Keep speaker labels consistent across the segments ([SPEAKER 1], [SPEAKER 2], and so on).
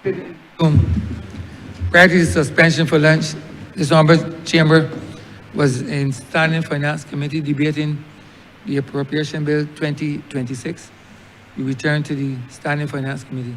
[SPEAKER 1] Prior to the suspension for lunch, this honorable chamber was in Standing Finance Committee debating the Appropriation Bill 2026. We return to the Standing Finance Committee.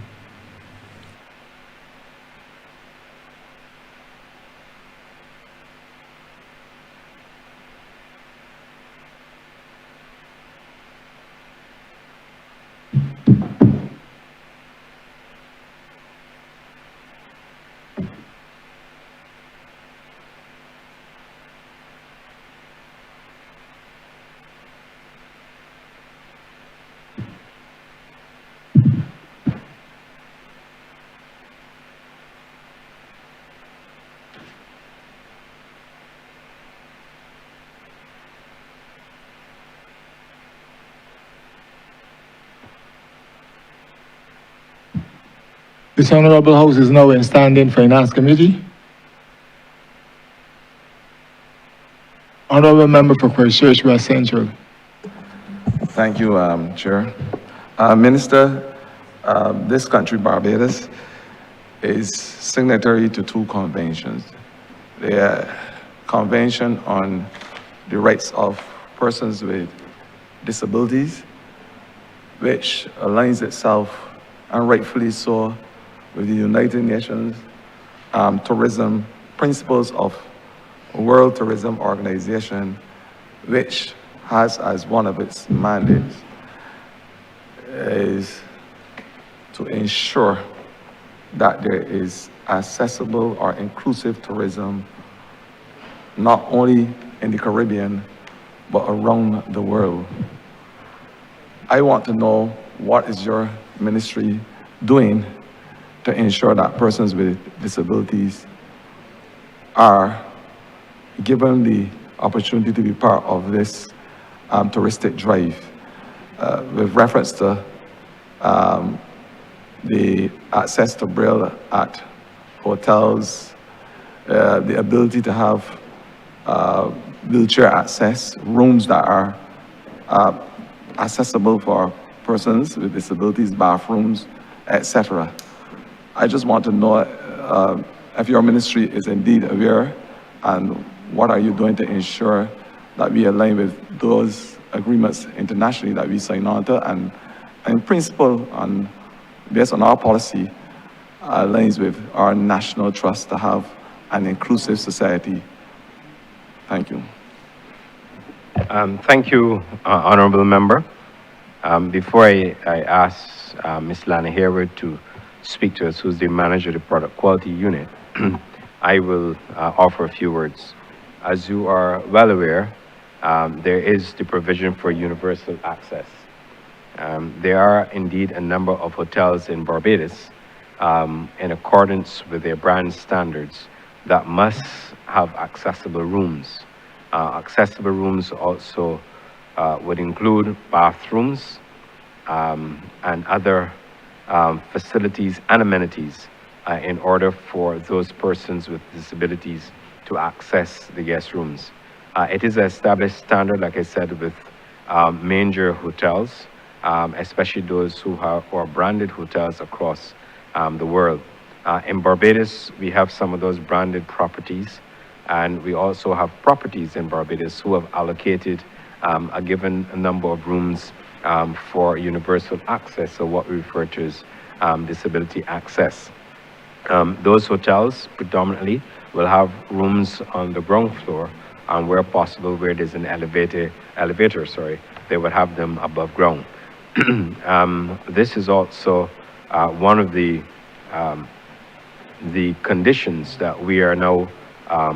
[SPEAKER 2] This Honourable House is now in Standing Finance Committee. Honourable Member for Christchurch West Central.
[SPEAKER 3] Thank you, Chair. Minister, this country, Barbados, is signatory to two conventions. The Convention on the Rights of Persons with Disabilities, which aligns itself, and rightfully so, with the United Nations tourism principles of World Tourism Organization, which has as one of its mandates is to ensure that there is accessible or inclusive tourism, not only in the Caribbean, but around the world. I want to know what is your ministry doing to ensure that persons with disabilities are given the opportunity to be part of this touristic drive, with reference to the access to Braille at hotels, the ability to have wheelchair access, rooms that are accessible for persons with disabilities, bathrooms, etc. I just want to know if your ministry is indeed aware, and what are you doing to ensure that we align with those agreements internationally that we sign on to, and in principle, and based on our policy, aligns with our national trust to have an inclusive society. Thank you.
[SPEAKER 4] Thank you, Honourable Member. Before I ask Ms. Lana Hayward to speak to us, who's the manager of the Product Quality Unit, I will offer a few words. As you are well aware, there is the provision for universal access. There are indeed a number of hotels in Barbados, in accordance with their brand standards, that must have accessible rooms. Accessible rooms also would include bathrooms and other facilities and amenities in order for those persons with disabilities to access the guest rooms. It is an established standard, like I said, with major hotels, especially those who are branded hotels across the world. In Barbados, we have some of those branded properties, and we also have properties in Barbados who have allocated a given number of rooms for universal access, or what we refer to as disability access. Those hotels predominantly will have rooms on the ground floor, and where possible, where there's an elevator, they would have them above ground. This is also one of the conditions that we are now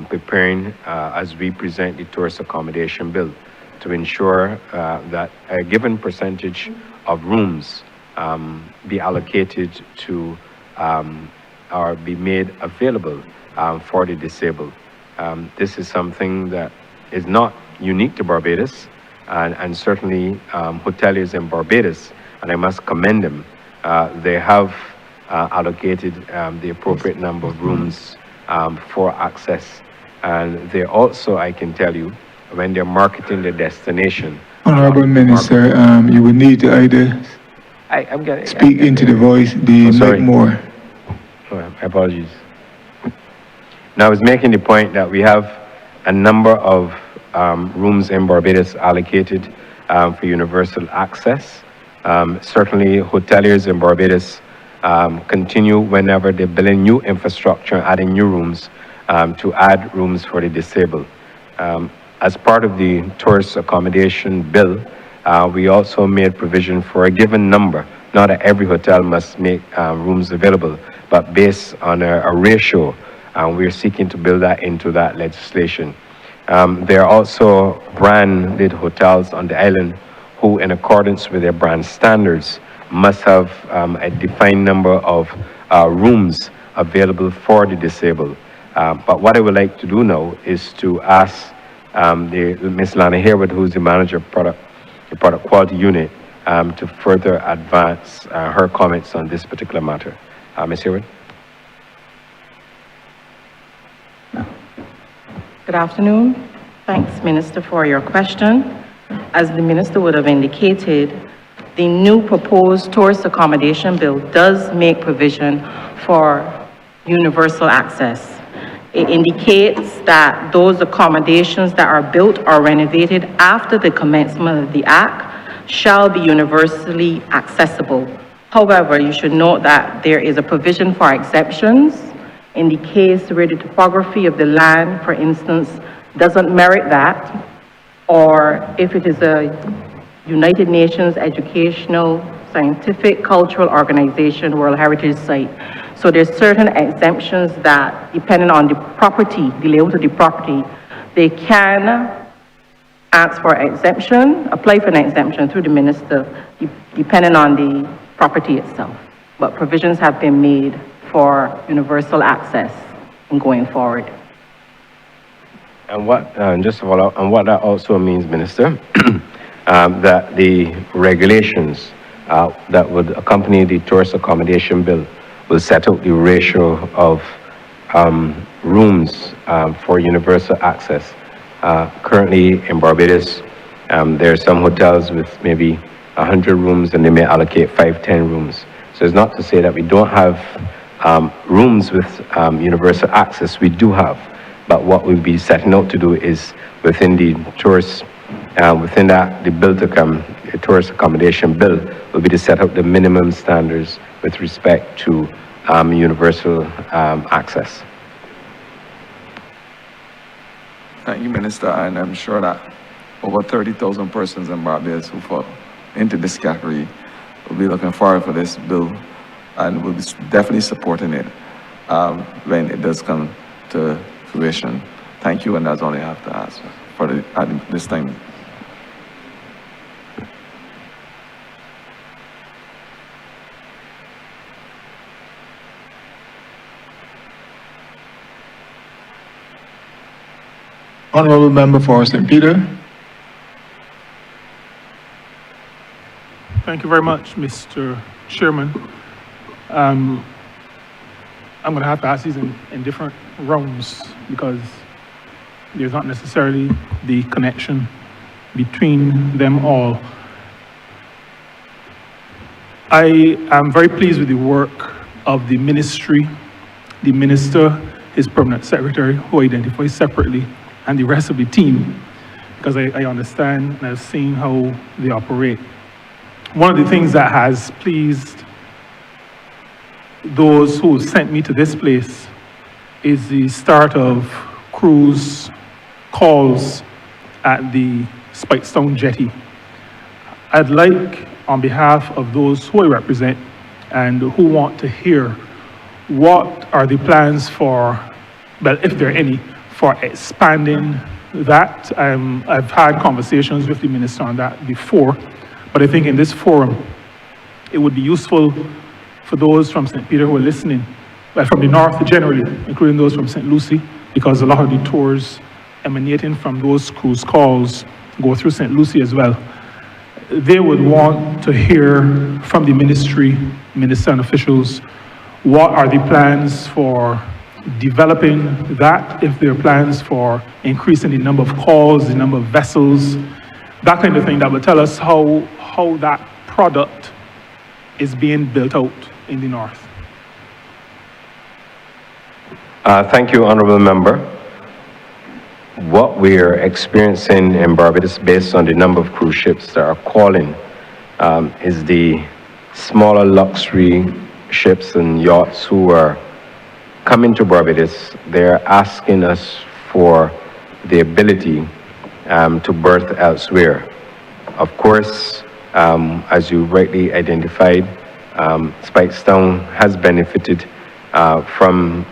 [SPEAKER 4] preparing as we present the tourist accommodation bill, to ensure that a given percentage of rooms be allocated to or be made available for the disabled. This is something that is not unique to Barbados, and certainly hoteliers in Barbados, and I must commend them, they have allocated the appropriate number of rooms for access. And they also, I can tell you, when they're marketing the destination.
[SPEAKER 2] Honourable Minister, you would need to either
[SPEAKER 4] I'm getting,
[SPEAKER 2] speak into the voice, the mic more.
[SPEAKER 4] Apologies. Now, I was making the point that we have a number of rooms in Barbados allocated for universal access. Certainly, hoteliers in Barbados continue whenever they're building new infrastructure, adding new rooms, to add rooms for the disabled. As part of the tourist accommodation bill, we also made provision for a given number. Not that every hotel must make rooms available, but based on a ratio, we're seeking to build that into that legislation. There are also branded hotels on the island who, in accordance with their brand standards, must have a defined number of rooms available for the disabled. But what I would like to do now is to ask Ms. Lana Harewood, who's the manager of the product quality unit, to further advance her comments on this particular matter. Ms. Harewood.
[SPEAKER 5] Good afternoon. Thanks, Minister, for your question. As the Minister would have indicated, the new proposed tourist accommodation bill does make provision for universal access. It indicates that those accommodations that are built or renovated after the commencement of the Act shall be universally accessible. However, you should note that there is a provision for exemptions in the case where the topography of the land, for instance, doesn't merit that, or if it is a United Nations educational, scientific, cultural organization, World Heritage Site. So there's certain exemptions that, depending on the property, the layout of the property, they can ask for exemption, apply for an exemption through the minister, depending on the property itself. But provisions have been made for universal access in going forward.
[SPEAKER 4] And what, just to follow up, and what that also means, Minister, that the regulations that would accompany the tourist accommodation bill will set out the ratio of rooms for universal access. Currently in Barbados, there are some hotels with maybe 100 rooms and they may allocate 5-10 rooms. So it's not to say that we don't have rooms with universal access. We do have, but what we'll be setting out to do is within the tourist, within that, the tourist accommodation bill will be to set up the minimum standards with respect to universal access.
[SPEAKER 3] Thank you, Minister, and I'm sure that over 30,000 persons in Barbados who fall into this category will be looking forward for this bill and will be definitely supporting it when it does come to fruition. Thank you, and that's all I have to ask for at this time.
[SPEAKER 2] Honourable Member for St. Peter.
[SPEAKER 6] Thank you very much, Mr. Chairman. I'm going to have to ask these in different rounds because there's not necessarily the connection between them all. I am very pleased with the work of the ministry, the minister, his permanent secretary, who identifies separately, and the rest of the team, because I understand and I've seen how they operate. One of the things that has pleased those who sent me to this place is the start of cruise calls at the Spikestone Jetty. I'd like, on behalf of those who I represent and who want to hear, what are the plans for, well, if there are any, for expanding that. I've had conversations with the minister on that before, but I think in this forum, it would be useful for those from St. Peter who are listening, well, from the north generally, including those from St. Lucie, because a lot of the tours emanating from those cruise calls go through St. Lucie as well. They would want to hear from the ministry, minister and officials, what are the plans for developing that, if there are plans for increasing the number of calls, the number of vessels, that kind of thing that will tell us how that product is being built out in the north.
[SPEAKER 4] Thank you, Honourable Member. What we are experiencing in Barbados, based on the number of cruise ships that are calling, is the smaller luxury ships and yachts who are coming to Barbados. They're asking us for the ability to berth elsewhere. Of course, as you rightly identified, Spikestown has benefited from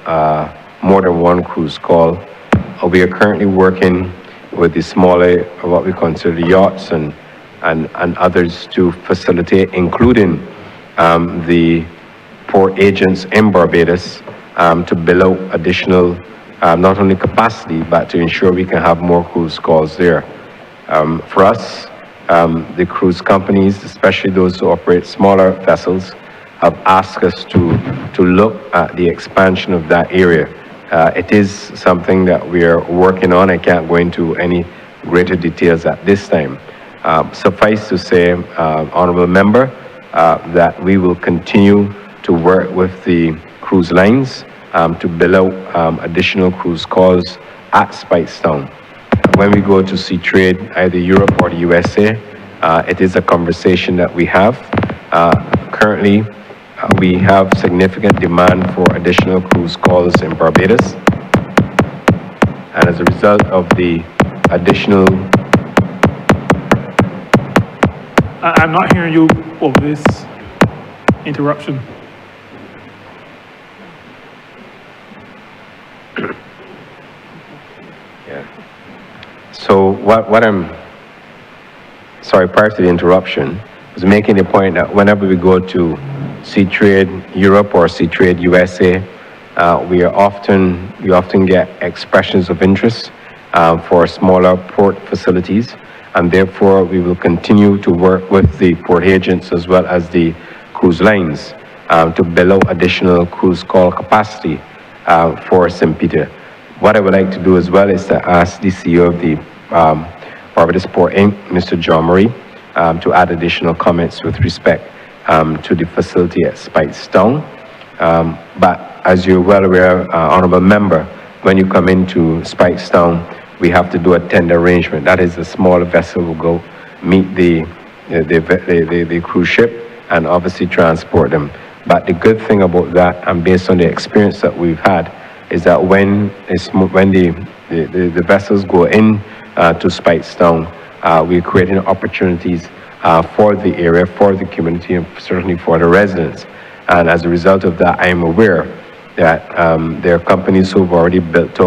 [SPEAKER 4] more than one cruise call. We are currently working with the smaller, what we consider the yachts and others to facilitate, including the port agents in Barbados to build out additional, not only capacity, but to ensure we can have more cruise calls there. For us, the cruise companies, especially those who operate smaller vessels, have asked us to look at the expansion of that area. It is something that we are working on. I can't go into any greater details at this time. Suffice to say, Honourable Member, that we will continue to work with the cruise lines to build out additional cruise calls at Spikestown. When we go to sea trade, either Europe or the USA, it is a conversation that we have. Currently, we have significant demand for additional cruise calls in Barbados. And as a result of the additional...
[SPEAKER 6] I'm not hearing you over this interruption.
[SPEAKER 4] Yeah. So what I'm... Sorry, prior to the interruption, was making the point that whenever we go to Sea Trade Europe or Sea Trade USA, we often get expressions of interest for smaller port facilities, and therefore we will continue to work with the port agents as well as the cruise lines to build out additional cruise call capacity for St. Peter. What I would like to do as well is to ask the CEO of the Barbados Port Inc., Mr. John Murray, to add additional comments with respect to the facility at Spikestown. But as you're well aware, Honourable Member, when you come into Spikestown, we have to do a tender arrangement. That is, a smaller vessel will go meet the cruise ship and obviously transport them. But the good thing about that, and based on the experience that we've had, is that when the vessels go in to Spikestown, we're creating opportunities for the area, for the community, and certainly for the residents. And as a result of that, I am aware that there are companies who've already built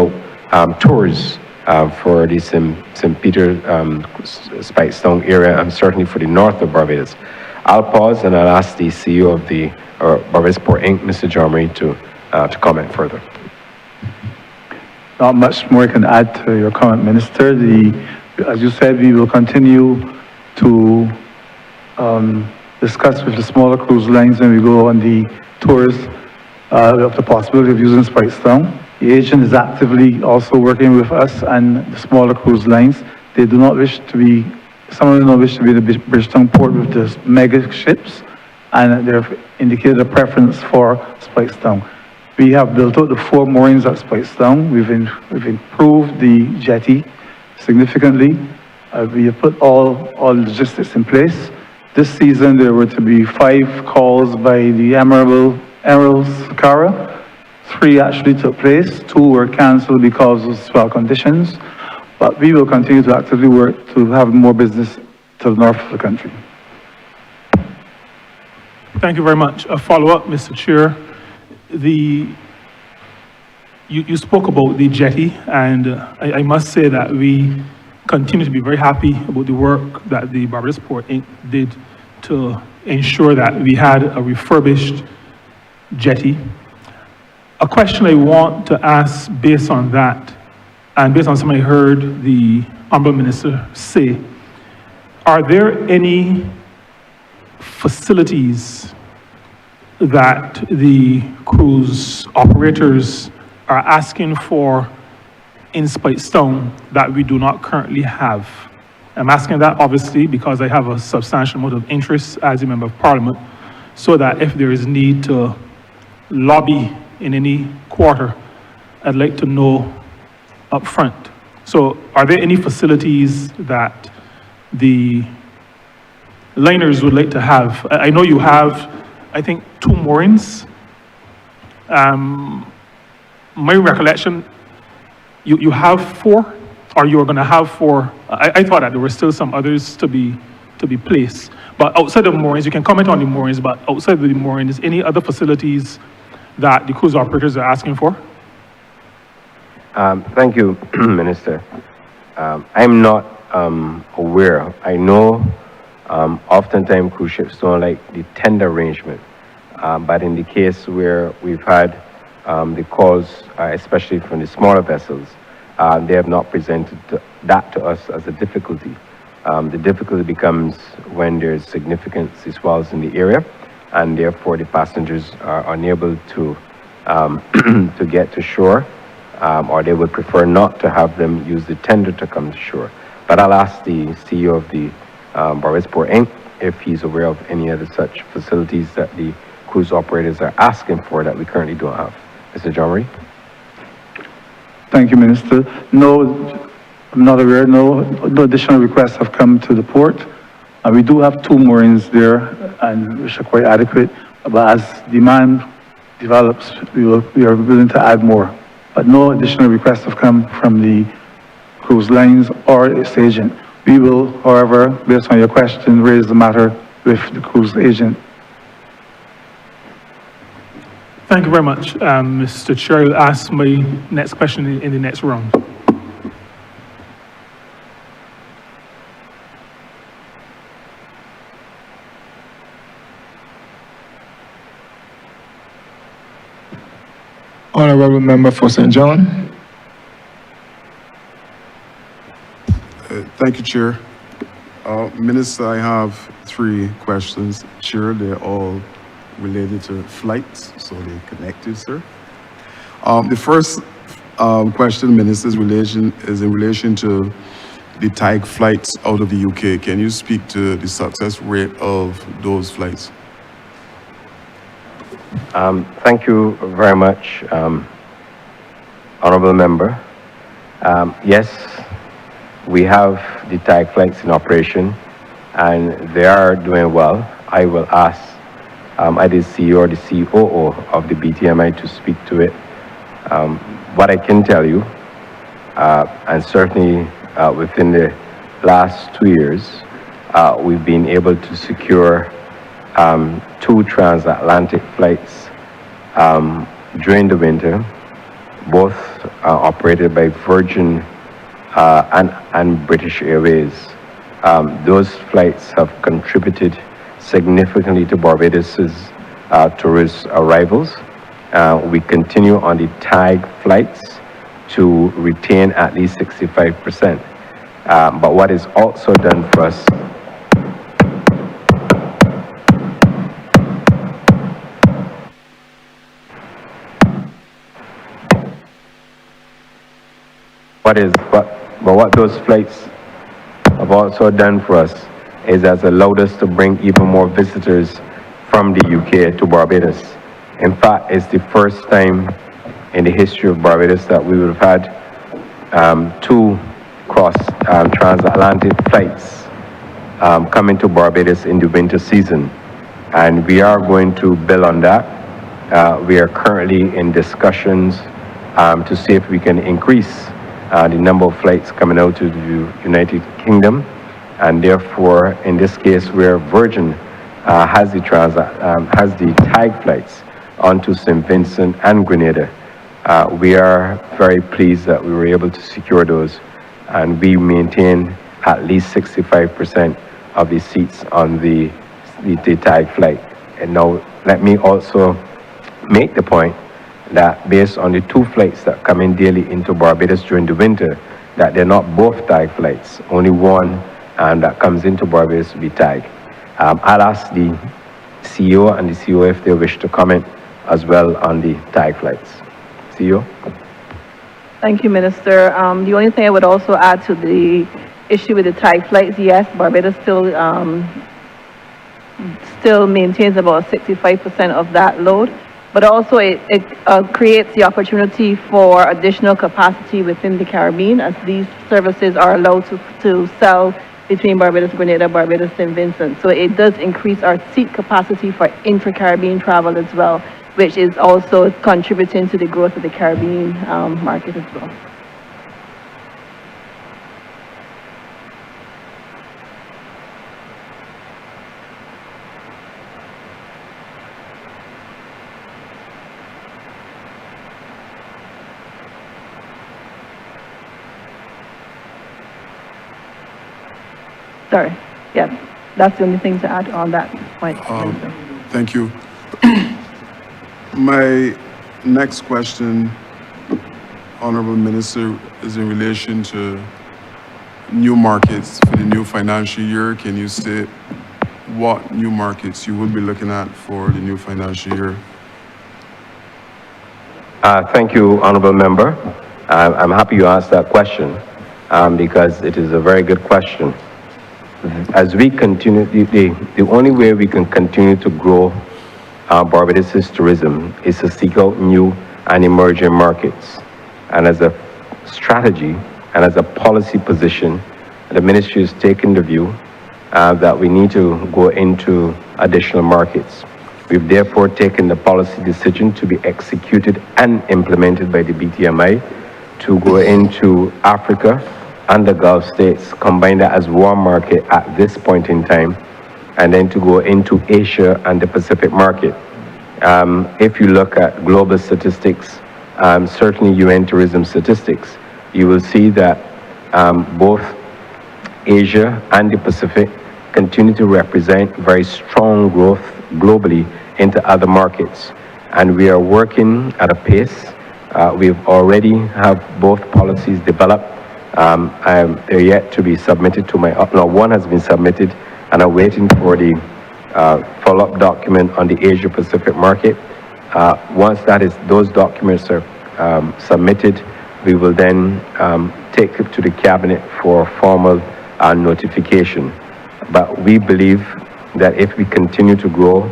[SPEAKER 4] out tours for the St. Peter, Spikestown area, and certainly for the north of Barbados. I'll pause and I'll ask the CEO of the Barbados Port Inc., Mr. John Murray, to comment further.
[SPEAKER 2] Not much more I can add to your comment, Minister. As you said, we will continue to discuss with the smaller cruise lines when we go on the tours of the possibility of using Spikestown. The agent is actively also working with us and the smaller cruise lines. They do not wish to be, some of them don't wish to be in the Bridgetown port with the mega ships, and they've indicated a preference for Spikestown. We have built out the 4 moorings at Spikestown. We've improved the jetty significantly. We have put all logistics in place. This season, there were to be 5 calls by the Honourable Sakara. 3 actually took place. 2 were cancelled because of swell conditions. But we will continue to actively work to have more business to the north of the country.
[SPEAKER 6] Thank you very much. A follow-up, Mr. Chair. You spoke about the jetty, and I must say that we continue to be very happy about the work that the Barbados Port Inc. did to ensure that we had a refurbished jetty. A question I want to ask based on that, and based on something I heard the Honourable Minister say, are there any facilities that the cruise operators are asking for in Spikestown that we do not currently have? I'm asking that obviously because I have a substantial amount of interest as a Member of Parliament, so that if there is need to lobby in any quarter, I'd like to know upfront. So are there any facilities that the liners would like to have? I know you have, I think, 2 moorings. My recollection, you have 4, or you are going to have 4. I thought that there were still some others to be placed. But outside of moorings, you can comment on the moorings, but outside of the moorings, any other facilities that the cruise operators are asking for?
[SPEAKER 4] Thank you, Minister. I'm not aware. I know oftentimes cruise ships don't like the tender arrangement, but in the case where we've had the calls, especially from the smaller vessels, they have not presented that to us as a difficulty. The difficulty becomes when there's significant sea swells in the area, and therefore the passengers are unable to to get to shore, or they would prefer not to have them use the tender to come to shore. But I'll ask the CEO of the Barbados-Port Inc. if he's aware of any other such facilities that the cruise operators are asking for that we currently don't have. Mr. John Marie?
[SPEAKER 2] Thank you, Minister. No, I'm not aware, no additional requests have come to the port. We do have 2 moorings there, and which are quite adequate, but as demand develops, we are willing to add more. But no additional requests have come from the cruise lines or its agent. We will, however, based on your question, raise the matter with the cruise agent.
[SPEAKER 6] Thank you very much, Mr. Chair. I'll ask my next question in the next round.
[SPEAKER 3] Honourable Member for St. John.
[SPEAKER 7] Thank you, Chair. Minister, I have 3 questions. Chair, they're all related to flights, so they're connected, sir. The first question, Minister, is in relation to the TAG flights out of the UK. Can you speak to the success rate of those flights?
[SPEAKER 4] Thank you very much, Honourable Member. Yes, we have the TAG flights in operation, and they are doing well. I will ask either the CEO or the COO of the BTMI to speak to it. What I can tell you, and certainly within the last 2 years, we've been able to secure 2 transatlantic flights during the winter, both operated by Virgin and British Airways. Those flights have contributed significantly to Barbados's tourist arrivals. We continue on the TAG flights to retain at least 65%. But what is also done for us what those flights have also done for us is has allowed us to bring even more visitors from the UK to Barbados. In fact, it's the first time in the history of Barbados that we would have had 2 transatlantic flights coming to Barbados in the winter season, and we are going to build on that. We are currently in discussions to see if we can increase the number of flights coming out to the United Kingdom, and therefore, in this case, where Virgin has the TAG flights onto St. Vincent and Grenada, we are very pleased that we were able to secure those, and we maintain at least 65% of the seats on the TAG flight. And now, let me also make the point that based on the 2 flights that come in daily into Barbados during the winter, that they're not both TAG flights, only one that comes into Barbados will be TAG. I'll ask the CEO and the CEO if they wish to comment as well on the TAG flights. CEO?
[SPEAKER 8] Thank you, Minister. The only thing I would also add to the issue with the TAG flights, yes, Barbados still maintains about 65% of that load. but also it creates the opportunity for additional capacity within the Caribbean as these services are allowed to sell between Barbados, Grenada, Barbados, St. Vincent. So it does increase our seat capacity for intra-Caribbean travel as well, which is also contributing to the growth of the Caribbean market as well. Sorry, yeah, that's the only thing to add on that point.
[SPEAKER 7] Thank you. My next question, Honorable Minister, is in relation to new markets for the new financial year. Can you state what new markets you would be looking at for the new financial year?
[SPEAKER 4] Thank you, Honourable Member. I'm happy you asked that question because it is a very good question. As we continue, the only way we can continue to grow Barbados' tourism is to seek out new and emerging markets. And as a strategy and as a policy position, the ministry has taken the view that we need to go into additional markets. We've therefore taken the policy decision to be executed and implemented by the BTMI to go into Africa and the Gulf states, combine that as one market at this point in time, and then to go into Asia and the Pacific market. If you look at global statistics, certainly UN tourism statistics, you will see that both Asia and the Pacific continue to represent very strong growth globally into other markets. And we are working at a pace. We've already have both policies developed. They're yet to be submitted to one has been submitted, and I'm waiting for the follow-up document on the Asia Pacific market. Once those documents are submitted, we will then take it to the cabinet for formal notification. But we believe that if we continue to grow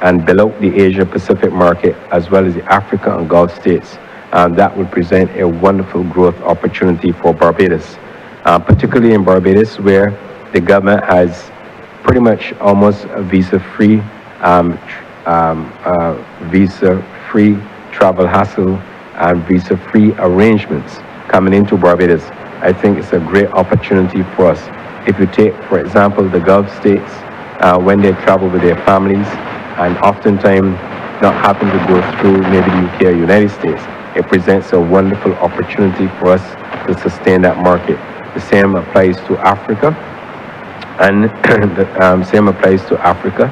[SPEAKER 4] and build out the Asia Pacific market as well as the Africa and Gulf states, that would present a wonderful growth opportunity for Barbados, particularly in Barbados, where the government has pretty much almost a visa-free travel hassle and visa-free arrangements coming into Barbados. I think it's a great opportunity for us. If you take, for example, the Gulf states, when they travel with their families and oftentimes not having to go through maybe the UK or United States, it presents a wonderful opportunity for us to sustain that market. The same applies to Africa, and the same applies to Africa,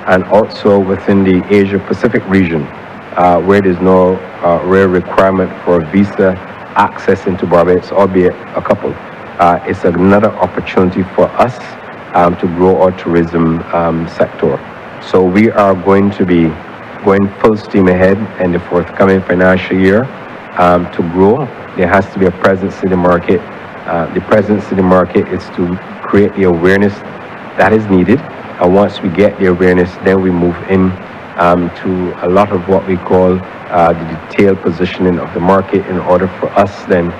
[SPEAKER 4] and also within the Asia Pacific region, where there's no real requirement for visa access into Barbados, albeit a couple. It's another opportunity for us to grow our tourism sector. So we are going to be going full steam ahead in the forthcoming financial year to grow. There has to be a presence in the market. The presence in the market is to create the awareness that is needed. And once we get the awareness, then we move in to a lot of what we call the detailed positioning of the market in order for us then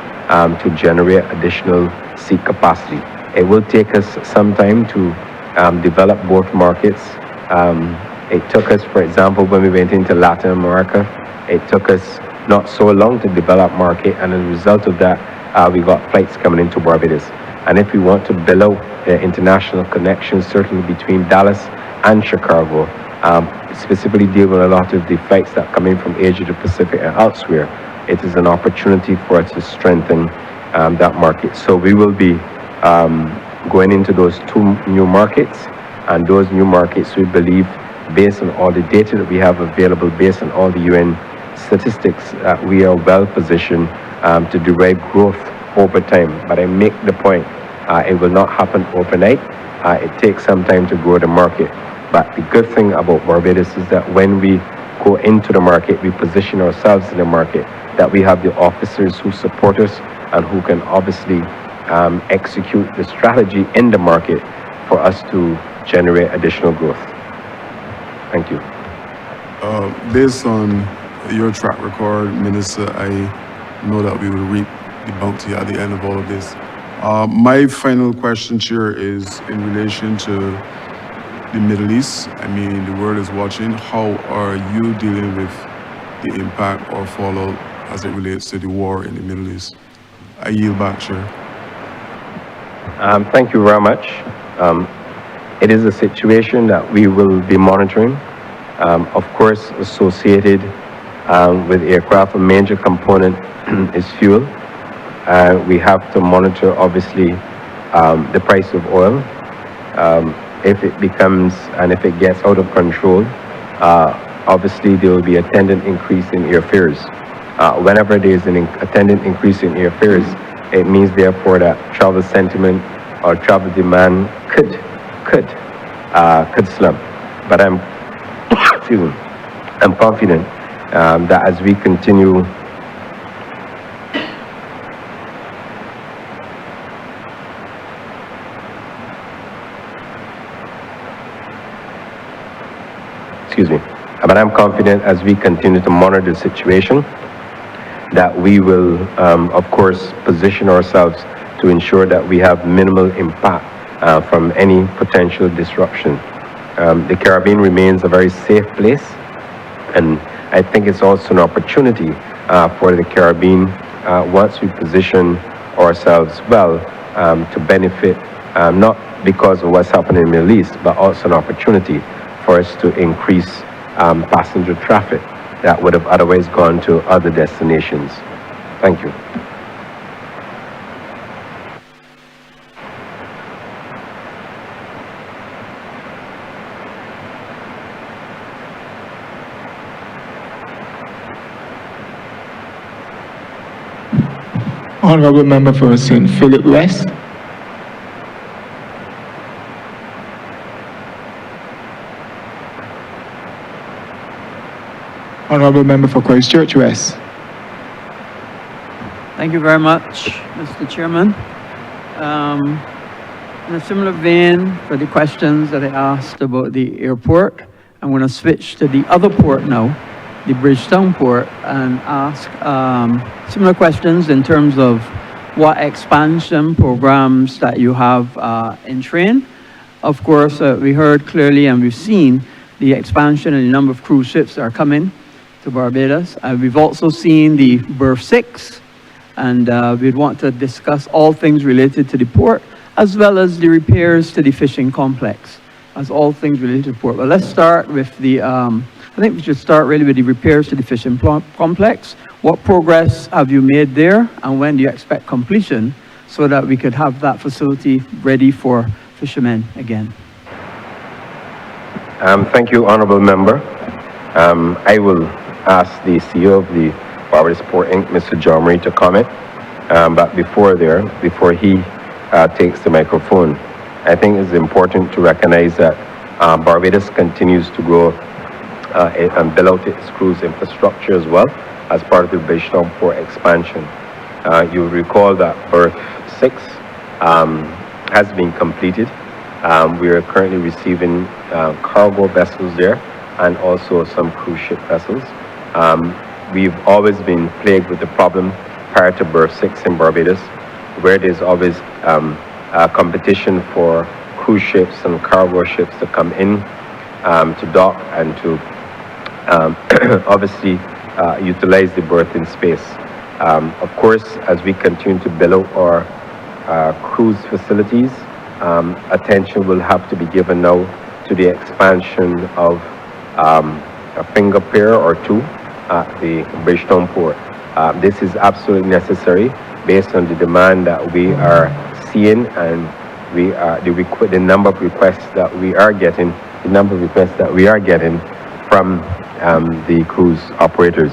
[SPEAKER 4] to generate additional seat capacity. It will take us some time to develop both markets. It took us, for example, when we went into Latin America, it took us not so long to develop market, and as a result of that, we got flights coming into Barbados. And if we want to build out international connections, certainly between Dallas and Chicago, specifically deal with a lot of the flights that come in from Asia to Pacific and elsewhere, it is an opportunity for us to strengthen that market. So we will be going into those two new markets, and those new markets, we believe, based on all the data that we have available, based on all the UN statistics, we are well positioned to derive growth over time. But I make the point, it will not happen overnight. It takes some time to grow the market. But the good thing about Barbados is that when we go into the market, we position ourselves in the market, that we have the officers who support us and who can obviously execute the strategy in the market for us to generate additional growth. Thank you.
[SPEAKER 7] Based on your track record, Minister, I know that we will reap the bounty at the end of all of this. My final question, Chair, is in relation to the Middle East. I mean, the world is watching. How are you dealing with the impact or fallout as it relates to the war in the Middle East? I yield back, Chair.
[SPEAKER 4] Thank you very much. It is a situation that we will be monitoring. Of course, associated with aircraft, a major component is fuel. We have to monitor, obviously, the price of oil. If it becomes, and if it gets out of control, obviously there will be a attendant increase in airfares. Whenever there is an attendant increase in airfares, it means therefore that travel sentiment or travel demand could slump. But I'm, excuse me, I'm confident that as we continue but I'm confident as we continue to monitor the situation that we will, of course, position ourselves to ensure that we have minimal impact from any potential disruption. The Caribbean remains a very safe place, and I think it's also an opportunity for the Caribbean, once we position ourselves well, to benefit, not because of what's happening in the Middle East, but also an opportunity for us to increase passenger traffic that would have otherwise gone to other destinations. Thank you.
[SPEAKER 9] Honourable Member for St. Philip West. Honourable Member for Christchurch West.
[SPEAKER 10] Thank you very much, Mr. Chairman. In a similar vein for the questions that I asked about the airport, I'm going to switch to the other port now, the Bridgetown port, and ask similar questions in terms of what expansion programs that you have in train. Of course, we heard clearly and we've seen the expansion in the number of cruise ships that are coming to Barbados. We've also seen the Berth 6, and we'd want to discuss all things related to the port, as well as the repairs to the fishing complex, as all things related to the port. But let's start with the, I think we should start really with the repairs to the fishing complex. What progress have you made there, and when do you expect completion, so that we could have that facility ready for fishermen again?
[SPEAKER 4] Thank you, Honourable Member. I will ask the CEO of the Barbados Port Inc., Mr. John Marie, to comment. But before he takes the microphone, I think it's important to recognize that Barbados continues to grow and build out its cruise infrastructure as well as part of the Bridgetown Port expansion. You will recall that Berth 6 has been completed. We are currently receiving cargo vessels there and also some cruise ship vessels. We've always been plagued with the problem prior to Berth 6 in Barbados, where there's always competition for cruise ships and cargo ships to come in to dock and to obviously utilize the berthing space. Of course, as we continue to build out our cruise facilities, attention will have to be given now to the expansion of a finger pier or two at the Bridgetown port. This is absolutely necessary based on the demand that we are seeing, and the number of requests that we are getting, from the cruise operators.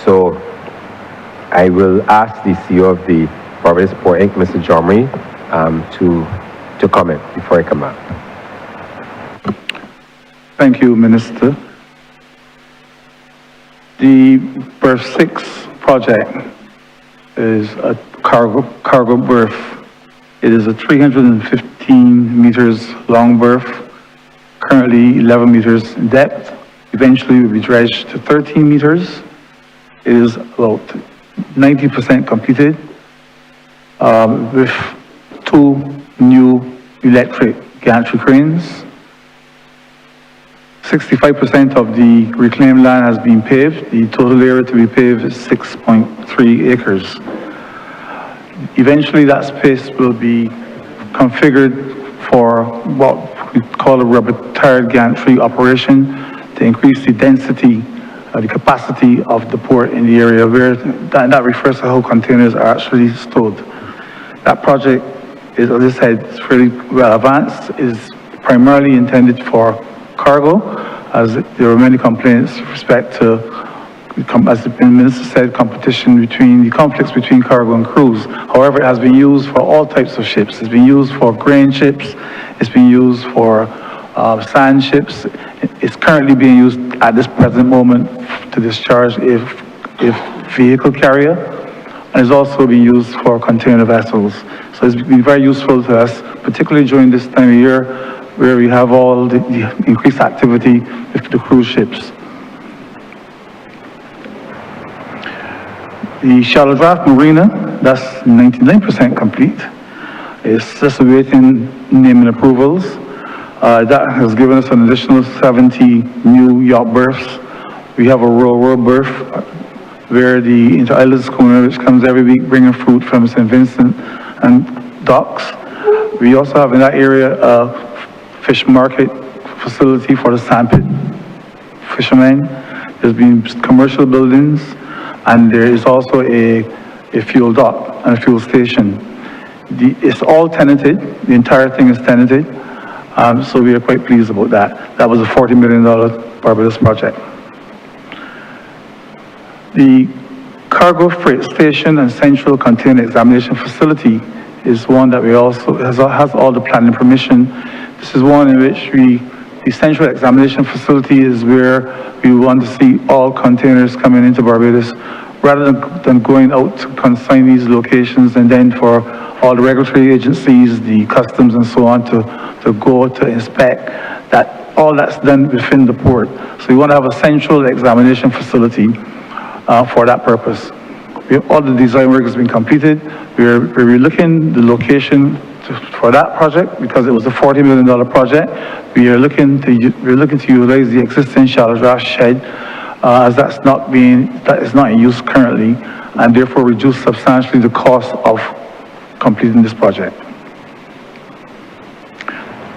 [SPEAKER 4] So I will ask the CEO of the Barbados Port Inc., Mr. John Marie, to comment before I come back.
[SPEAKER 2] Thank you, Minister. The Berth 6 project is a cargo berth. It is a 315 meters long berth, currently 11 meters in depth. eventually will be dredged to 13 meters. It is about 90% completed, with 2 new electric gantry cranes. 65% of the reclaimed land has been paved. The total area to be paved is 6.3 acres. Eventually, that space will be configured for what we call a rubber-tired gantry operation to increase the density, the capacity of the port in the area where that refers to how containers are actually stored. That project is, as I said, it's fairly well advanced, is primarily intended for cargo, as there were many complaints with respect to, as the minister said, conflicts between cargo and cruise. However, it has been used for all types of ships. It's been used for grain ships, it's been used for sand ships. It's currently being used at this present moment to discharge if vehicle carrier, and it's also being used for container vessels. So it's been very useful to us, particularly during this time of year where we have all the increased activity with the cruise ships. The shallow draft marina, that's 99% complete. It's just awaiting naming approvals. That has given us an additional 70 new yacht berths. We have a row berth where the inter-island schooner, which comes every week bringing fruit from St. Vincent and docks. We also have in that area a fish market facility for the sandpit fishermen. There's been commercial buildings, and there is also a fuel dock and a fuel station. It's all tenanted, the entire thing is tenanted, so we are quite pleased about that. That was a $40 million Barbados project. The cargo freight station and central container examination facility is one that we also has all the planning permission. This is one in which the central examination facility is where we want to see all containers coming into Barbados, rather than going out to consign these locations and then for all the regulatory agencies, the customs and so on to go to inspect. That all that's done within the port. So we want to have a central examination facility for that purpose. All the design work has been completed. We're relooking the location for that project because it was a $40 million project. We're looking to utilize the existing shallow draft shed as that is not in use currently, and therefore reduce substantially the cost of completing this project.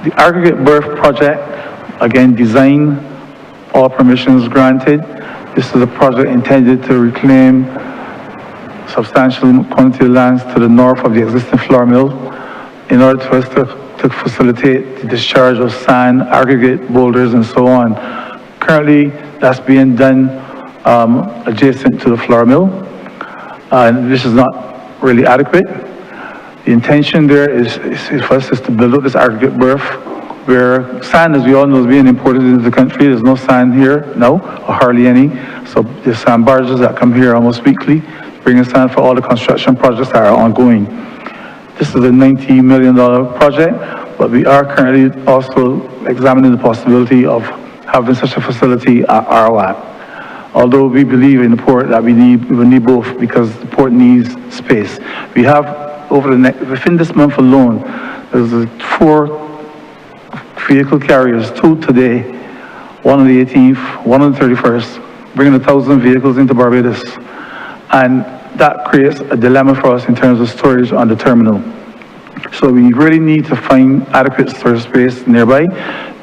[SPEAKER 2] The aggregate berth project, again, design, all permissions granted. This is a project intended to reclaim substantial quantity of lands to the north of the existing flour mill in order for us to facilitate the discharge of sand, aggregate, boulders, and so on. Currently, that's being done adjacent to the flour mill, and this is not really adequate. The intention there is for us to build up this aggregate berth where sand, as we all know, is being imported into the country. There's no sand here now, or hardly any. So there's sand barges that come here almost weekly, bringing sand for all the construction projects that are ongoing. This is a $90 million project, but we are currently also examining the possibility of having such a facility at ROAT. Although we believe in the port that we will need both because the port needs space. We have within this month alone, there's 4 vehicle carriers, 2 today, one on the 18th, one on the 31st, bringing 1,000 vehicles into Barbados. And that creates a dilemma for us in terms of storage on the terminal. So we really need to find adequate storage space nearby.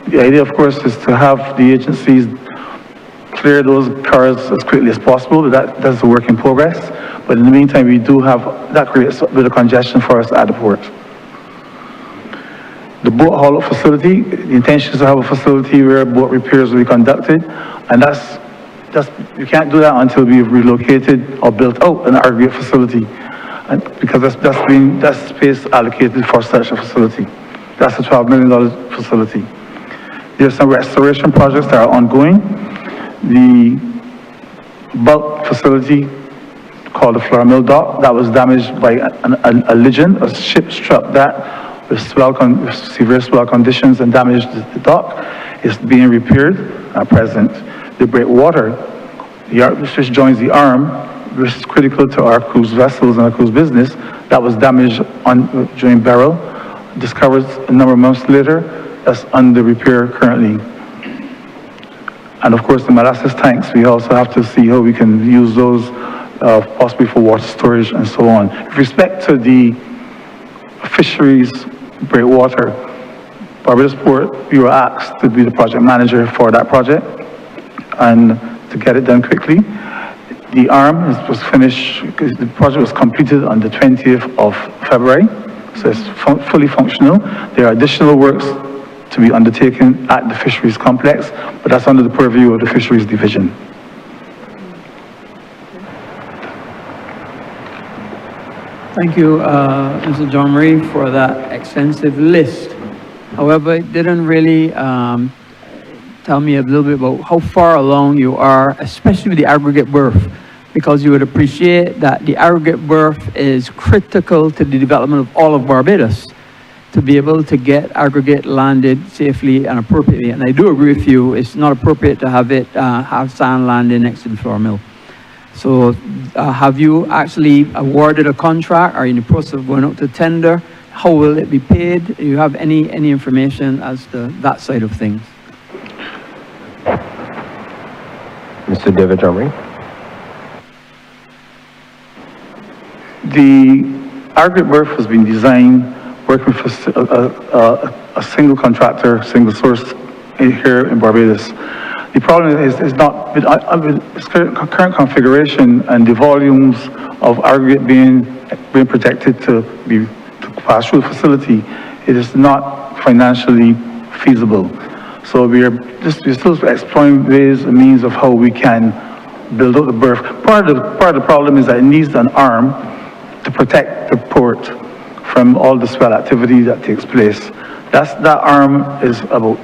[SPEAKER 2] The idea, of course, is to have the agencies clear those cars as quickly as possible, but that's a work in progress. But in the meantime, we do have, that creates a bit of congestion for us at the port. The boat haul-up facility, the intention is to have a facility where boat repairs will be conducted, and you can't do that until we've relocated or built out an aggregate facility, and because that's space allocated for such a facility. That's a $12 million facility. There's some restoration projects that are ongoing. The bulk facility called the flour mill dock that was damaged by a legend. A ship struck that with severe swell conditions and damaged the dock. Is being repaired at present. the breakwater, which joins the arm, which is critical to our cruise vessels and our cruise business, that was damaged during Beryl, discovered a number of months later, that's under repair currently. And of course, the molasses tanks, we also have to see how we can use those possibly for water storage and so on. With respect to the fisheries breakwater, Barbados Port, we were asked to be the project manager for that project and to get it done quickly. The arm was finished, the project was completed on the 20th of February, so it's fully functional. There are additional works to be undertaken at the fisheries complex, but that's under the purview of the fisheries division.
[SPEAKER 10] Thank you, Mr. John Marie, for that extensive list. However, it didn't really tell me a little bit about how far along you are, especially with the aggregate berth, because you would appreciate that the aggregate berth is critical to the development of all of Barbados, to be able to get aggregate landed safely and appropriately. And I do agree with you, it's not appropriate to have it have sand landing next to the flour mill. So have you actually awarded a contract? Are you in the process of going out to tender? How will it be paid? Do you have any information as to that side of things?
[SPEAKER 4] Mr. David Drummond.
[SPEAKER 2] The aggregate berth has been designed working with a single contractor, single source here in Barbados. The problem is not with its current configuration and the volumes of aggregate being protected to pass through the facility, it is not financially feasible. So we're still exploring ways and means of how we can build out the berth. Part of the problem is that it needs an arm to protect the port from all the swell activity that takes place. That arm is about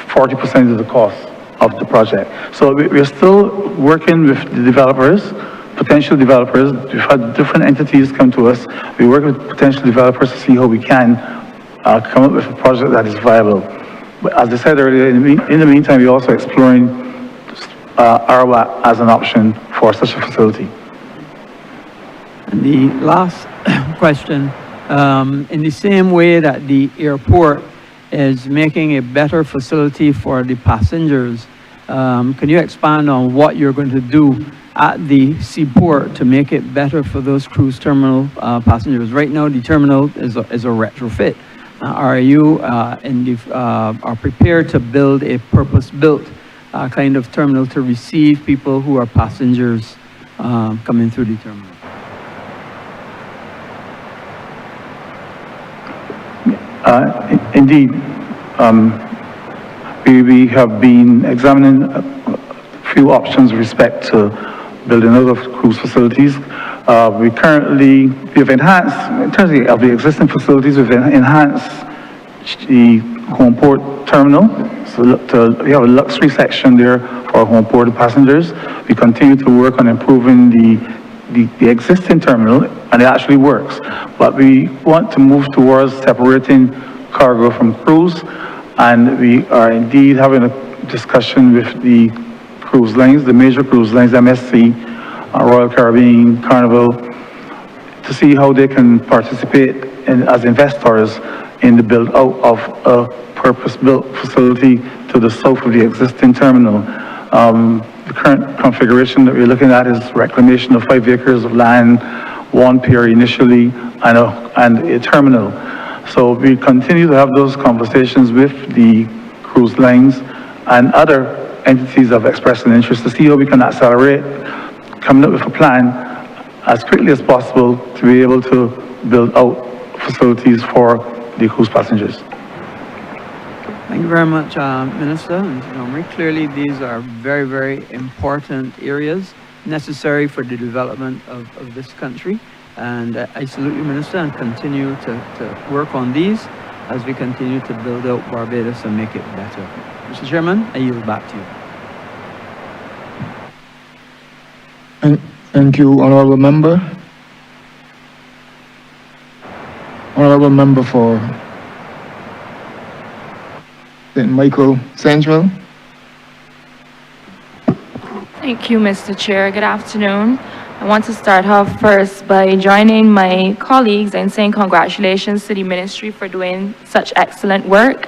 [SPEAKER 2] 40% of the cost of the project. So we're still working with the developers, potential developers. We've had different entities come to us. We work with potential developers to see how we can come up with a project that is viable. But as I said earlier, in the meantime, we're also exploring RWAC as an option for such a facility.
[SPEAKER 10] And the last question, in the same way that the airport is making a better facility for the passengers, can you expand on what you're going to do at the seaport to make it better for those cruise terminal passengers? Right now, the terminal is a retrofit. Are you are prepared to build a purpose-built kind of terminal to receive people who are passengers coming through the terminal?
[SPEAKER 2] Indeed, we have been examining a few options with respect to building other cruise facilities. We have enhanced, in terms of the existing facilities, we've enhanced the home port terminal. So we have a luxury section there for home port passengers. We continue to work on improving the existing terminal, and it actually works. But we want to move towards separating cargo from cruise, and we are indeed having a discussion with the cruise lines, the major cruise lines, MSC, Royal Caribbean, Carnival, to see how they can participate as investors in the build out of a purpose-built facility to the south of the existing terminal. The current configuration that we're looking at is reclamation of 5 acres of land, 1 pier initially, and a terminal. So we continue to have those conversations with the cruise lines, and other entities have expressed an interest to see how we can accelerate coming up with a plan as quickly as possible to be able to build out facilities for the cruise passengers.
[SPEAKER 10] Thank you very much, Minister and Mr. Montgomery. Clearly, these are very, very important areas necessary for the development of this country. And I salute you, Minister, and continue to work on these as we continue to build out Barbados and make it better. Mr. Chairman, I yield back to you.
[SPEAKER 9] Thank you, Honourable Member. Honourable Member for St. Michael Central.
[SPEAKER 11] Thank you, Mr. Chair. Good afternoon. I want to start off first by joining my colleagues and saying congratulations to the ministry for doing such excellent work.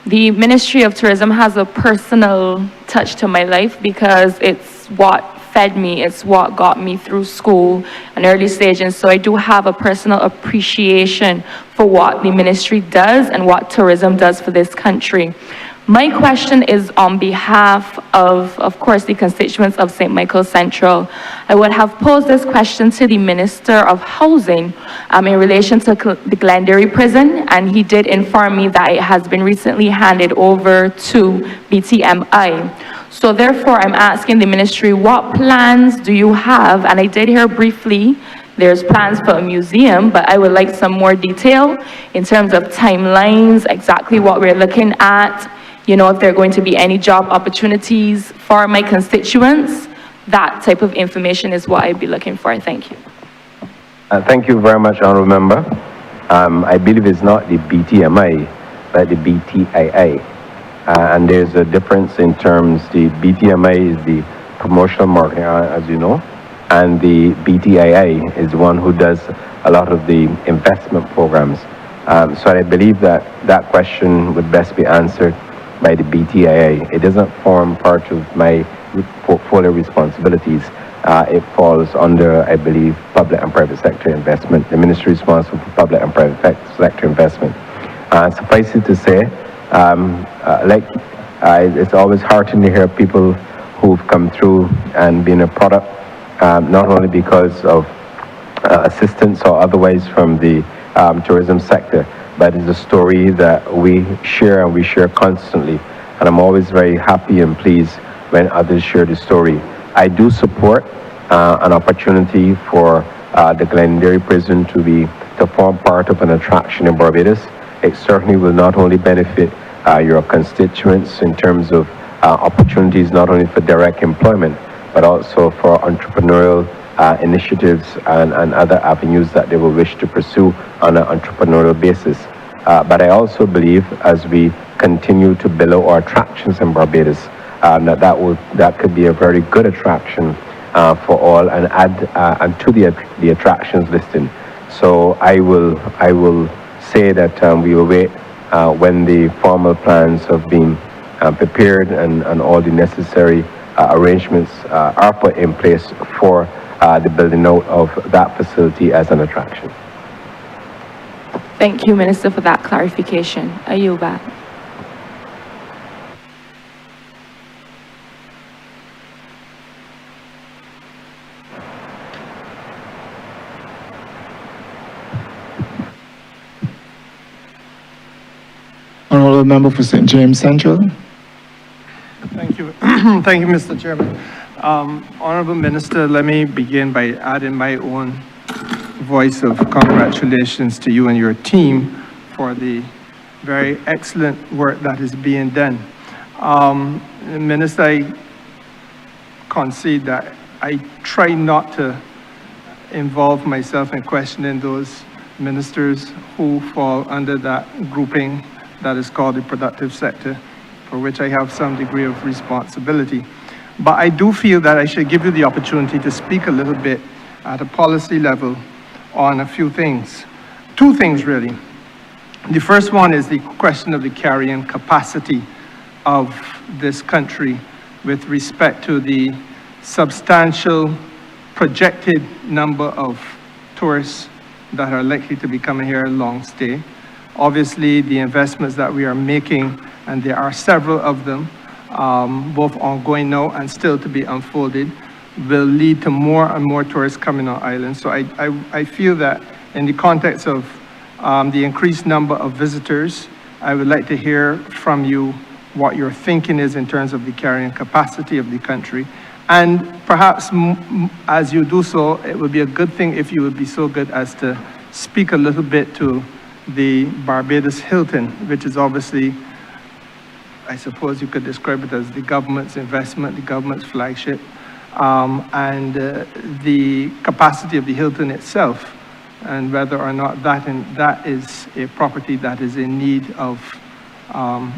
[SPEAKER 11] The Ministry of Tourism has a personal touch to my life because it's what fed me, it's what got me through school and early stages. So I do have a personal appreciation for what the ministry does and what tourism does for this country. My question is on behalf of course, the constituents of St. Michael Central. I would have posed this question to the Minister of Housing in relation to the Glenderry Prison, and he did inform me that it has been recently handed over to BTMI. So therefore, I'm asking the ministry, what plans do you have? And I did hear briefly there's plans for a museum, but I would like some more detail in terms of timelines, exactly what we're looking at, you know, if there are going to be any job opportunities for my constituents. That type of information is what I'd be looking for. Thank you.
[SPEAKER 4] Thank you very much, Honourable Member. I believe it's not the BTMI, but the BTII. And there's a difference in terms, the BTMI is the promotional marketing, as you know, and the BTII is the one who does a lot of the investment programs. So I believe that that question would best be answered by the BTII. It doesn't form part of my portfolio responsibilities. It falls under, I believe, public and private sector investment. The ministry is responsible for public and private sector investment. Suffice it to say, it's always heartening to hear people who've come through and been a product, not only because of assistance or otherwise from the tourism sector, but it's a story that we share and we share constantly. And I'm always very happy and pleased when others share the story. I do support an opportunity for the Glenderry Prison to form part of an attraction in Barbados. It certainly will not only benefit your constituents in terms of opportunities not only for direct employment, but also for entrepreneurial initiatives and other avenues that they will wish to pursue on an entrepreneurial basis. But I also believe as we continue to build our attractions in Barbados, that could be a very good attraction for all and add to the attractions listing. So I will say that we will wait when the formal plans have been prepared and all the necessary arrangements are put in place for the building out of that facility as an attraction.
[SPEAKER 11] Thank you, Minister, for that clarification. I yield back.
[SPEAKER 9] Honourable Member for St. James Central.
[SPEAKER 12] Thank you. Thank you, Mr. Chairman. Honourable Minister, let me begin by adding my own voice of congratulations to you and your team for the very excellent work that is being done. Minister, I concede that I try not to involve myself in questioning those ministers who fall under that grouping that is called the productive sector, for which I have some degree of responsibility. But I do feel that I should give you the opportunity to speak a little bit at a policy level on a few things. Two things, really. The first one is the question of the carrying capacity of this country with respect to the substantial projected number of tourists that are likely to be coming here long stay. Obviously, the investments that we are making, and there are several of them, both ongoing now and still to be unfolded, will lead to more and more tourists coming on island. So I feel that in the context of the increased number of visitors, I would like to hear from you what your thinking is in terms of the carrying capacity of the country. And perhaps as you do so, it would be a good thing if you would be so good as to speak a little bit to the Barbados Hilton, which is obviously, I suppose you could describe it as the government's investment, the government's flagship, and the capacity of the Hilton itself, and whether or not that is a property that is in need of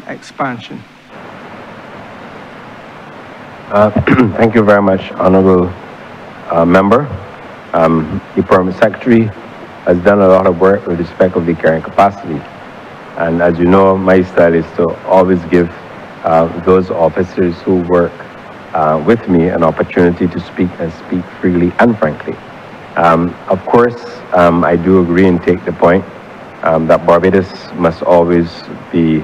[SPEAKER 12] expansion.
[SPEAKER 4] Thank you very much, Honourable Member. The Permanent Secretary has done a lot of work with respect of the carrying capacity. And as you know, my style is to always give those officers who work with me an opportunity to speak and speak freely and frankly. Of course, I do agree and take the point that Barbados must always be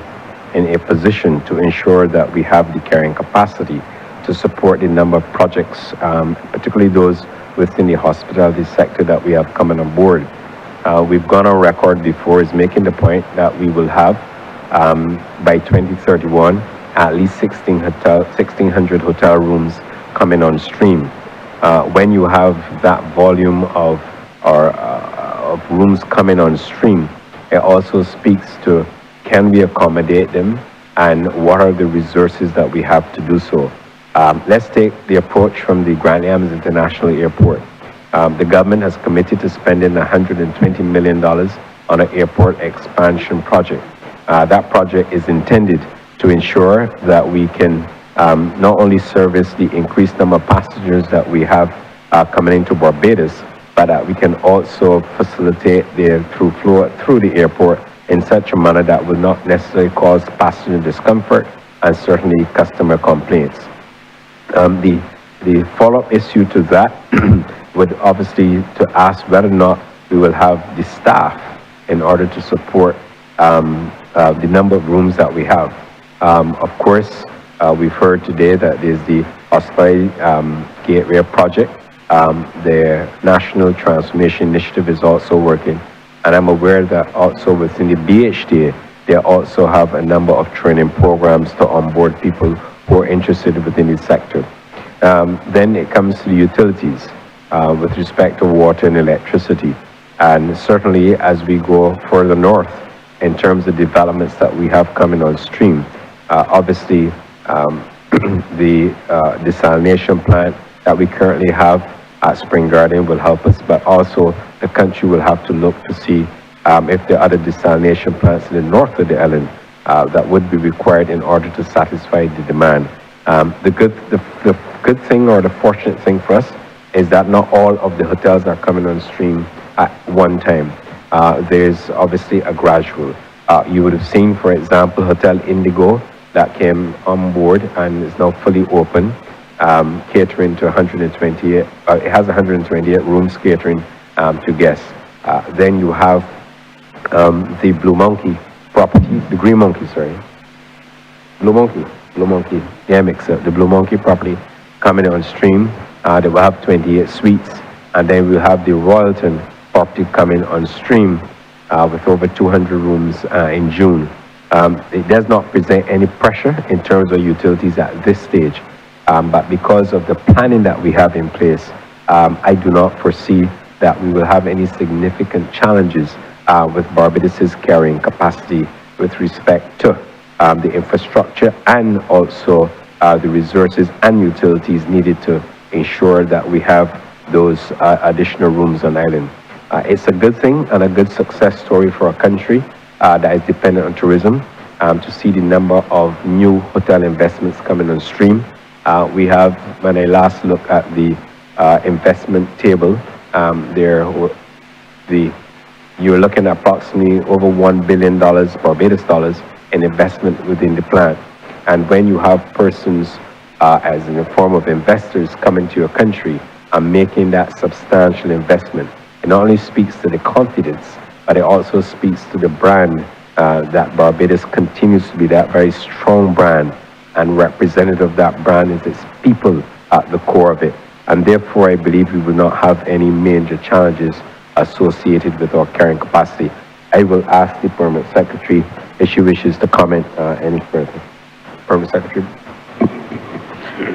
[SPEAKER 4] in a position to ensure that we have the carrying capacity to support the number of projects, particularly those within the hospitality sector that we have coming on board. We've gone on record before is making the point that we will have, by 2031, at least 1,600 hotel rooms coming on stream. When you have that volume of rooms coming on stream, it also speaks to, can we accommodate them and what are the resources that we have to do so? Let's take the approach from the Grand Yams International Airport. The government has committed to spending $120 million on an airport expansion project. That project is intended to ensure that we can not only service the increased number of passengers that we have coming into Barbados, but that we can also facilitate their through through the airport in such a manner that will not necessarily cause passenger discomfort and certainly customer complaints. The follow-up issue to that would obviously to ask whether or not we will have the staff in order to support the number of rooms that we have. Of course, we've heard today that there's the Hospitality Gateway project. The National Transformation Initiative is also working. And I'm aware that also within the BHTA, they also have a number of training programs to onboard people who are interested within the sector. Then it comes to the utilities with respect to water and electricity. And certainly as we go further north in terms of developments that we have coming on stream, obviously the desalination plant that we currently have at Spring Garden will help us, but also the country will have to look to see if there are other desalination plants in the north of the island that would be required in order to satisfy the demand. The good thing or the fortunate thing for us is that not all of the hotels are coming on stream at one time. There's obviously a gradual. You would have seen, for example, Hotel Indigo that came on board and is now fully open, catering to 128, it has 128 rooms catering to guests. Then you have the Blue Monkey property, the Green Monkey, sorry. Blue Monkey, yeah, mixer, the Blue Monkey property coming on stream. They will have 28 suites, and then we'll have the Royalton property coming on stream with over 200 rooms in June. It does not present any pressure in terms of utilities at this stage, but because of the planning that we have in place, I do not foresee that we will have any significant challenges with Barbados's carrying capacity with respect to the infrastructure and also the resources and utilities needed to ensure that we have those additional rooms on island. It's a good thing and a good success story for a country that is dependent on tourism to see the number of new hotel investments coming on stream. We have, when I last looked at the investment table, you're looking at approximately over $1 billion Barbados dollars in investment within the plant. And when you have persons as in the form of investors coming to your country and making that substantial investment, it not only speaks to the confidence, but it also speaks to the brand that Barbados continues to be that very strong brand, and representative of that brand is its people at the core of it. And therefore, I believe we will not have any major challenges associated with our carrying capacity. I will ask the Permanent Secretary if she wishes to comment any further. Permanent Secretary.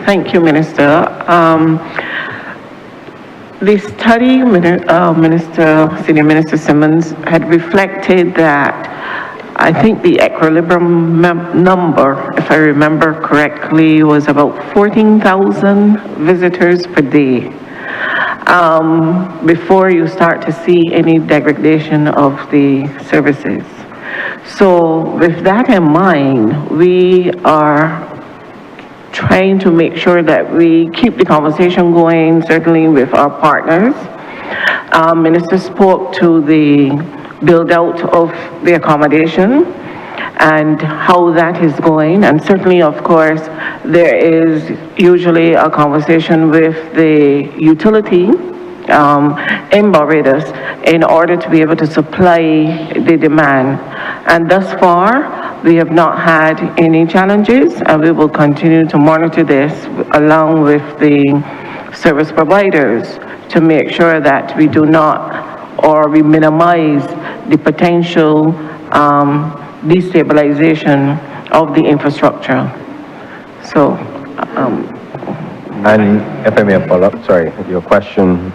[SPEAKER 13] Thank you, Minister. The study, Senior Minister Simmons, had reflected that I think the equilibrium number, if I remember correctly, was about 14,000 visitors per day before you start to see any degradation of the services. So with that in mind, we are trying to make sure that we keep the conversation going, certainly with our partners. Minister spoke to the build out of the accommodation and how that is going. And certainly, of course, there is usually a conversation with the utility in Barbados in order to be able to supply the demand. And thus far, we have not had any challenges, and we will continue to monitor this along with the service providers to make sure that we do not, or we minimize the potential destabilization of the infrastructure. So,
[SPEAKER 4] And if I may follow up, sorry, your question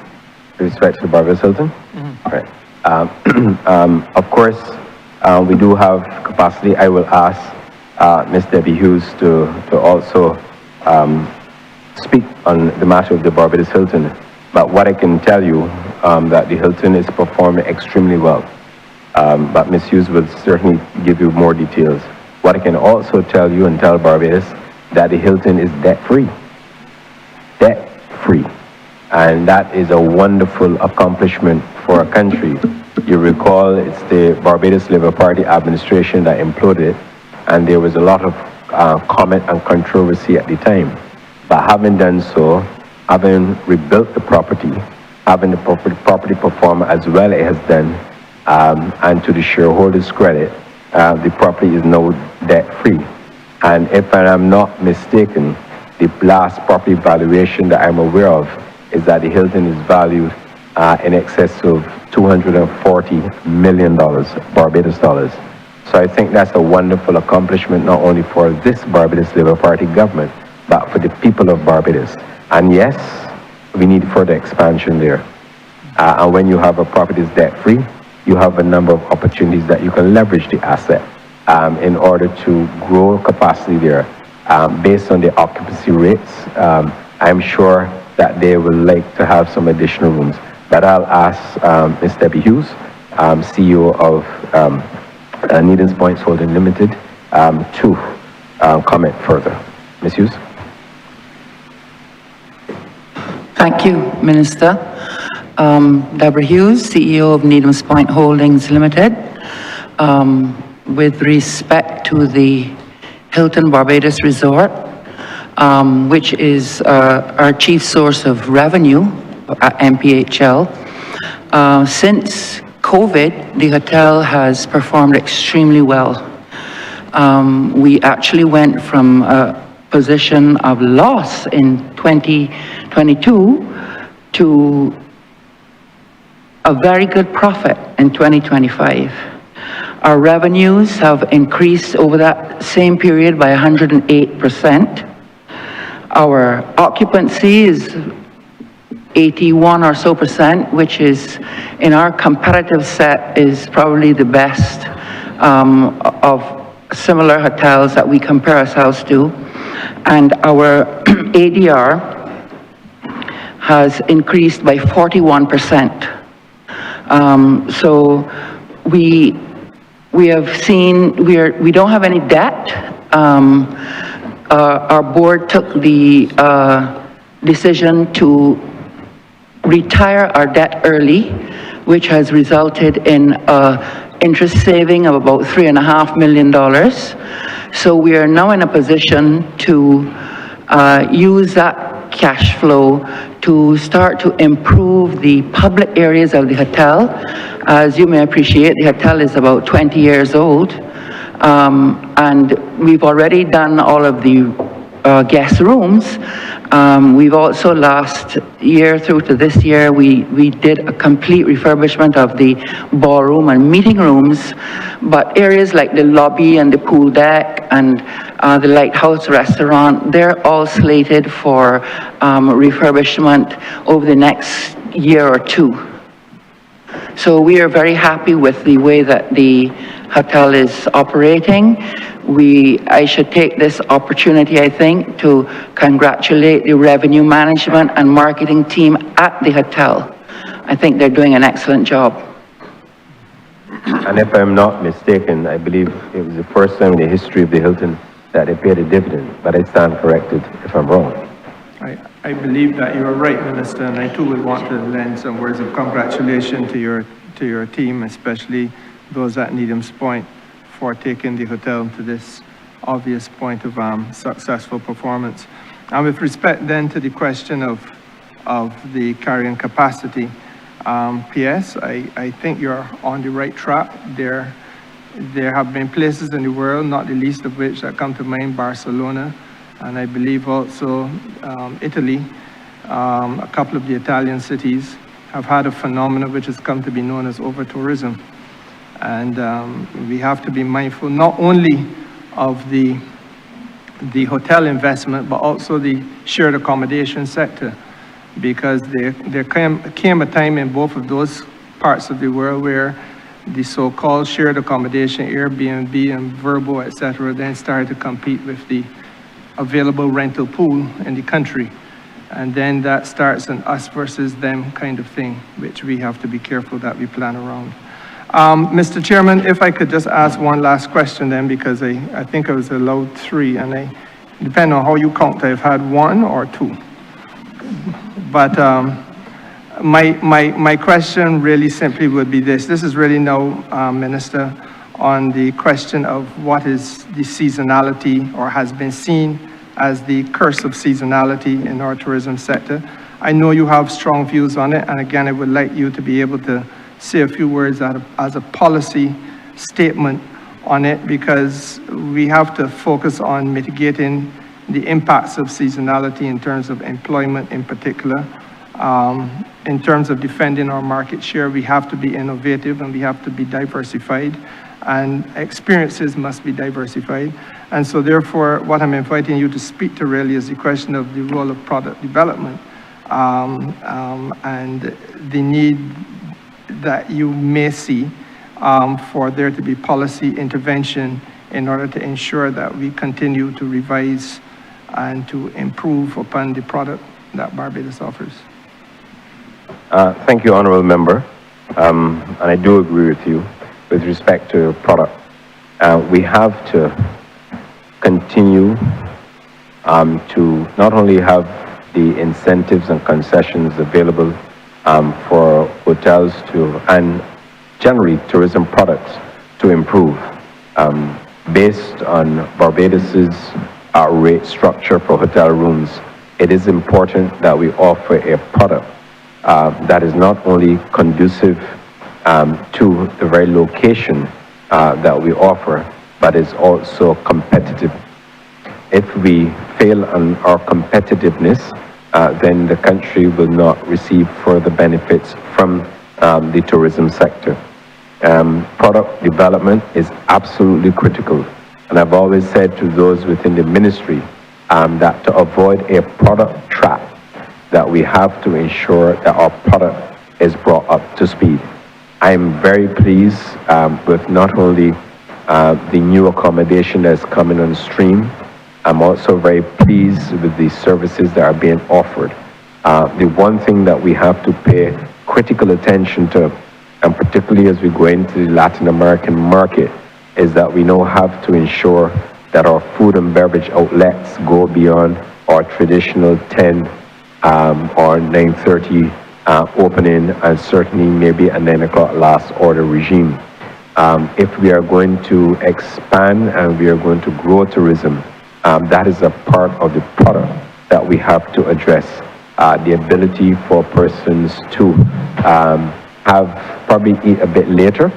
[SPEAKER 4] with respect to Barbados Hilton? Right. Of course, we do have capacity. I will ask Ms. Debbie Hughes to also speak on the matter of the Barbados Hilton. But what I can tell you, that the Hilton is performing extremely well. But Ms. Hughes will certainly give you more details. What I can also tell you and tell Barbados, that the Hilton is debt-free. Debt-free. And that is a wonderful accomplishment for a country. You recall it's the Barbados Labour Party administration that imploded it, and there was a lot of comment and controversy at the time. But having done so, having rebuilt the property, having the property perform as well as it has done, and to the shareholders' credit, the property is now debt-free. And if I am not mistaken, the last property valuation that I'm aware of is that the Hilton is valued in excess of $240 million, Barbados dollars. So I think that's a wonderful accomplishment, not only for this Barbados Labour Party government, but for the people of Barbados. And yes, we need further expansion there. And when you have a property that's debt-free, you have a number of opportunities that you can leverage the asset in order to grow capacity there. Based on the occupancy rates, I'm sure that they will like to have some additional rooms. But I'll ask Ms. Debbie Hughes, CEO of Needham's Point Holding Limited, to comment further. Ms. Hughes?
[SPEAKER 14] Thank you, Minister. Deborah Hughes, CEO of Needham's Point Holdings Limited. With respect to the Hilton Barbados Resort, which is our chief source of revenue at MPHL. Since COVID, the hotel has performed extremely well. We actually went from a position of loss in 2022 to a very good profit in 2025. Our revenues have increased over that same period by 108%. Our occupancy is 81 or so percent, which is, in our competitive set, is probably the best of similar hotels that we compare ourselves to. And our ADR has increased by 41%. So we have seen, we don't have any debt. Our board took the decision to retire our debt early, which has resulted in interest saving of about $3.5 million. So we are now in a position to use that cash flow to start to improve the public areas of the hotel. As you may appreciate, the hotel is about 20 years old, and we've already done all of the guest rooms. We've also last year through to this year, we did a complete refurbishment of the ballroom and meeting rooms, but areas like the lobby and the pool deck and the Lighthouse restaurant, they're all slated for refurbishment over the next year or two. So we are very happy with the way that the hotel is operating. I should take this opportunity, I think, to congratulate the revenue management and marketing team at the hotel. I think they're doing an excellent job.
[SPEAKER 4] And if I'm not mistaken, I believe it was the first time in the history of the Hilton that they paid a dividend, but I stand corrected if I'm wrong.
[SPEAKER 12] I believe that you are right, Minister, and I too would want to lend some words of congratulations to your team, especially those at Needham's Point, for taking the hotel to this obvious point of successful performance. And with respect then to the question of the carrying capacity, PS, I think you're on the right track. There have been places in the world, not the least of which that come to mind, Barcelona, and I believe also Italy. A couple of the Italian cities have had a phenomenon which has come to be known as over-tourism. And we have to be mindful not only of the hotel investment, but also the shared accommodation sector, because there came a time in both of those parts of the world where the so-called shared accommodation, Airbnb and Vrbo, etc., then started to compete with the available rental pool in the country. And then that starts an us versus them kind of thing, which we have to be careful that we plan around. Mr. Chairman, if I could just ask one last question then, because I think I was allowed 3, and depending on how you count, I've had 1 or 2. But my question really simply would be this. This is really now, Minister, on the question of what is the seasonality or has been seen as the curse of seasonality in our tourism sector. I know you have strong views on it, and again, I would like you to be able to say a few words as a policy statement on it, because we have to focus on mitigating the impacts of seasonality in terms of employment in particular. In terms of defending our market share, we have to be innovative and we have to be diversified, and experiences must be diversified. And so therefore, what I'm inviting you to speak to really is the question of the role of product development and the need that you may see for there to be policy intervention in order to ensure that we continue to revise and to improve upon the product that Barbados offers.
[SPEAKER 4] Thank you, Honourable Member. And I do agree with you with respect to product. We have to continue to not only have the incentives and concessions available for hotels and generally tourism products to improve. Based on Barbados's rate structure for hotel rooms, it is important that we offer a product that is not only conducive to the very location that we offer, but is also competitive. If we fail on our competitiveness, then the country will not receive further benefits from the tourism sector. Product development is absolutely critical. And I've always said to those within the ministry that to avoid a product trap, that we have to ensure that our product is brought up to speed. I am very pleased with not only the new accommodation that's coming on stream, I'm also very pleased with the services that are being offered. The one thing that we have to pay critical attention to, and particularly as we go into the Latin American market, is that we now have to ensure that our food and beverage outlets go beyond our traditional 10 or 9:30 opening, and certainly maybe a 9 o'clock last order regime. If we are going to expand and we are going to grow tourism, that is a part of the product that we have to address. The ability for persons to probably eat a bit later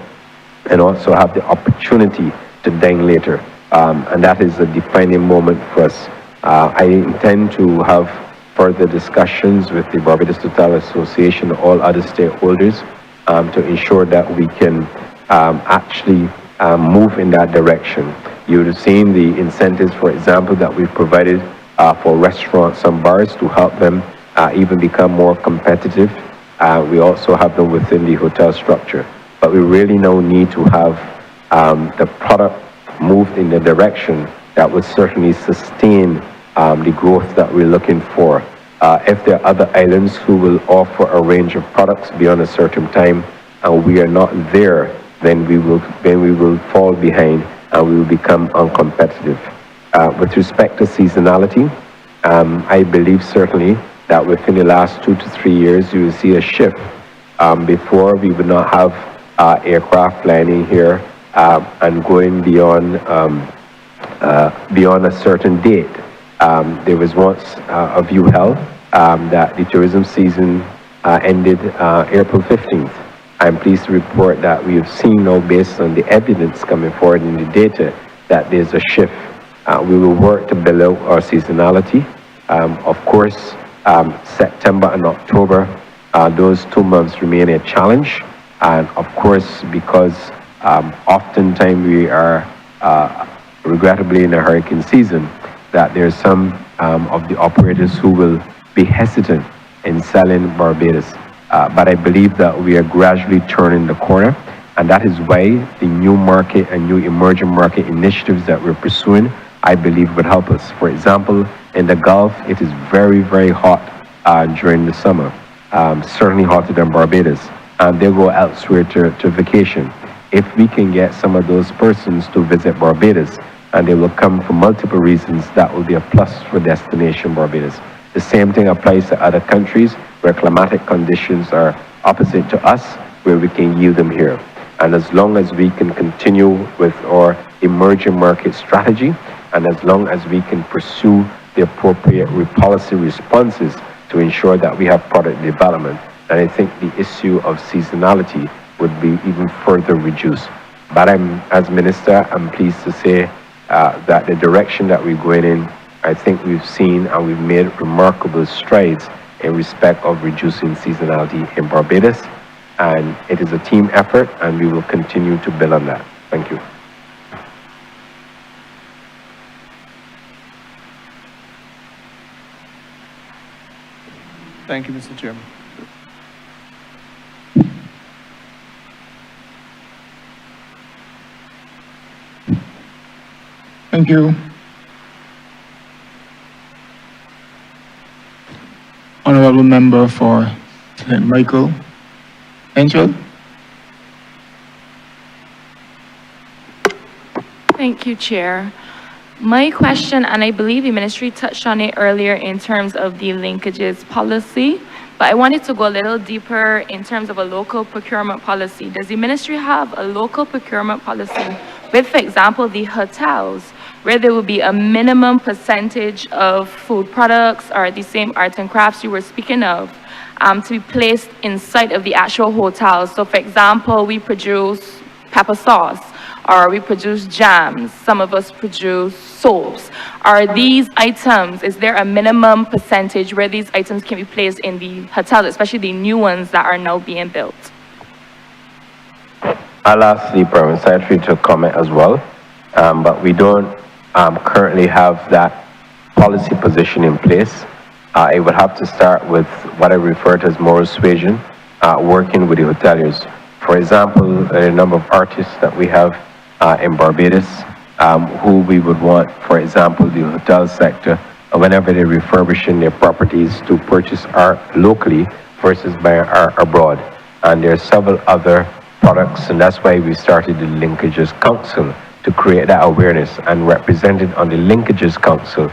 [SPEAKER 4] and also have the opportunity to dine later. And that is a defining moment for us. I intend to have further discussions with the Barbados Hotel Association and all other stakeholders to ensure that we can actually move in that direction. You would have seen the incentives, for example, that we've provided for restaurants and bars to help them even become more competitive. We also have them within the hotel structure. But we really now need to have the product moved in the direction that will certainly sustain the growth that we're looking for. If there are other islands who will offer a range of products beyond a certain time, and we are not there, then we will fall behind and we will become uncompetitive. With respect to seasonality, I believe certainly that within the last 2 to 3 years, you will see a shift. Before, we would not have aircraft landing here and going beyond a certain date. There was once a view held that the tourism season ended April 15th. I'm pleased to report that we have seen now, based on the evidence coming forward in the data, that there's a shift. We will work to build out our seasonality. Of course, September and October, those 2 months remain a challenge. And of course, because oftentimes we are regrettably in a hurricane season, that there's some of the operators who will be hesitant in selling Barbados. But I believe that we are gradually turning the corner, and that is why the new market and new emerging market initiatives that we're pursuing, I believe, would help us. For example, in the Gulf, it is very, very hot during the summer, certainly hotter than Barbados, and they go elsewhere to vacation. If we can get some of those persons to visit Barbados, and they will come for multiple reasons, that will be a plus for destination Barbados. The same thing applies to other countries where climatic conditions are opposite to us, where we can yield them here. And as long as we can continue with our emerging market strategy, and as long as we can pursue the appropriate policy responses to ensure that we have product development, then I think the issue of seasonality would be even further reduced. But as Minister, I'm pleased to say that the direction that we're going in, I think we've seen and we've made remarkable strides in respect of reducing seasonality in Barbados. And it is a team effort, and we will continue to build on that. Thank you.
[SPEAKER 12] Thank you, Mr. Chairman.
[SPEAKER 9] Thank you. Honourable Member for St. Michael. Angel?
[SPEAKER 11] Thank you, Chair. My question, and I believe the ministry touched on it earlier in terms of the linkages policy, but I wanted to go a little deeper in terms of a local procurement policy. Does the ministry have a local procurement policy with, for example, the hotels, where there will be a minimum percentage of food products or the same arts and crafts you were speaking of to be placed inside of the actual hotels? So, for example, we produce pepper sauce, or we produce jams, some of us produce soaps. Are these items, is there a minimum percentage where these items can be placed in the hotels, especially the new ones that are now being built?
[SPEAKER 4] I'll ask the Permanent Secretary to comment as well, but we don't currently have that policy position in place. It would have to start with what I refer to as moral suasion, working with the hoteliers. For example, a number of artists that we have in Barbados who we would want, for example, the hotel sector, whenever they're refurbishing their properties, to purchase art locally versus buy art abroad. And there are several other products, and that's why we started the Linkages Council, to create that awareness. And represented on the Linkages Council,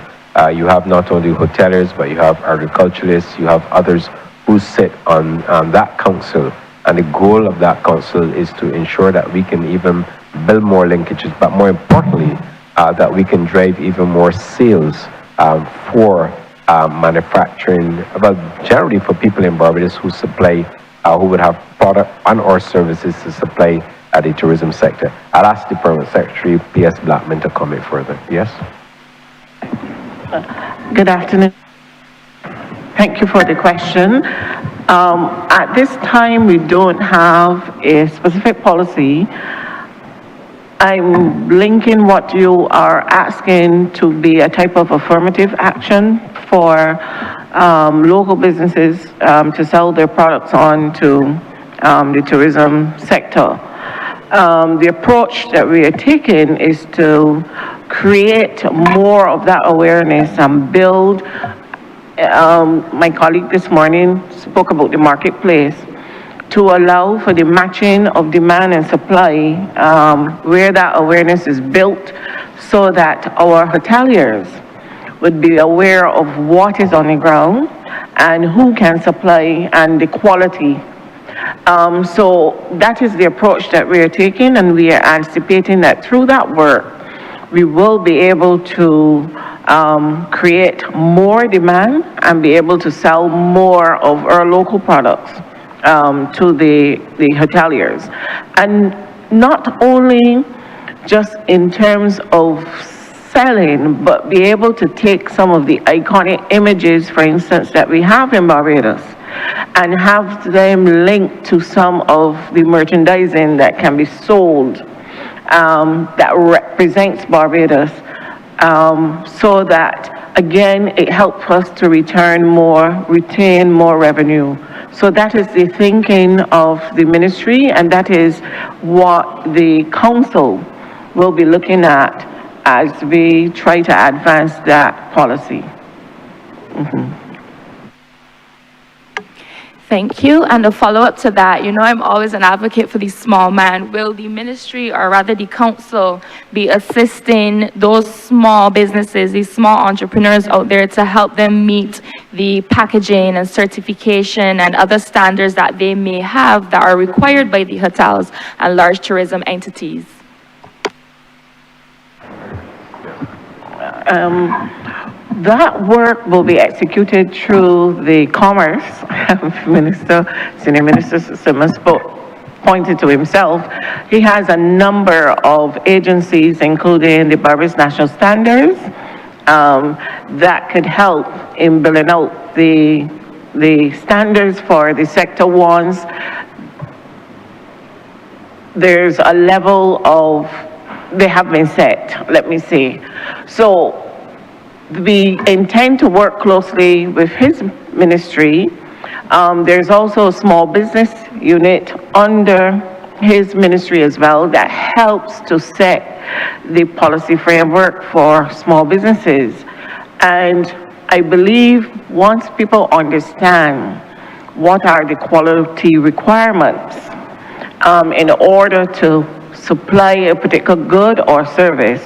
[SPEAKER 4] you have not only hoteliers, but you have agriculturalists, you have others who sit on that council. And the goal of that council is to ensure that we can even build more linkages, but more importantly, that we can drive even more sales for manufacturing, but generally for people in Barbados who supply, who would have product and or services to supply the tourism sector. I'll ask the Permanent Secretary, P.S. Blackman, to comment further. Yes?
[SPEAKER 13] Good afternoon. Thank you for the question. At this time, we don't have a specific policy. I'm linking what you are asking to be a type of affirmative action for local businesses to sell their products on to the tourism sector. The approach that we are taking is to create more of that awareness and build. My colleague this morning spoke about the marketplace, to allow for the matching of demand and supply where that awareness is built, so that our hoteliers would be aware of what is on the ground and who can supply and the quality. So that is the approach that we are taking, and we are anticipating that through that work, we will be able to create more demand and be able to sell more of our local products to the hoteliers. And not only just in terms of selling, but be able to take some of the iconic images, for instance, that we have in Barbados, and have them linked to some of the merchandising that can be sold that represents Barbados, so that, again, it helps us to retain more revenue. So that is the thinking of the ministry, and that is what the council will be looking at as we try to advance that policy.
[SPEAKER 11] Thank you. And a follow-up to that, you know, I'm always an advocate for these small men. Will the ministry, or rather the council, be assisting those small businesses, these small entrepreneurs out there, to help them meet the packaging and certification and other standards that they may have that are required by the hotels and large tourism entities?
[SPEAKER 13] That work will be executed through the Commerce Minister, Senior Minister Simmons pointed to himself. He has a number of agencies, including the Barbados National Standards, that could help in building out the standards for the sector ones. There's a level of, they have been set, let me say. So we intend to work closely with his ministry. There's also a small business unit under his ministry as well that helps to set the policy framework for small businesses. And I believe once people understand what are the quality requirements in order to supply a particular good or service,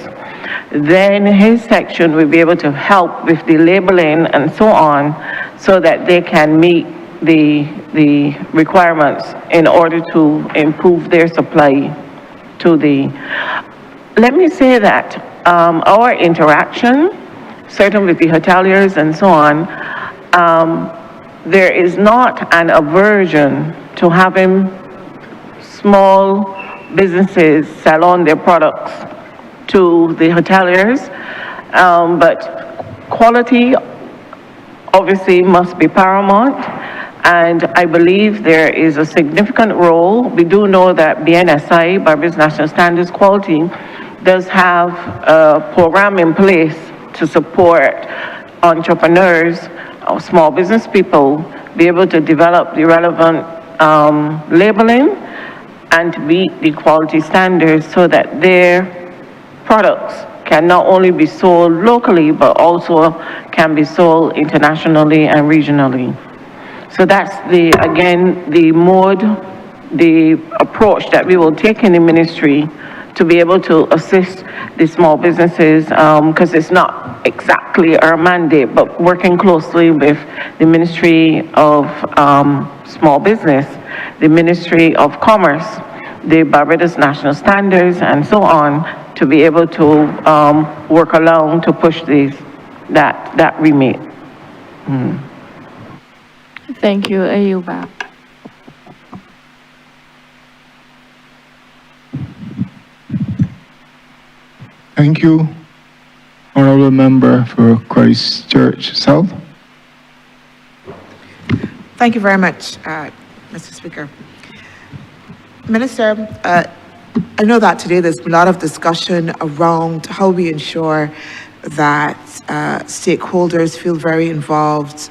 [SPEAKER 13] then his section will be able to help with the labeling and so on, so that they can meet the requirements in order to improve their supply to the. Let me say that our interaction, certainly with the hoteliers and so on, there is not an aversion to having small businesses sell on their products to the hoteliers, but quality obviously must be paramount, and I believe there is a significant role. We do know that BNSI, Barbados National Standards Quality, does have a program in place to support entrepreneurs or small business people be able to develop the relevant labeling and to meet the quality standards, so that their products can not only be sold locally, but also can be sold internationally and regionally. So that's again, the mode, the approach that we will take in the ministry to be able to assist the small businesses, because it's not exactly our mandate, but working closely with the Ministry of Small Business, the Ministry of Commerce, the Barbados National Standards, and so on, to be able to work along to push that remit.
[SPEAKER 11] Thank you. Ayuba.
[SPEAKER 9] Thank you, Honourable Member for Christchurch South.
[SPEAKER 15] Thank you very much, Mr. Speaker. Minister, I know that today there's been a lot of discussion around how we ensure that stakeholders feel very involved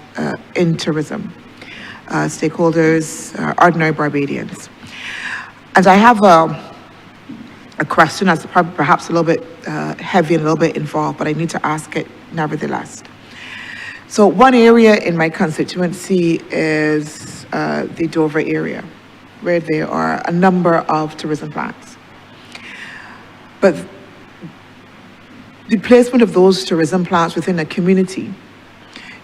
[SPEAKER 15] in tourism. Stakeholders, ordinary Barbadians. And I have a question that's probably perhaps a little bit heavy and a little bit involved, but I need to ask it nevertheless. So one area in my constituency is the Dover area, where there are a number of tourism plans. But The placement of those tourism plants within a community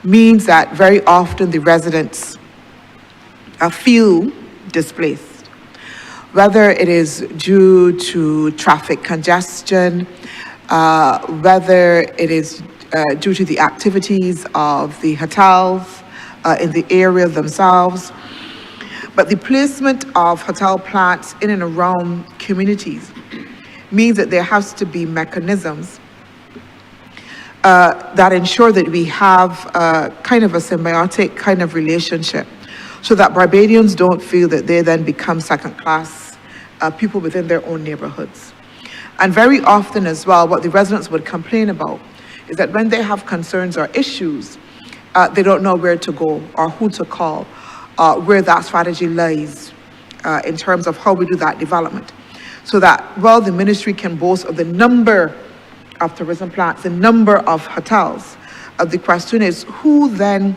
[SPEAKER 15] means that very often the residents feel displaced, whether it is due to traffic congestion, whether it is due to the activities of the hotels in the area themselves. But the placement of hotel plants in and around communities means that there has to be mechanisms that ensure that we have kind of a symbiotic kind of relationship, so that Barbadians don't feel that they then become second-class people within their own neighborhoods. And very often as well, what the residents would complain about is that when they have concerns or issues, they don't know where to go or who to call, where that strategy lies in terms of how we do that development. So that while the ministry can boast of the number of tourism plants, the number of hotels, the question is who then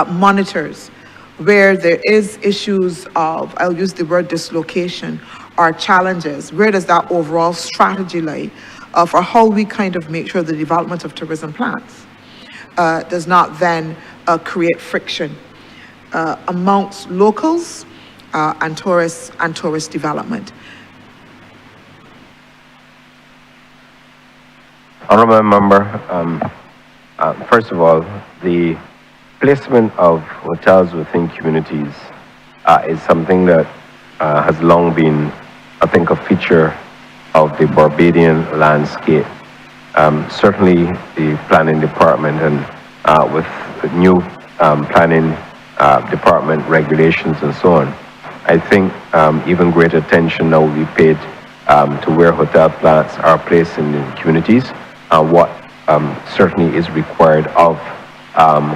[SPEAKER 15] monitors where there is issues of, I'll use the word dislocation, or challenges. Where does that overall strategy lie for how we kind of make sure the development of tourism plants does not then create friction amongst locals and tourist development.
[SPEAKER 4] Honourable Member, first of all, the placement of hotels within communities is something that has long been, I think, a feature of the Barbadian landscape. Certainly the planning department and with the new planning department regulations and so on, I think even greater attention now will be paid to where hotel plants are placed in the communities, what certainly is required of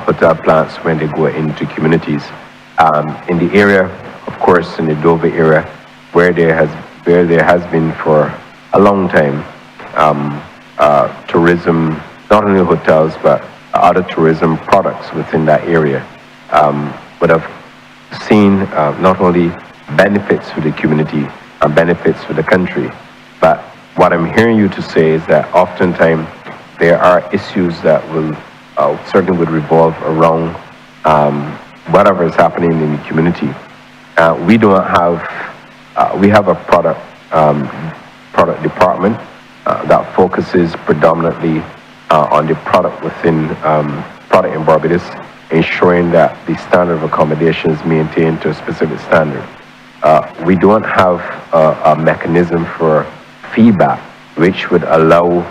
[SPEAKER 4] hotel plants when they go into communities. In the area, of course, in the Dover area, where there has been for a long time tourism, not only hotels but other tourism products within that area, would have seen not only benefits for the community and benefits for the country, but what I'm hearing you to say is that oftentimes there are issues that will certainly would revolve around whatever is happening in the community. We don't have, we have a product department that focuses predominantly on the product within product in Barbados, ensuring that the standard of accommodation is maintained to a specific standard. We don't have a mechanism for feedback which would allow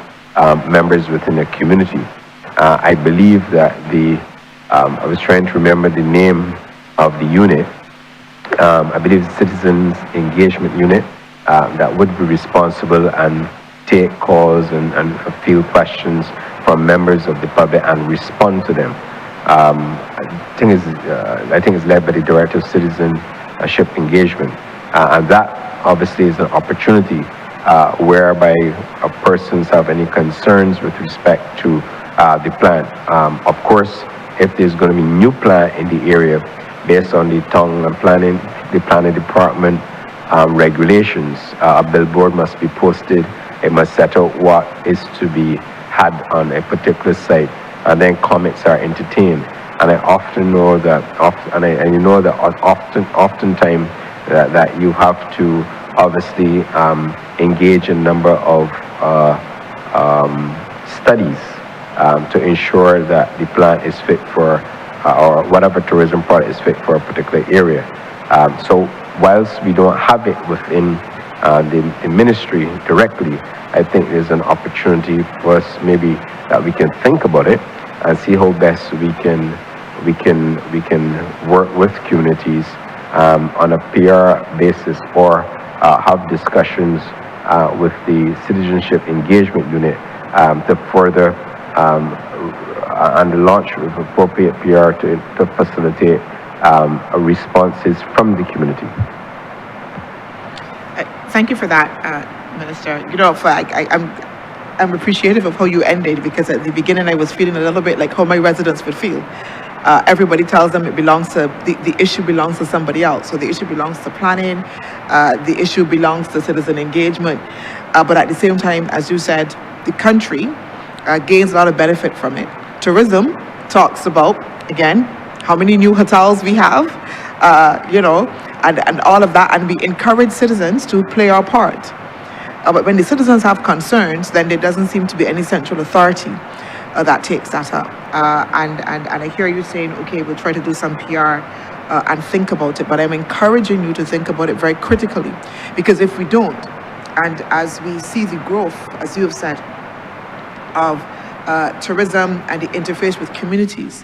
[SPEAKER 4] members within the community. I believe that I was trying to remember the name of the unit. I believe the Citizens Engagement Unit that would be responsible and take calls and field questions from members of the public and respond to them. I think it's led by the Director of Citizenship Engagement, and that obviously is an opportunity whereby persons have any concerns with respect to the plan. Of course, if there's going to be new plan in the area based on the town and planning department regulations, a billboard must be posted. It must set out what is to be had on a particular site, and then comments are entertained. And I often know that, oftentimes that you have to obviously engage in a number of studies to ensure that the plan is fit for, or whatever tourism product is fit for a particular area. So whilst we don't have it within the ministry directly, I think there's an opportunity for us maybe that we can think about it and see how best we can work with communities on a PR basis, or have discussions with the Citizenship Engagement Unit to further and the launch of appropriate PR to facilitate responses from the community.
[SPEAKER 15] Thank you for that, Minister. You know, I'm appreciative of how you ended, because at the beginning I was feeling a little bit like how my residents would feel. everybody tells them it belongs to, the issue belongs to somebody else. So the issue belongs to planning, the issue belongs to citizen engagement. But at the same time, as you said, the country gains a lot of benefit from it. Tourism talks about, again, how many new hotels we have, and all of that, and we encourage citizens to play our part. But when the citizens have concerns, then there doesn't seem to be any central authority that takes that up. And I hear you saying, okay, we'll try to do some PR and think about it, but I'm encouraging you to think about it very critically, because if we don't, and as we see the growth, as you have said, of tourism and the interface with communities,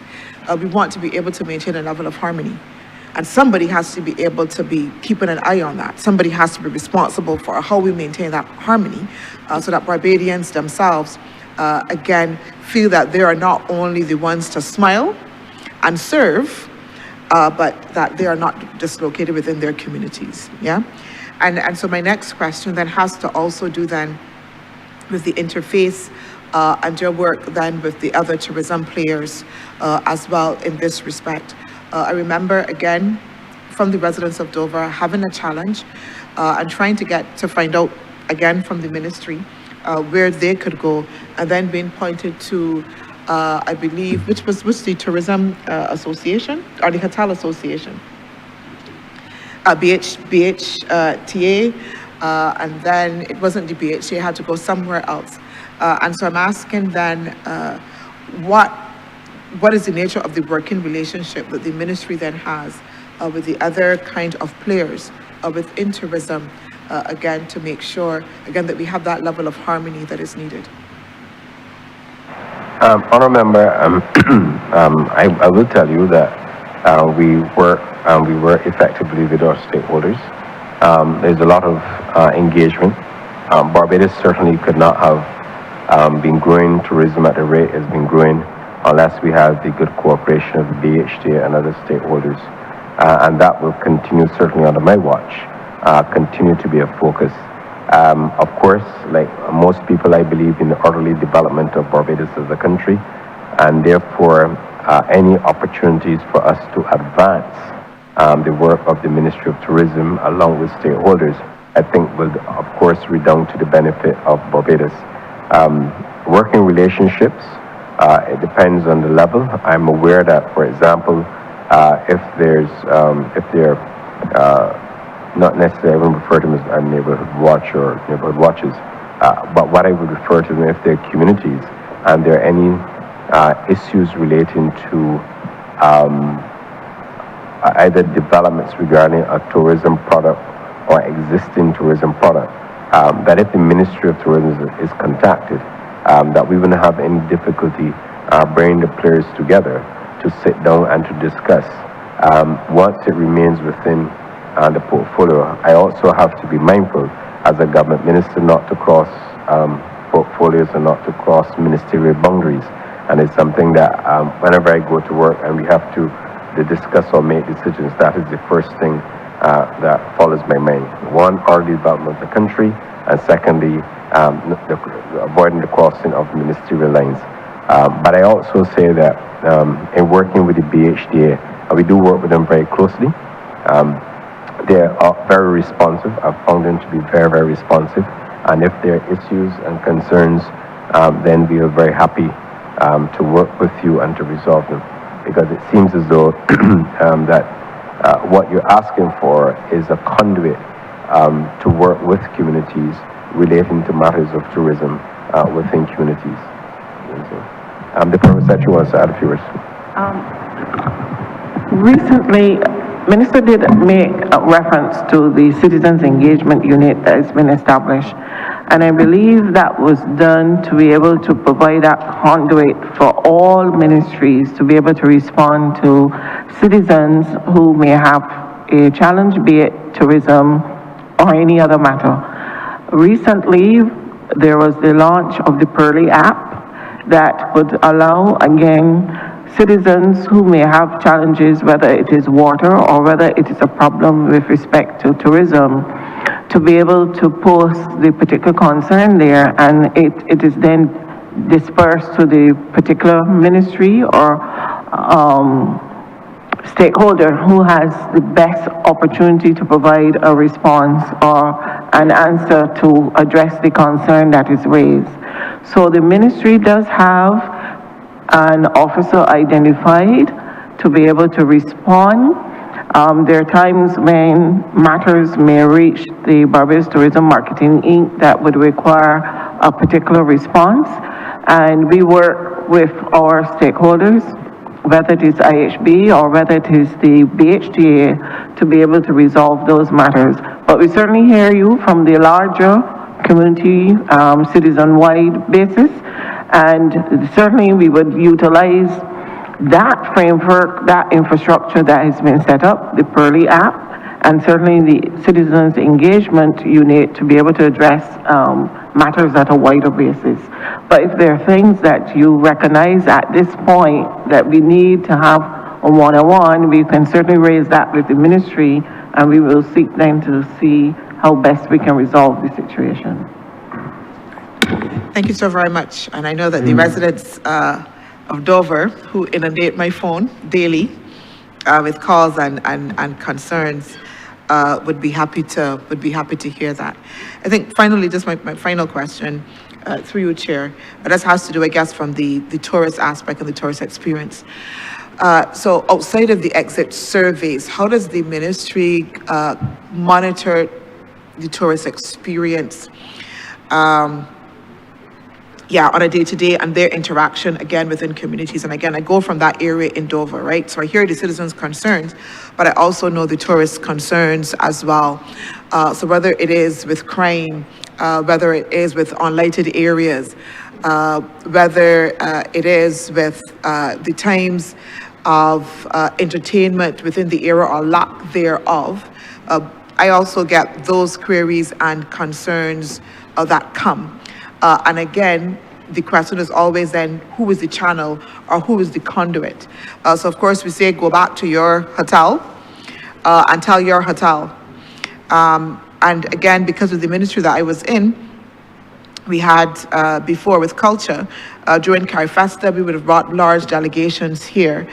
[SPEAKER 15] we want to be able to maintain a level of harmony. And somebody has to be able to be keeping an eye on that. Somebody has to be responsible for how we maintain that harmony, so that Barbadians themselves, again, feel that they are not only the ones to smile and serve, but that they are not dislocated within their communities, yeah? And so my next question then has to also do then with the interface and your work then with the other tourism players as well in this respect. I remember, again, from the residents of Dover having a challenge and trying to find out, again, from the ministry where they could go, and then being pointed to, I believe, which was the Tourism Association, or the Hotel Association, BHTA, and then it wasn't the BHTA, had to go somewhere else. And so I'm asking then, what is the nature of the working relationship that the ministry then has with the other kind of players within tourism, again, to make sure, again, that we have that level of harmony that is needed?
[SPEAKER 4] Honourable Member, I will tell you that we work effectively with our stakeholders. There's a lot of engagement. Barbados certainly could not have been growing tourism at the rate it's been growing unless we have the good cooperation of the BHTA and other stakeholders. And that will continue, certainly under my watch, continue to be a focus. Of course, like most people, I believe in the orderly development of Barbados as a country, and therefore any opportunities for us to advance the work of the Ministry of Tourism along with stakeholders, I think will, of course, redound to the benefit of Barbados. Working relationships, it depends on the level. I'm aware that, for example, if they're not necessarily, I wouldn't refer to them as a neighborhood watch or neighborhood watches, but what I would refer to them if they're communities and there are any issues relating to either developments regarding a tourism product or existing tourism product, that if the Ministry of Tourism is contacted, that we wouldn't have any difficulty bringing the players together to sit down and to discuss. Once it remains within the portfolio, I also have to be mindful as a government minister not to cross portfolios and not to cross ministerial boundaries. And it's something that whenever I go to work and we have to discuss or make decisions, that is the first thing that follows my mind. One, orderly development of the country, and secondly, avoiding the crossing of ministerial lines. But I also say that in working with the BHDA, we do work with them very closely. They are very responsive. I've found them to be very, very responsive. And if there are issues and concerns, then we are very happy to work with you and to resolve them. Because it seems as though that what you're asking for is a conduit to work with communities relating to matters of tourism within communities. The Permanent Secretary wants to add a few words.
[SPEAKER 13] Recently, Minister did make a reference to the Citizens Engagement Unit that has been established, and I believe that was done to be able to provide that conduit for all ministries to be able to respond to citizens who may have a challenge, be it tourism or any other matter. Recently, there was the launch of the Pearly app that would allow, again, citizens who may have challenges, whether it is water or whether it is a problem with respect to tourism, to be able to post the particular concern there, and it is then dispersed to the particular ministry or stakeholder who has the best opportunity to provide a response or an answer to address the concern that is raised. So the ministry does have an officer identified to be able to respond. There are times when matters may reach the Barbados Tourism Marketing Inc. that would require a particular response, and we work with our stakeholders, whether it is IHB or whether it is the BHTA, to be able to resolve those matters. But we certainly hear you from the larger community, citizen-wide basis, and certainly we would utilize that framework, that infrastructure that has been set up, the Pearly app, and certainly the citizens engagement unit to be able to address matters at a wider basis. But if there are things that you recognize at this point that we need to have a one-on-one, we can certainly raise that with the ministry, and we will seek then to see how best we can resolve the situation.
[SPEAKER 15] Thank you so very much. And I know that the residents of Dover, who inundate my phone daily with calls and concerns, would be happy to hear that. I think finally, just my final question, through you, Chair, this has to do, I guess, from the tourist aspect and the tourist experience. So outside of the exit surveys, how does the ministry monitor the tourist experience? On a day-to-day and their interaction, again, within communities. And again, I go from that area in Dover, right? So I hear the citizens' concerns, but I also know the tourists' concerns as well. So whether it is with crime, whether it is with unlighted areas, whether it is with the times of entertainment within the area or lack thereof, I also get those queries and concerns that come. And again, the question is always then, who is the channel or who is the conduit? So of course we say, go back to your hotel and tell your hotel. And again, because of the ministry that I was in, we had before with culture, during Carifesta, we would have brought large delegations here.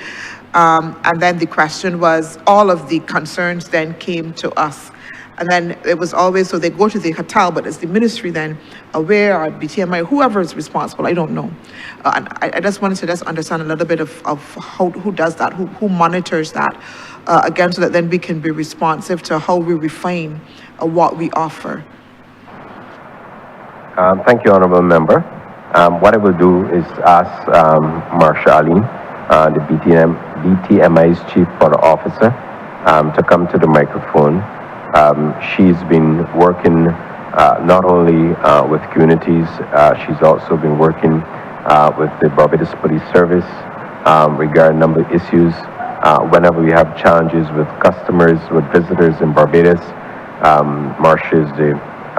[SPEAKER 15] And then the question was, all of the concerns then came to us. And then it was always, so they go to the hotel, but it's the ministry then, aware or BTMI, whoever is responsible, I don't know. And I just wanted to just understand a little bit of how, who does that, who monitors that, again, so that then we can be responsive to how we refine what we offer.
[SPEAKER 4] Thank you, Honourable Member. What I will do is ask Marsha Aline, the BTMI's Chief Product Officer, to come to the microphone. She's been working not only with communities, she's also been working with the Barbados Police Service regarding a number of issues. Whenever we have challenges with customers, with visitors in Barbados,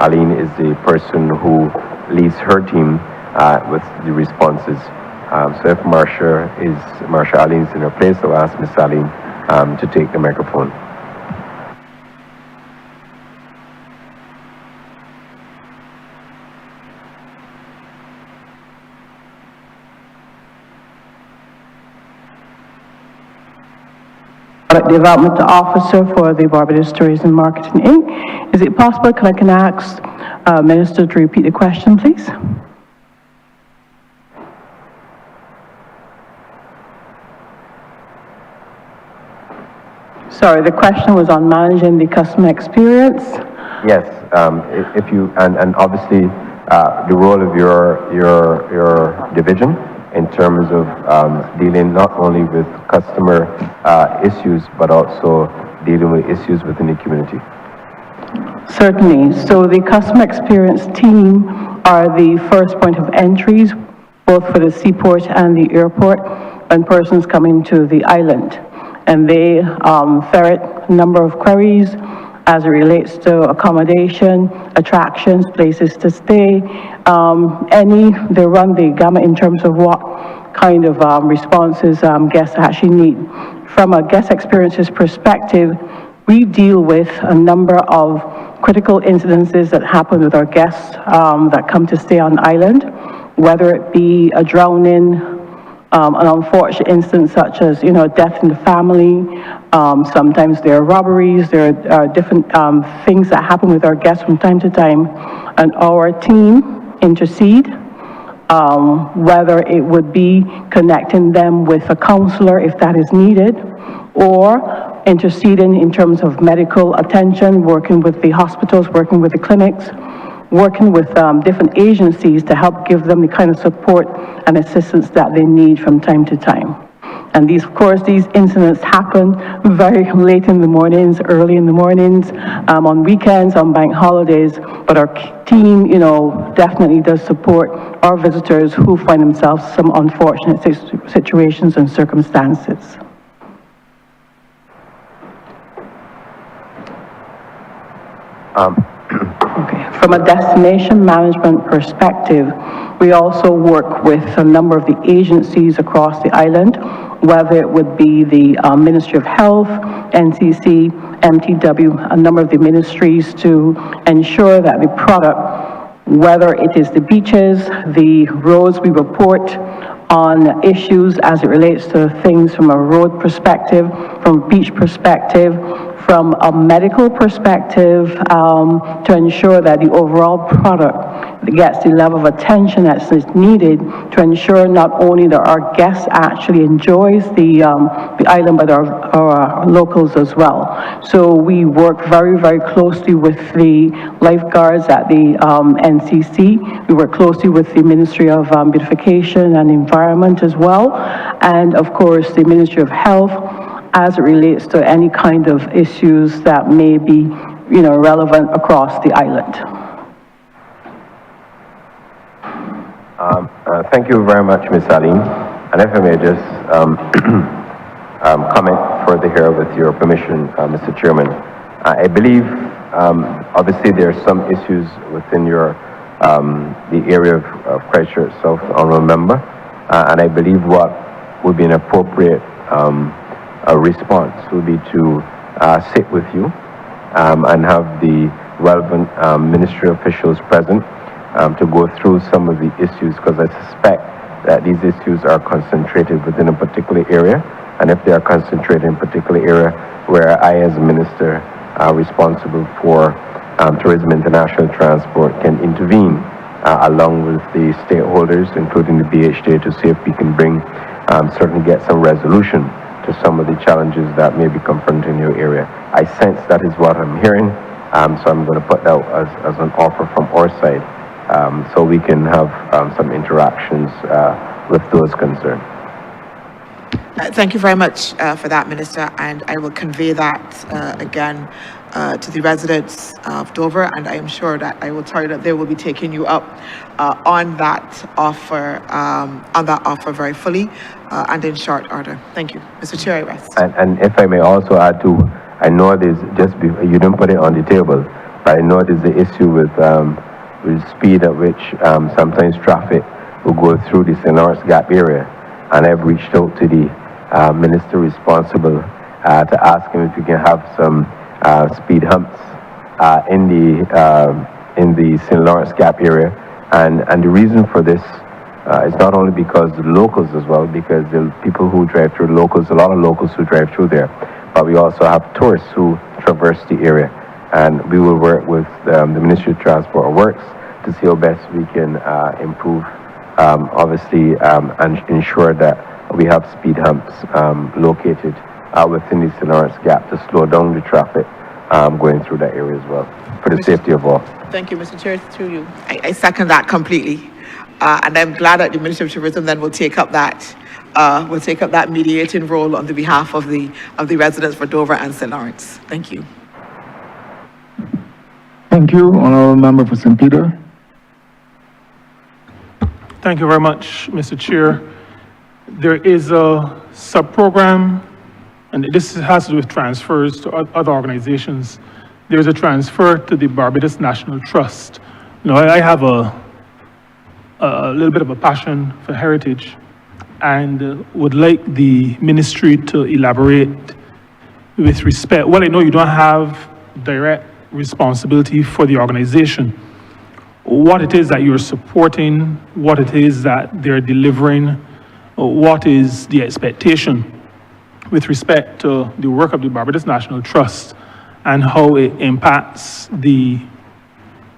[SPEAKER 4] Aline is the person who leads her team with the responses. So if Marsha Aline is in her place, I'll ask Ms. Aline to take the microphone.
[SPEAKER 16] Product Development Officer for the Barbados Tourism Marketing Inc. Is it possible, can I ask Minister to repeat the question, please? Sorry, the question was on managing the customer experience.
[SPEAKER 4] Yes, if you, and obviously the role of your division in terms of dealing not only with customer issues, but also dealing with issues within the community.
[SPEAKER 16] Certainly. So the customer experience team are the first point of entries, both for the seaport and the airport, when persons come into the island. And they ferret a number of queries as it relates to accommodation, attractions, places to stay, they run the gamut in terms of what kind of responses guests actually need. From a guest experiences perspective, we deal with a number of critical incidences that happen with our guests that come to stay on the island, whether it be a drowning, an unfortunate instance such as, death in the family. Sometimes there are robberies, there are different things that happen with our guests from time to time. And our team intercede, whether it would be connecting them with a counselor if that is needed, or interceding in terms of medical attention, working with the hospitals, working with the clinics, working with different agencies to help give them the kind of support and assistance that they need from time to time. And these, of course, these incidents happen very late in the mornings, early in the mornings, on weekends, on bank holidays, but our team, definitely does support our visitors who find themselves in some unfortunate situations and circumstances. From a destination management perspective, we also work with a number of the agencies across the island, whether it would be the Ministry of Health, NCC, MTW, a number of the ministries to ensure that the product, whether it is the beaches, the roads, we report on issues as it relates to things from a road perspective, from a beach perspective, from a medical perspective, to ensure that the overall product gets the level of attention that's needed to ensure not only that our guests actually enjoys the island, but our locals as well. So we work very, very closely with the lifeguards at the NCC. We work closely with the Ministry of Beautification and Environment as well, and of course the Ministry of Health, as it relates to any kind of issues that may be, relevant across the island.
[SPEAKER 4] Thank you very much, Ms. Aline. And if I may just comment further here with your permission, Mr. Chairman. I believe, obviously, there are some issues within the area of Christchurch South, Honourable Member, and I believe what would be an appropriate response would be to sit with you and have the relevant ministry officials present to go through some of the issues, because I suspect that these issues are concentrated within a particular area, and if they are concentrated in a particular area where I, as a minister responsible for tourism, international transport, can intervene along with the stakeholders, including the BHD, to see if we can bring, certainly get some resolution to some of the challenges that may be confronting your area. I sense that is what I'm hearing, so I'm going to put that as an offer from our side, so we can have some interactions with those concerned.
[SPEAKER 15] Thank you very much for that, Minister, and I will convey that again to the residents of Dover, and I am sure that I will tell you that they will be taking you up on that offer very fully and in short order. Thank you, Mr. Chair. I rest.
[SPEAKER 4] And if I may also add to, I know there's you didn't put it on the table, but I know there's the issue with speed at which sometimes traffic will go through the St. Lawrence Gap area, and I've reached out to the minister responsible to ask him if we can have some speed humps in the St. Lawrence Gap area, and the reason for this is not only because the locals as well, because the people who drive through, a lot of locals who drive through there, but we also have tourists who traverse the area, and we will work with the Ministry of Transport or Works to see how best we can improve, obviously, and ensure that we have speed humps located within the St. Lawrence Gap to slow down the traffic going through that area as well, for the safety of all.
[SPEAKER 15] Thank you, Mr. Chair, through you. I second that completely. And I'm glad that the Ministry of Tourism then will take up that mediating role on the behalf of the residents for Dover and St. Lawrence. Thank you.
[SPEAKER 9] Thank you, Honourable Member for St. Peter.
[SPEAKER 6] Thank you very much, Mr. Chair. There is a sub-program, and this has to do with transfers to other organizations. There is a transfer to the Barbados National Trust. I have a little bit of a passion for heritage, and would like the ministry to elaborate with respect. Well, I know you don't have direct responsibility for the organization. What it is that you're supporting, what it is that they're delivering, what is the expectation with respect to the work of the Barbados National Trust and how it impacts the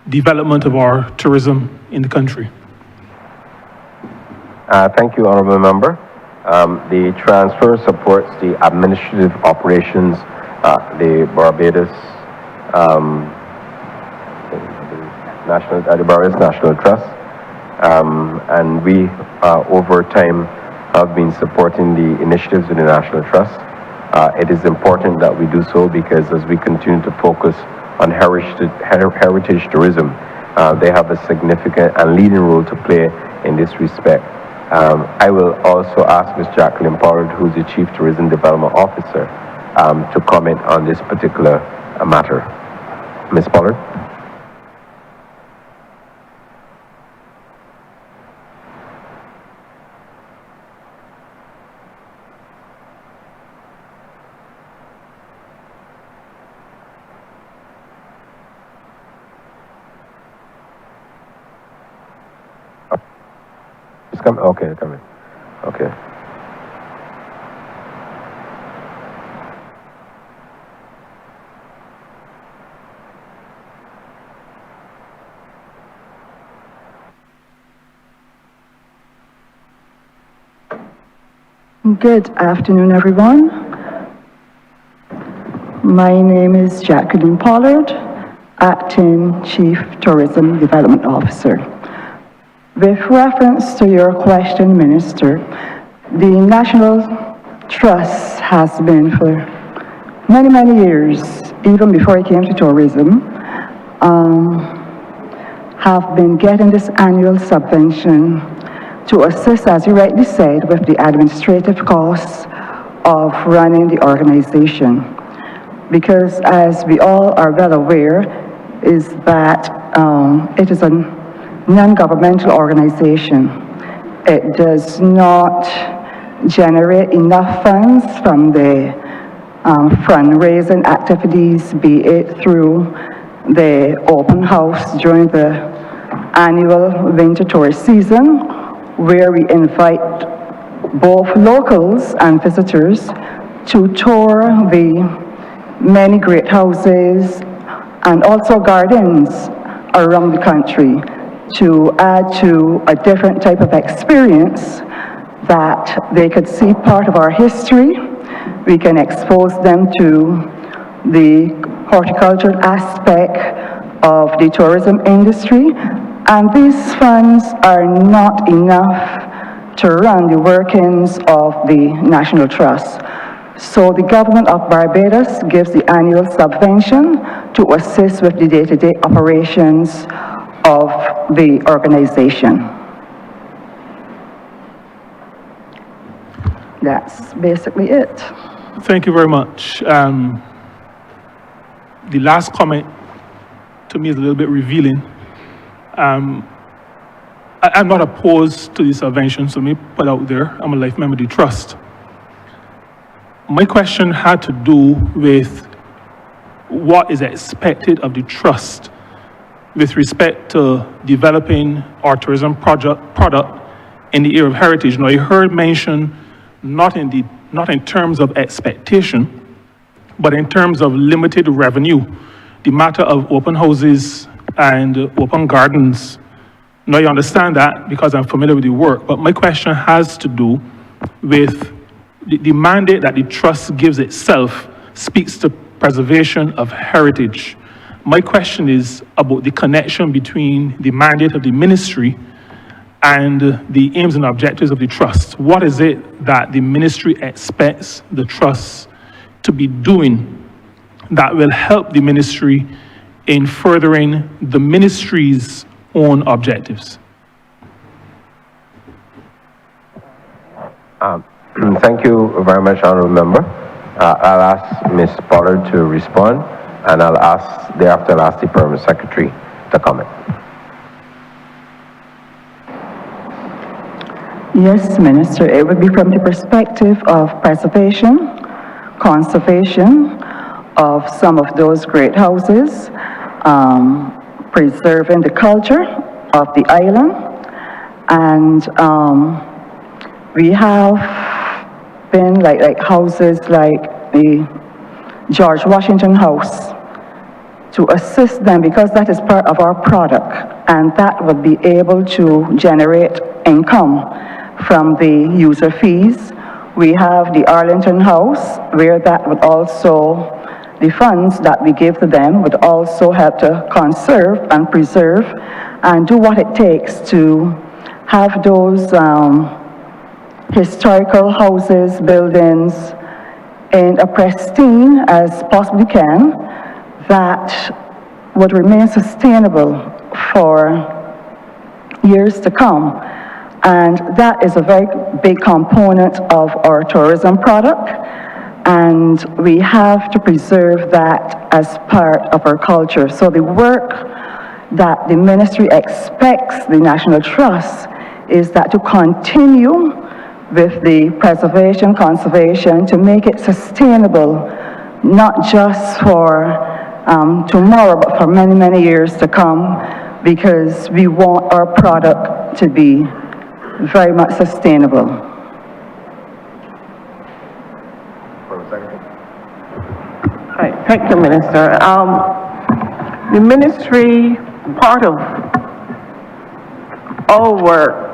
[SPEAKER 6] development of our tourism in the country?
[SPEAKER 4] Thank you, Honourable Member. The transfer supports the administrative operations, the Barbados the Barbados National Trust, and we over time have been supporting the initiatives of the National Trust. It is important that we do so because as we continue to focus on heritage tourism, they have a significant and leading role to play in this respect. I will also ask Ms. Jacqueline Pollard, who is the Chief Tourism Development Officer, to comment on this particular matter. Ms. Pollard? Okay, come in. Okay.
[SPEAKER 16] Good afternoon, everyone. My name is Jacqueline Pollard, Acting Chief Tourism Development Officer. With reference to your question, Minister, the National Trust has been for many, many years, even before it came to tourism, have been getting this annual subvention to assist, as you rightly said, with the administrative costs of running the organization. Because as we all are well aware, is that it is a non-governmental organization. It does not generate enough funds from the fundraising activities, be it through the open house during the annual winter tourist season, where we invite both locals and visitors to tour the many great houses and also gardens around the country, to add to a different type of experience that they could see part of our history. We can expose them to the horticultural aspect of the tourism industry, and these funds are not enough to run the workings of the National Trust. So the government of Barbados gives the annual subvention to assist with the day-to-day operations of the organization. That's basically it.
[SPEAKER 6] Thank you very much. The last comment to me is a little bit revealing. I'm not opposed to the subvention, so let me put out there, I'm a life member of the trust. My question had to do with what is expected of the trust with respect to developing our tourism product in the area of heritage. Now, I heard mention not in terms of expectation, but in terms of limited revenue, the matter of open houses and open gardens. Now, you understand that because I'm familiar with the work, but my question has to do with the mandate that the trust gives itself speaks to preservation of heritage. My question is about the connection between the mandate of the ministry and the aims and objectives of the trust. What is it that the ministry expects the trust to be doing that will help the ministry in furthering the ministry's own objectives?
[SPEAKER 4] Thank you very much, Honourable Member. I'll ask Ms. Pollard to respond, and thereafter I'll ask the Permanent Secretary to comment.
[SPEAKER 16] Yes, Minister, it would be from the perspective of preservation, conservation of some of those great houses, preserving the culture of the island, and We have been like houses like the George Washington House to assist them because that is part of our product and that would be able to generate income from the user fees. We have the Arlington House where that would also, the funds that we give to them would also help to conserve and preserve and do what it takes to have those historical houses, buildings in a pristine as possibly can that would remain sustainable for years to come. And that is a very big component of our tourism product. And we have to preserve that as part of our culture. So the work that the ministry expects the National Trust is that to continue with the preservation, conservation, to make it sustainable, not just for tomorrow, but for many, many years to come, because we want our product to be very much sustainable.
[SPEAKER 13] Right, thank you, Minister. The ministry, part of our work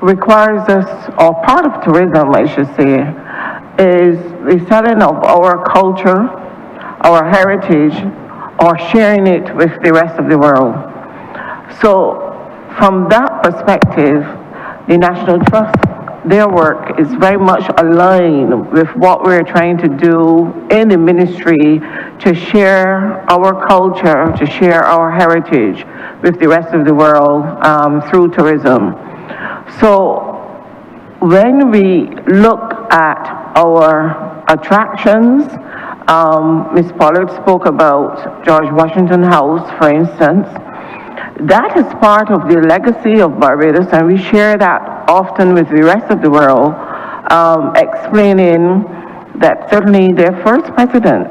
[SPEAKER 13] requires us, or part of tourism, I should say, is the selling of our culture, our heritage, or sharing it with the rest of the world. So, from that perspective, the National Trust, their work is very much aligned with what we're trying to do in the ministry to share our culture, to share our heritage with the rest of the world through tourism. So when we look at our attractions, Ms. Pollard spoke about George Washington House, for instance. That is part of the legacy of Barbados, and we share that often with the rest of the world, explaining that certainly their first president,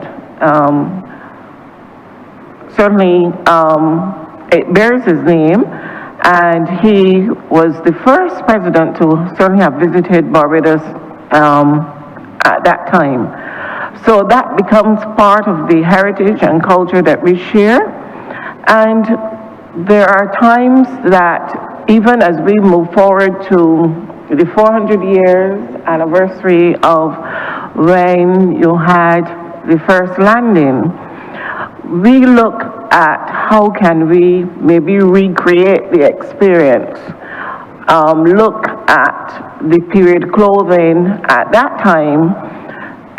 [SPEAKER 13] it bears his name, and he was the first president to certainly have visited Barbados at that time. So that becomes part of the heritage and culture that we share. And there are times that even as we move forward to the 400 years anniversary of when you had the first landing, we look at how can we maybe recreate the experience, look at the period clothing at that time,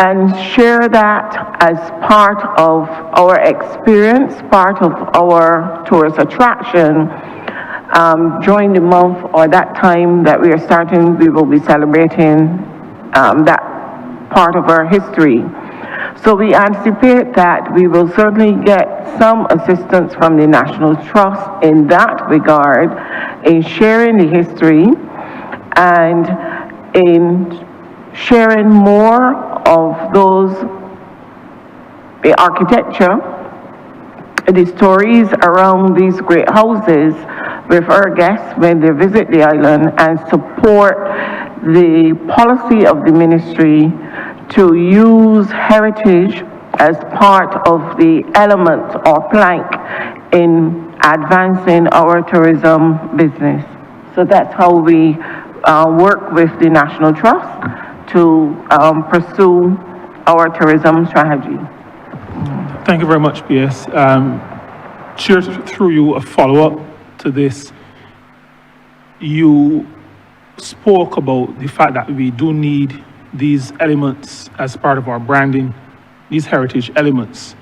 [SPEAKER 13] and share that as part of our experience, part of our tourist attraction during the month or that time that we are starting, we will be celebrating that part of our history. So we anticipate that we will certainly get some assistance from the National Trust in that regard, in sharing the history and in sharing more of those, the architecture, the stories around these great houses with our guests when they visit the island, and support the policy of the ministry to use heritage as part of the element or plank in advancing our tourism business. So that's how we work with the National Trust to pursue our tourism strategy.
[SPEAKER 6] Thank you very much, PS. Chair, through you, a follow-up to this. You spoke about the fact that we do need these elements as part of our branding, these heritage elements.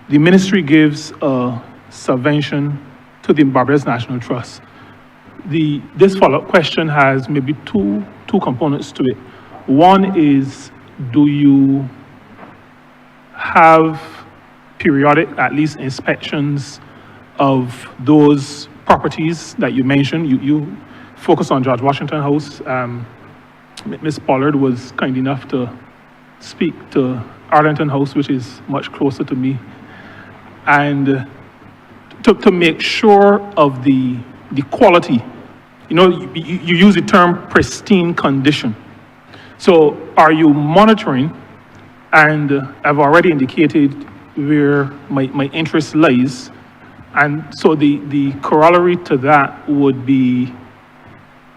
[SPEAKER 6] The ministry gives a subvention to the Barbados National Trust. This follow-up question has maybe two components to it. One is, do you have periodic, at least, inspections of those properties that you mentioned? You focus on George Washington House. Ms. Pollard was kind enough to speak to Arlington House, which is much closer to me, and to make sure of the quality You know, you use the term pristine condition. So are you monitoring? And I've already indicated where my interest lies. And so the corollary to that would be,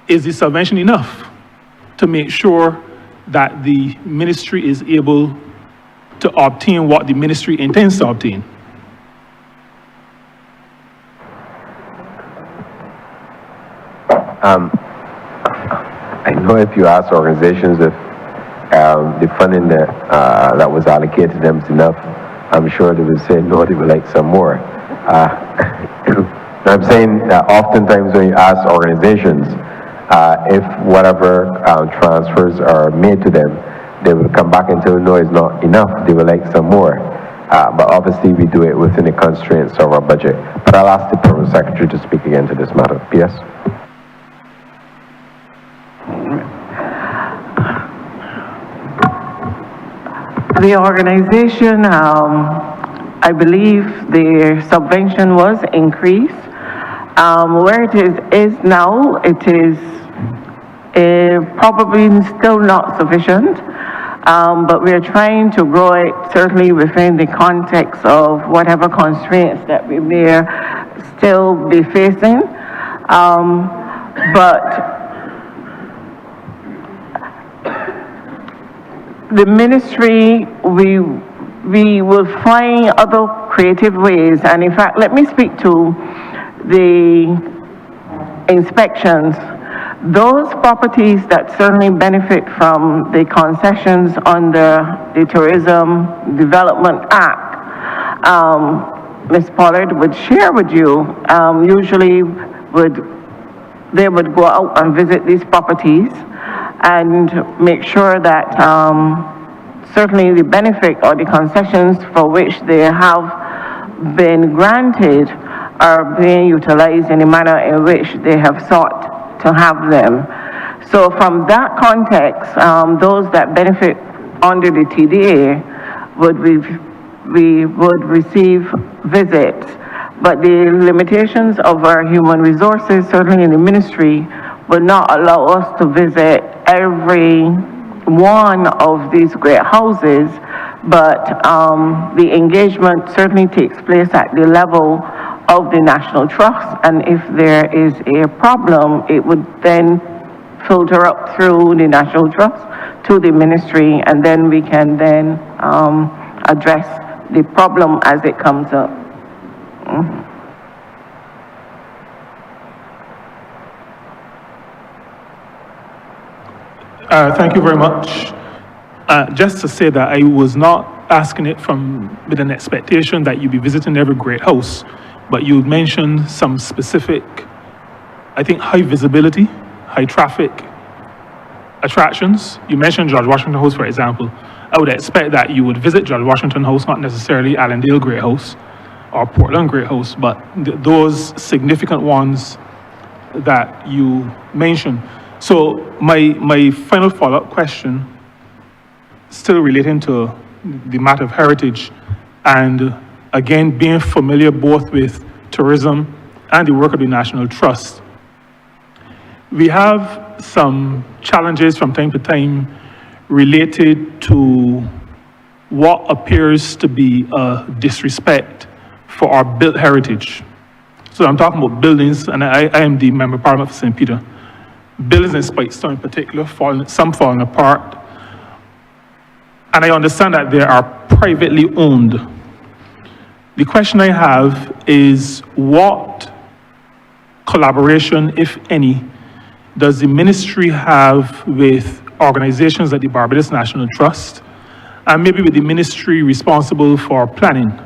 [SPEAKER 6] is the subvention enough to make sure that the ministry is able to obtain what the ministry intends to obtain?
[SPEAKER 4] I know if you ask organizations if the funding that was allocated to them is enough, I'm sure they would say no, they would like some more. I'm saying that oftentimes when you ask organizations if whatever transfers are made to them, they will come back and tell you no, it's not enough, they would like some more. But obviously we do it within the constraints of our budget. But I'll ask the Permanent Secretary to speak again to this matter. Yes?
[SPEAKER 13] The organization, I believe the subvention was increased. Where it is now, it is probably still not sufficient, but we are trying to grow it certainly within the context of whatever constraints that we may still be facing. But the ministry, we will find other creative ways. And in fact, let me speak to the inspections. Those properties that certainly benefit from the concessions under the Tourism Development Act, Ms. Pollard would share with you, usually they would go out and visit these properties and make sure that certainly the benefit or the concessions for which they have been granted are being utilized in the manner in which they have sought to have them. So from that context, those that benefit under the TDA we would receive visits. But the limitations of our human resources, certainly in the ministry, would not allow us to visit every one of these great houses, but the engagement certainly takes place at the level of the National Trust, and if there is a problem, it would then filter up through the National Trust to the ministry, and then we can then address the problem as it comes up.
[SPEAKER 6] Thank you very much. Just to say that I was not asking it with an expectation that you'd be visiting every great house, but you mentioned some specific, I think, high visibility, high traffic attractions. You mentioned George Washington House, for example. I would expect that you would visit George Washington House, not necessarily Allendale Great House or Portland Great House, but those significant ones that you mentioned. So my final follow-up question, still relating to the matter of heritage, and again, being familiar both with tourism and the work of the National Trust. We have some challenges from time to time related to what appears to be a disrespect for our built heritage. So I'm talking about buildings, and I am the Member of Parliament for St. Peter. Buildings in Spikestown in particular, some falling apart. And I understand that they are privately owned. The question I have is, what collaboration, if any, does the ministry have with organizations like the Barbados National Trust, and maybe with the ministry responsible for planning,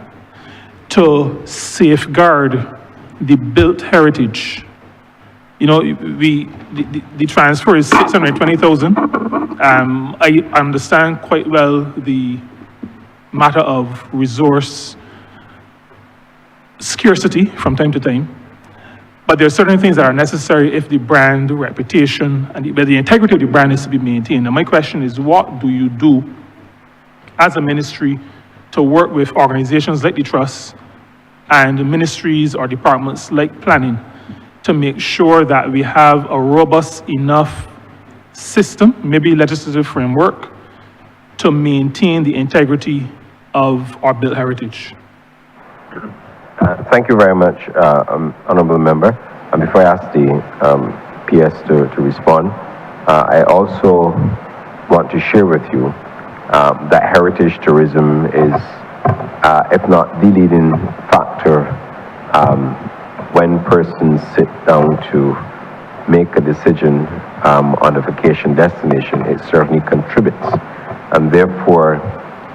[SPEAKER 6] to safeguard the built heritage? You know, the transfer is 620,000. I understand quite well the matter of resource scarcity from time to time, but there are certain things that are necessary if the brand reputation and the integrity of the brand is to be maintained. And my question is, what do you do as a ministry to work with organizations like the Trust and ministries or departments like planning to make sure that we have a robust enough system, maybe legislative framework, to maintain the integrity of our built heritage.
[SPEAKER 4] Thank you very much, Honourable Member. And before I ask the PS to respond, I also want to share with you that heritage tourism is, if not the leading factor, when persons sit down to make a decision on a vacation destination, it certainly contributes. And therefore,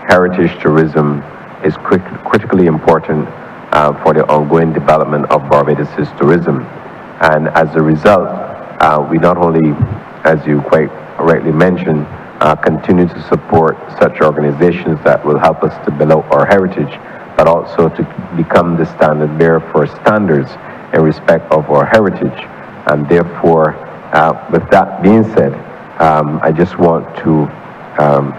[SPEAKER 4] heritage tourism is critically important for the ongoing development of Barbados' tourism. And as a result, we not only, as you quite rightly mentioned, continue to support such organizations that will help us to build out our heritage, but also to become the standard bearer for standards in respect of our heritage. And therefore, with that being said, I just want to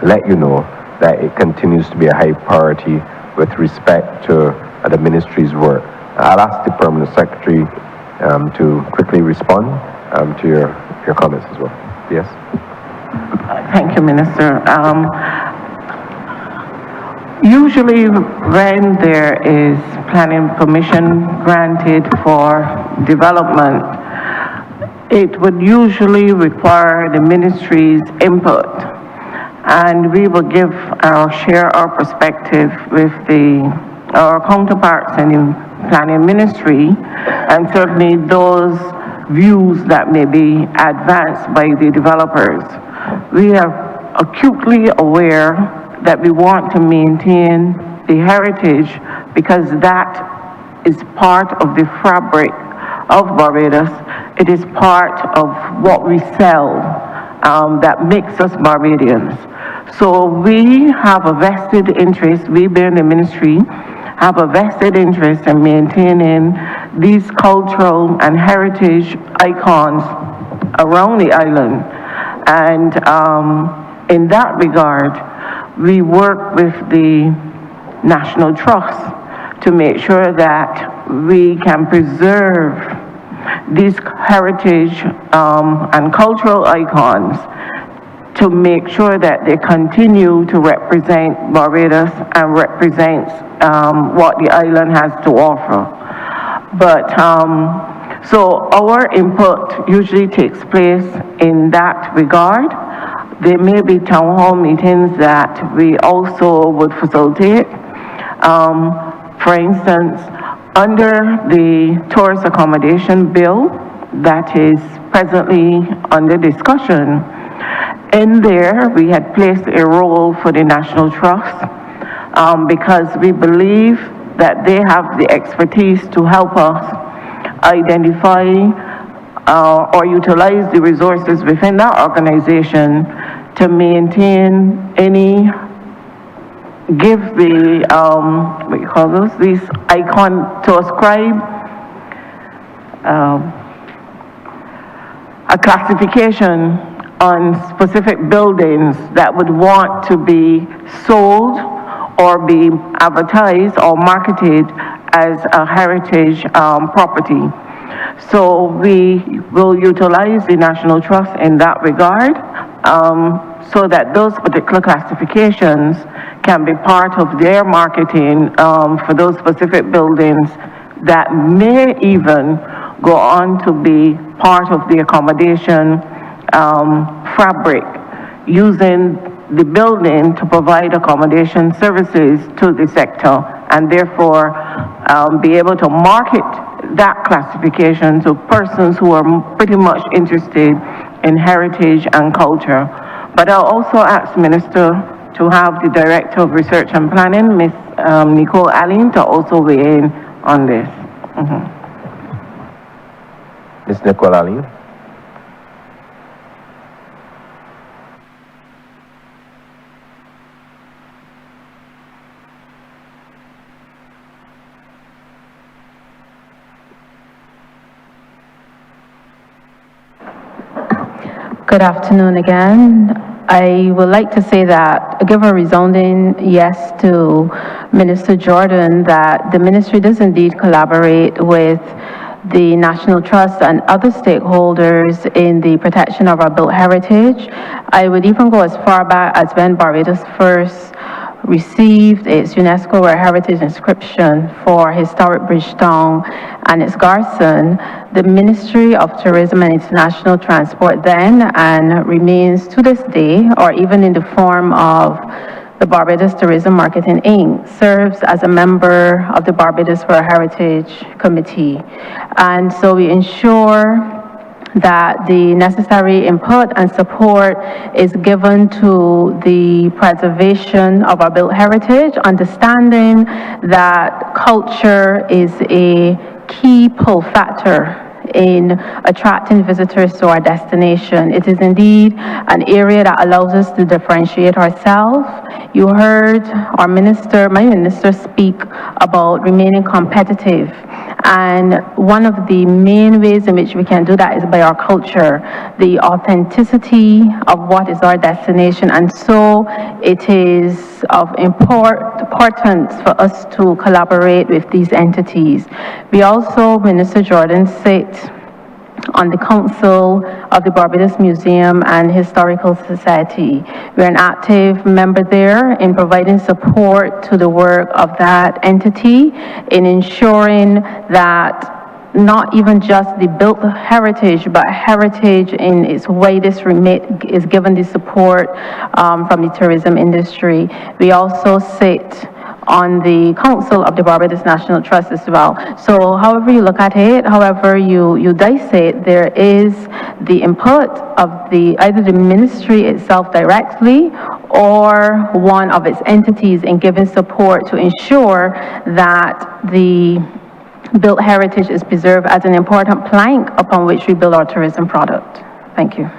[SPEAKER 4] let you know that it continues to be a high priority with respect to the ministry's work. I'll ask the Permanent Secretary to quickly respond to your comments as well. Yes?
[SPEAKER 13] Thank you, Minister. Usually when there is planning permission granted for development, it would usually require the ministry's input. And we will share our perspective with our counterparts in the planning ministry, and certainly those views that may be advanced by the developers. We are acutely aware that we want to maintain the heritage because that is part of the fabric of Barbados. It is part of what we sell that makes us Barbadians. So we have a vested interest, we being the ministry, have a vested interest in maintaining these cultural and heritage icons around the island. And in that regard, we work with the National Trust to make sure that we can preserve these heritage and cultural icons to make sure that they continue to represent Barbados and represent what the island has to offer. But so our input usually takes place in that regard. There may be town hall meetings that we also would facilitate. For instance, under the tourist accommodation bill that is presently under discussion, in there we had placed a role for the National Trust because we believe that they have the expertise to help us identify or utilize the resources within that organization to maintain any, give the, what you call those, these icon, to ascribe a classification on specific buildings that would want to be sold or be advertised or marketed as a heritage property. So we will utilize the National Trust in that regard so that those particular classifications can be part of their marketing for those specific buildings that may even go on to be part of the accommodation fabric, using the building to provide accommodation services to the sector, and therefore be able to market that classification to persons who are pretty much interested in heritage and culture. But I'll also ask Minister to have the Director of Research and Planning, Ms. Nicole Allen, to also weigh in on this.
[SPEAKER 4] Ms. Nicole Allen.
[SPEAKER 17] Good afternoon again. I would like to say that, give a resounding yes to Minister Jordan, that the ministry does indeed collaborate with the National Trust and other stakeholders in the protection of our built heritage. I would even go as far back as when Barbados first received its UNESCO World Heritage inscription for historic Bridgetown and its garrison. The Ministry of Tourism and International Transport then, and remains to this day, or even in the form of the Barbados Tourism Marketing Inc., serves as a member of the Barbados World Heritage Committee. And so we ensure that the necessary input and support is given to the preservation of our built heritage, understanding that culture is a key pull factor in attracting visitors to our destination. It is indeed an area that allows us to differentiate ourselves. You heard my minister speak about remaining competitive. And one of the main ways in which we can do that is by our culture, the authenticity of what is our destination. And so it is of importance for us to collaborate with these entities. We also, Minister Jordan, sit on the Council of the Barbados Museum and Historical Society. We're an active member there in providing support to the work of that entity, in ensuring that not even just the built heritage, but heritage in its widest remit is given the support from the tourism industry. We also sit on the Council of the Barbados National Trust as well. So however you look at it, however you dice it, there is the input of either the ministry itself directly or one of its entities in giving support to ensure that the built heritage is preserved as an important plank upon which we build our tourism product. Thank you.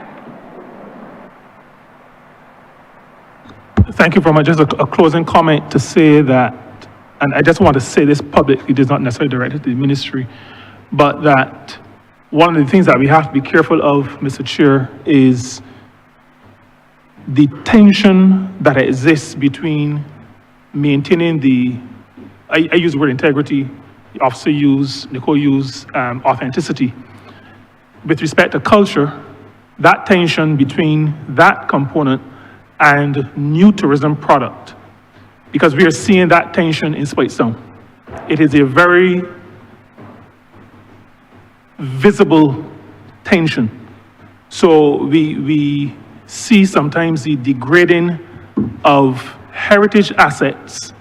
[SPEAKER 6] Thank you very much. Just a closing comment to say that, and I just want to say this publicly, it is not necessarily directed to the ministry, but that one of the things that we have to be careful of, Mr. Chair, is the tension that exists between maintaining I use the word integrity, the officer Nicole used authenticity. With respect to culture, that tension between that component and new tourism product, because we are seeing that tension in Spitestone. It is a very visible tension. So we see sometimes the degrading of heritage assets,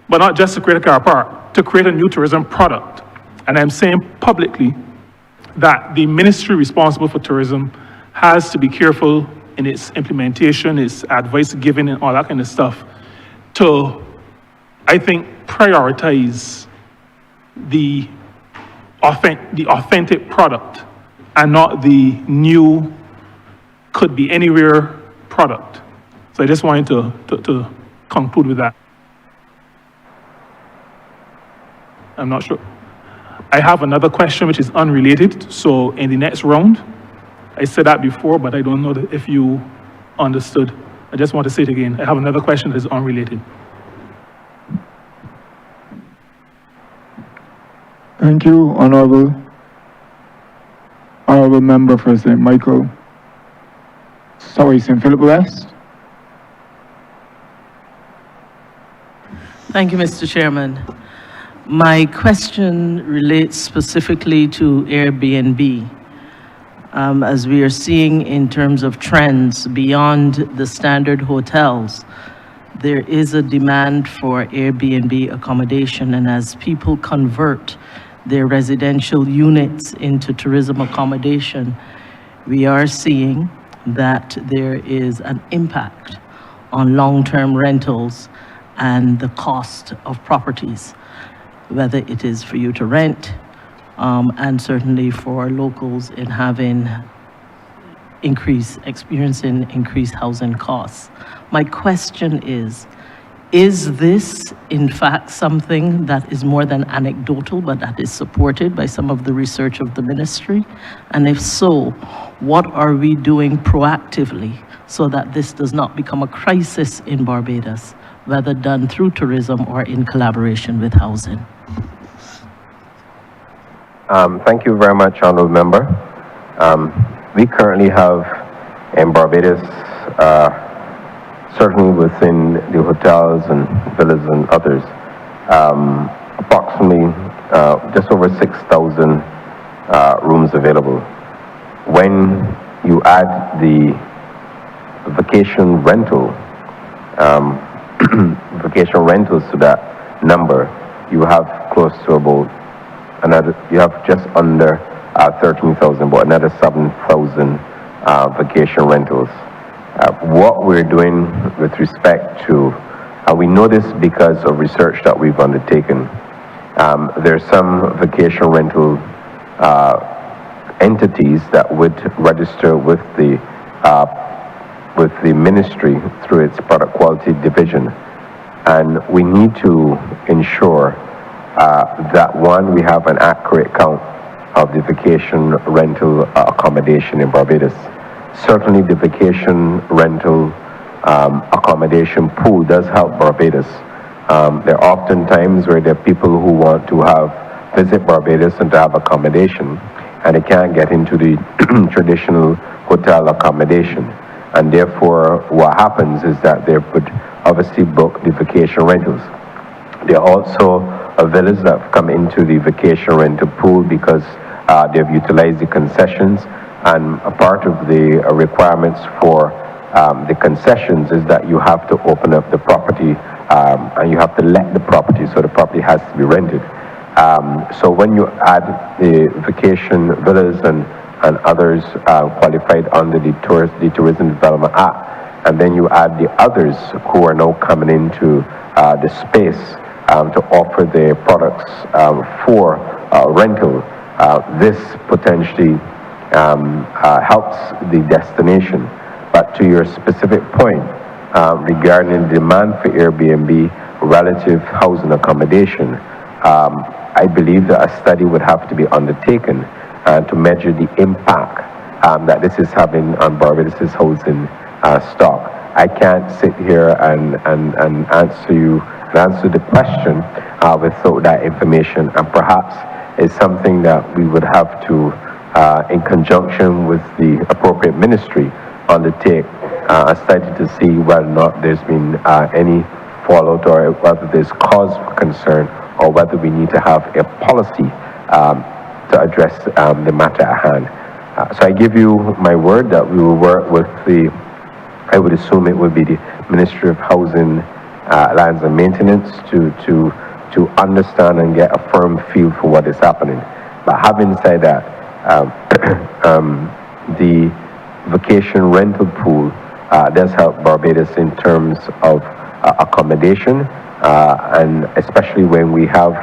[SPEAKER 6] but not just to create a car park, to create a new tourism product. And I'm saying publicly that the ministry responsible for tourism has to be careful in its implementation, its advice giving and all that kind of stuff, to, I think, prioritize the authentic product and not the new, could be anywhere product. So I just wanted to conclude with that. I'm not sure. I have another question which is unrelated, so in the next round, I said that before, but I don't know if you understood. I just want to say it again. I have another question that is unrelated.
[SPEAKER 9] Thank you, Honourable Member for St. Michael. Sorry, St. Philip West.
[SPEAKER 18] Thank you, Mr. Chairman. My question relates specifically to Airbnb. As we are seeing in terms of trends beyond the standard hotels, there is a demand for Airbnb accommodation, and as people convert their residential units into tourism accommodation, we are seeing that there is an impact on long-term rentals and the cost of properties, whether it is for you to rent, and certainly for locals in having experiencing increased housing costs. My question is this in fact something that is more than anecdotal, but that is supported by some of the research of the ministry? And if so, what are we doing proactively so that this does not become a crisis in Barbados, whether done through tourism or in collaboration with housing?
[SPEAKER 4] Thank you very much, Honourable Member. We currently have in Barbados, certainly within the hotels and villas and others, approximately just over 6,000 rooms available. When you add the vacation rental, vacation rentals to that number, you have close to about another, you have just under 13,000, but another 7,000 vacation rentals. What we're doing with respect to, and we know this because of research that we've undertaken, there's some vacation rental entities that would register with the ministry through its product quality division, and we need to ensure that one, we have an accurate count of the vacation rental accommodation in Barbados. Certainly the vacation rental accommodation pool does help Barbados. There are often times where there are people who want to visit Barbados and to have accommodation, and they can't get into the traditional hotel accommodation. And therefore, what happens is that they would obviously book the vacation rentals. There are also villas that have come into the vacation rental pool because they've utilized the concessions, and a part of the requirements for the concessions is that you have to open up the property and you have to let the property, so the property has to be rented. So when you add the vacation villas and others qualified under the Tourism Development Act, and then you add the others who are now coming into the space to offer their products for rental, this potentially helps the destination. But to your specific point regarding demand for Airbnb relative housing accommodation, I believe that a study would have to be undertaken to measure the impact that this is having on Barbados' housing stock. I can't sit here and answer the question without that information, and perhaps it's something that we would have to, in conjunction with the appropriate ministry, undertake a study to see whether or not there's been any fallout, or whether there's cause for concern, or whether we need to have a policy to address the matter at hand. So I give you my word that we will work with I would assume it would be the Ministry of Housing, Lands and Maintenance to understand and get a firm feel for what is happening. But having said that, the vacation rental pool does help Barbados in terms of accommodation, and especially when we have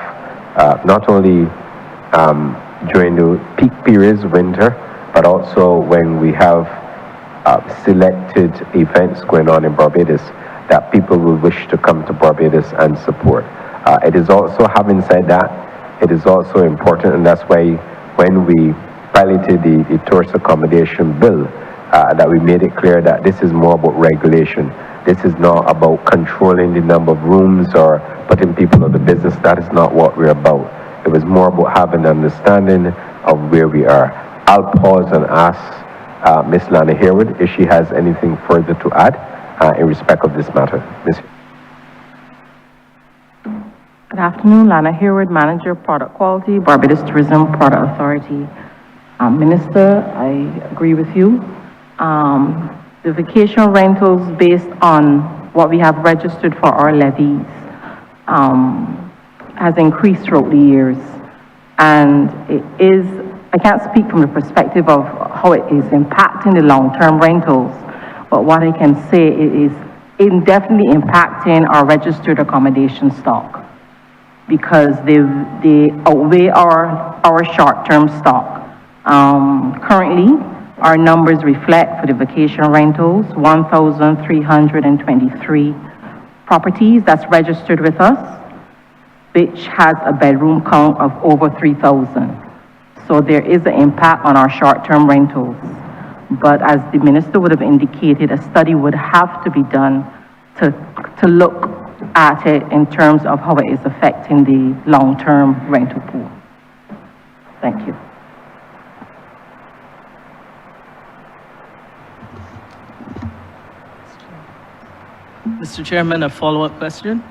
[SPEAKER 4] not only during the peak periods, winter, but also when we have selected events going on in Barbados that people will wish to come to Barbados and support. It is also, having said that, it is also important, and that's why when we piloted the tourist accommodation bill, that we made it clear that this is more about regulation. This is not about controlling the number of rooms or putting people out of business. That is not what we're about. It was more about having an understanding of where we are. I'll pause and ask Ms. Lana Harewood if she has anything further to add in respect of this matter. Ms.
[SPEAKER 5] Good afternoon, Lana Harewood, Manager, Product Quality, Barbados Tourism Product Authority. Minister, I agree with you. The vacation rentals based on what we have registered for our levies has increased throughout the years. And it is, I can't speak from the perspective of how it is impacting the long-term rentals, but what I can say is definitely impacting our registered accommodation stock, because they outweigh our short-term stock. Currently, our numbers reflect for the vacation rentals, 1,323 properties that's registered with us, which has a bedroom count of over 3,000. So there is an impact on our short-term rentals. But as the minister would have indicated, a study would have to be done to look at it in terms of how it is affecting the long-term rental pool.
[SPEAKER 16] Thank you.
[SPEAKER 18] Mr. Chairman, a follow-up question.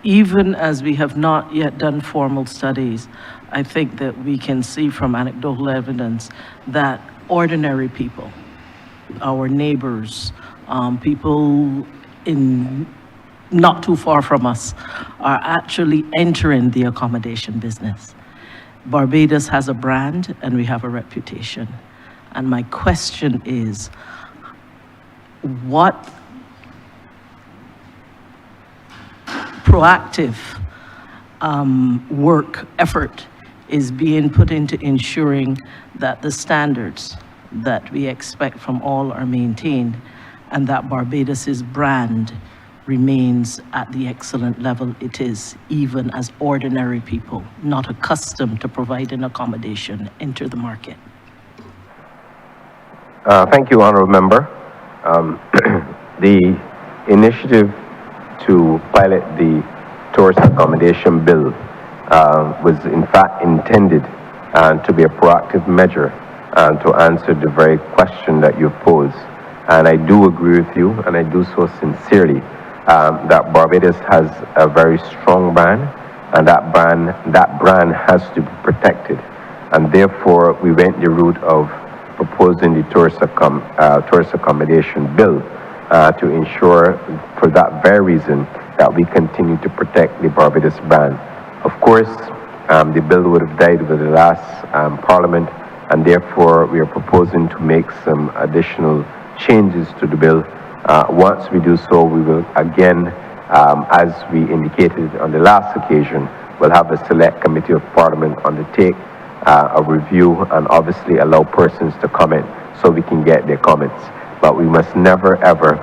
[SPEAKER 18] Even as we have not yet done formal studies, I think that we can see from anecdotal evidence that ordinary people, our neighbors, people in not too far from us, are actually entering the accommodation business. Barbados has a brand and we have a reputation. And my question is, what proactive effort is being put into ensuring that the standards that we expect from all are maintained and that Barbados's brand remains at the excellent level it is, even as ordinary people, not accustomed to providing accommodation, enter the market?
[SPEAKER 4] Thank you, Honourable Member. The initiative to pilot the tourist accommodation bill was in fact intended to be a proactive measure to answer the very question that you posed. And I do agree with you, and I do so sincerely, that Barbados has a very strong brand, and that brand has to be protected. And therefore, we went the route of proposing the tourist accommodation bill to ensure, for that very reason, that we continue to protect the Barbados brand. Of course, the bill would have died with the last Parliament, and therefore we are proposing to make some additional changes to the bill. Once we do so, we will again, as we indicated on the last occasion, we'll have a select committee of Parliament undertake a review and obviously allow persons to comment so we can get their comments. But we must never ever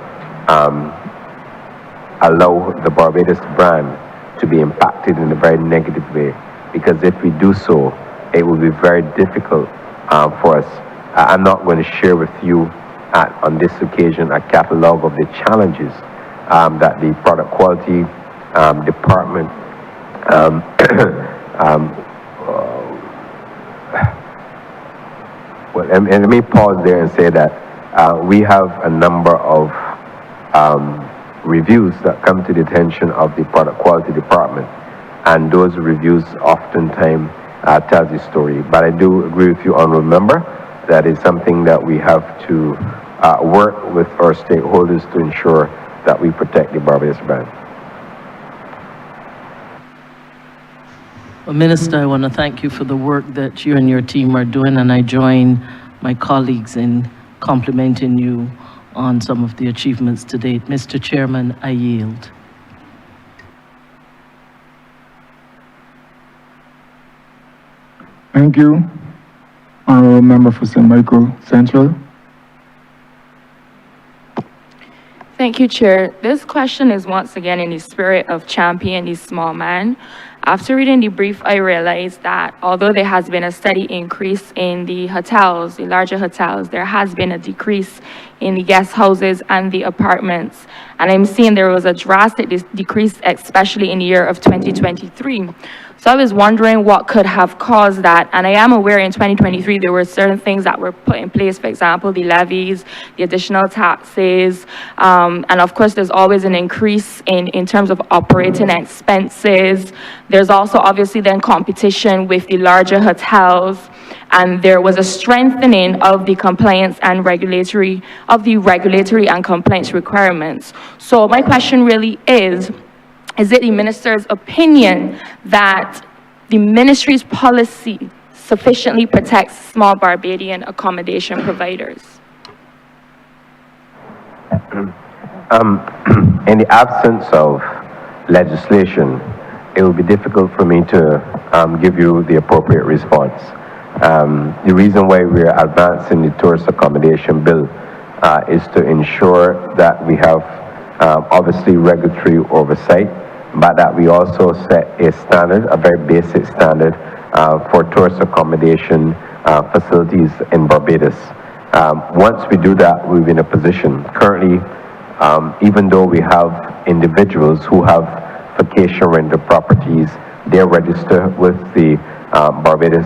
[SPEAKER 4] allow the Barbados brand to be impacted in a very negative way, because if we do so, it will be very difficult for us. I'm not going to share with you on this occasion a catalogue of the challenges that the product quality department well, and let me pause there and say that we have a number of reviews that come to the attention of the product quality department, and those reviews oftentimes tell the story. But I do agree with you, Honourable Member, that is something that we have to work with our stakeholders to ensure that we protect the Barbados brand.
[SPEAKER 18] Well, Minister, I want to thank you for the work that you and your team are doing, and I join my colleagues in complimenting you on some of the achievements to date. Mr. Chairman, I yield.
[SPEAKER 9] Thank you. Honourable Member for St. Michael Central.
[SPEAKER 11] Thank you, Chair. This question is once again in the spirit of championing the small man. After reading the brief, I realized that although there has been a steady increase in the hotels, the larger hotels, there has been a decrease in the guest houses and the apartments. And I'm seeing there was a drastic decrease, especially in the year of 2023. So I was wondering what could have caused that. And I am aware in 2023 there were certain things that were put in place, for example, the levies, the additional taxes, and of course there's always an increase in terms of operating expenses. There's also obviously then competition with the larger hotels, and there was a strengthening of the compliance and regulatory and compliance requirements. So my question really is it the minister's opinion that the ministry's policy sufficiently protects small Barbadian accommodation providers?
[SPEAKER 4] In the absence of legislation, it will be difficult for me to give you the appropriate response. The reason why we're advancing the tourist accommodation bill is to ensure that we have obviously regulatory oversight, but that we also set a standard, a very basic standard for tourist accommodation facilities in Barbados. Once we do that, we'll be in a position. Currently, even though we have individuals who have vacation rental properties, they're registered with the Barbados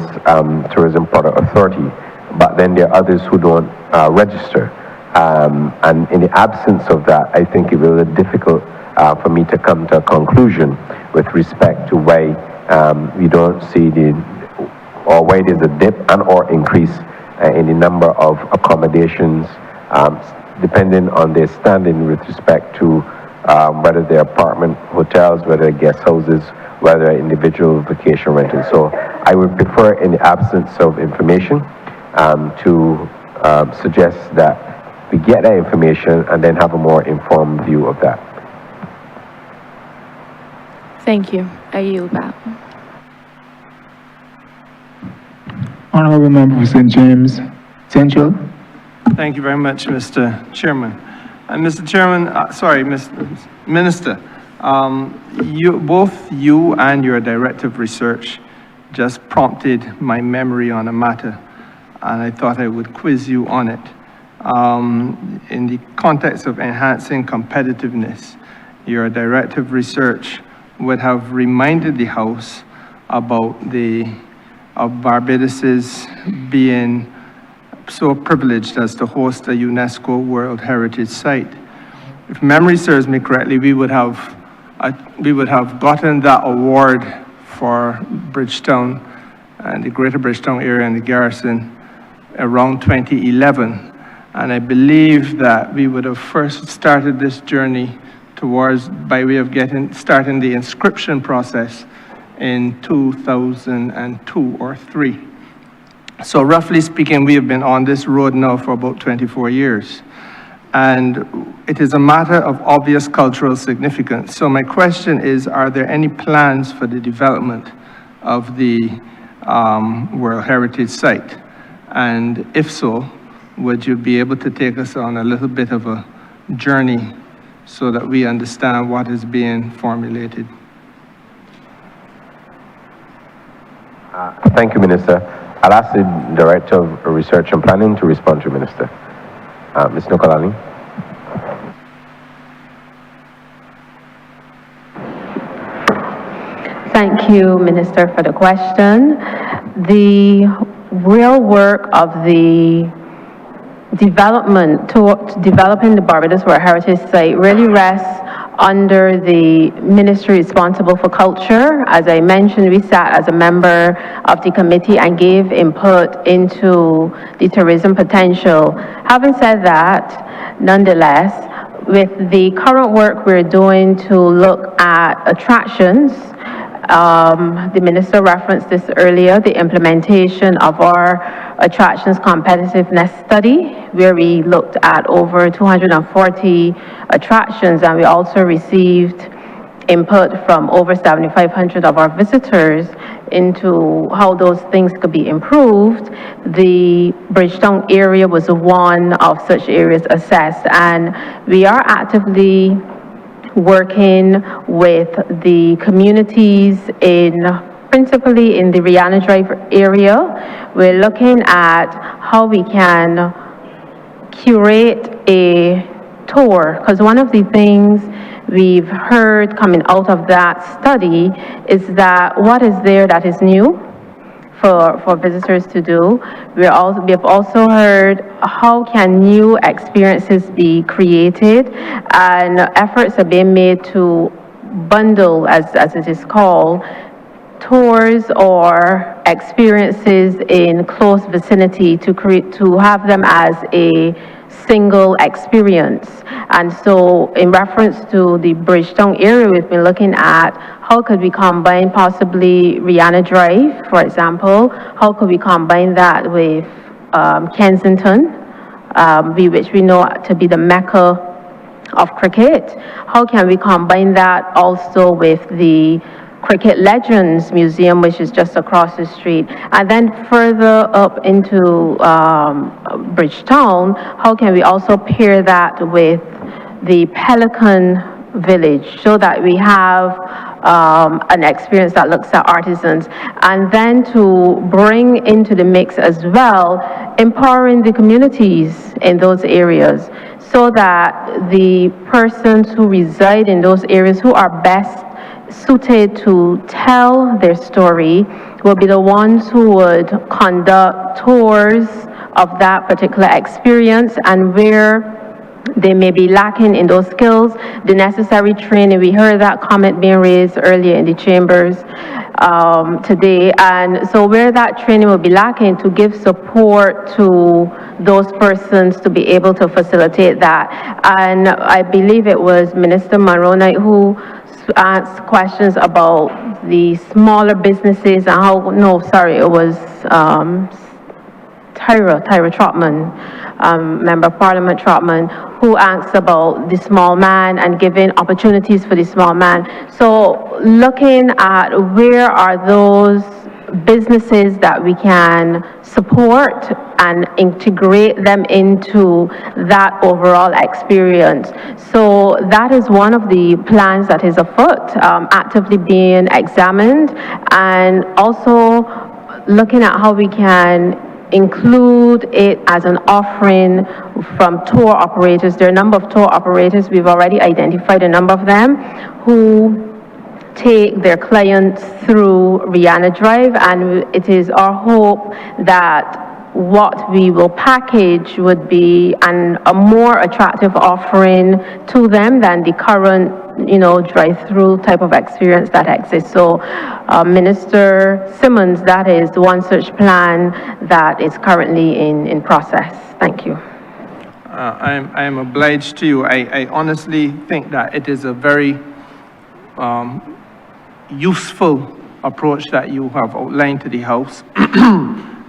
[SPEAKER 4] Tourism Product Authority, but then there are others who don't register. And in the absence of that, I think it will be difficult for me to come to a conclusion with respect to why we don't see or why there's a dip and or increase in the number of accommodations, depending on their standing with respect to whether they're apartment hotels, whether they're guest houses, whether they're individual vacation rentals. So I would prefer, in the absence of information, to suggest that we get that information and then have a more informed view of that.
[SPEAKER 11] Thank you. I yield back.
[SPEAKER 9] Honourable Member for St. James Central.
[SPEAKER 12] Thank you very much, Mr. Chairman. And Mr. Chairman, Mr. Minister, both you and your Director of Research just prompted my memory on a matter, and I thought I would quiz you on it. In the context of enhancing competitiveness, your Director of Research would have reminded the House about Barbados's being so privileged as to host a UNESCO World Heritage Site. If memory serves me correctly, we would have gotten that award for Bridgetown and the Greater Bridgetown area and the garrison around 2011. And I believe that we would have first started this journey by way of starting the inscription process in 2002 or 3. So roughly speaking, we have been on this road now for about 24 years. And it is a matter of obvious cultural significance. So my question is, are there any plans for the development of the World Heritage Site? And if so, would you be able to take us on a little bit of a journey so that we understand what is being formulated?
[SPEAKER 4] Thank you, Minister. I'll ask the Director of Research and Planning to respond to Minister. Ms. Nokolani.
[SPEAKER 17] Thank you, Minister, for the question. The real work of the developing the Barbados World Heritage Site really rests under the ministry responsible for culture. As I mentioned, we sat as a member of the committee and gave input into the tourism potential. Having said that, nonetheless, with the current work we're doing to look at attractions, the minister referenced this earlier, the implementation of our attractions competitiveness study, where we looked at over 240 attractions, and we also received input from over 7,500 of our visitors into how those things could be improved. The Bridgetown area was one of such areas assessed, and we are actively working with the communities principally in the Rihanna Drive area. We're looking at how we can curate a tour, because one of the things we've heard coming out of that study is that what is there that is new for visitors to do. We have also heard how can new experiences be created, and efforts are being made to bundle, as it is called, tours or experiences in close vicinity to have them as a single experience. And so in reference to the Bridgetown area, we've been looking at how could we combine possibly Rihanna Drive, for example. How could we combine that with Kensington, which we know to be the mecca of cricket? How can we combine that also with the Cricket Legends Museum, which is just across the street? And then further up into Bridgetown, how can we also pair that with the Pelican Village so that we have an experience that looks at artisans? And then to bring into the mix as well, empowering the communities in those areas so that the persons who reside in those areas who are best suited to tell their story will be the ones who would conduct tours of that particular experience, and where they may be lacking in those skills, the necessary training. We heard that comment being raised earlier in the chambers today. And so where that training will be lacking, to give support to those persons to be able to facilitate that. And I believe it was Minister Moroni who asked questions about the smaller businesses and how, no, sorry, it was Tyra Trotman, Member of Parliament Trotman, who asked about the small man and giving opportunities for the small man. So looking at where are those businesses that we can support and integrate them into that overall experience. So that is one of the plans that is afoot, actively being examined, and also looking at how we can include it as an offering from tour operators. There are a number of tour operators, we've already identified a number of them, who take their clients through Rihanna Drive, and it is our hope that what we will package would be a more attractive offering to them than the current, drive-through type of experience that exists. So, Minister Simmons, that is one such plan that is currently in process. Thank you.
[SPEAKER 12] I am obliged to you. I honestly think that it is a very useful approach that you have outlined to the House.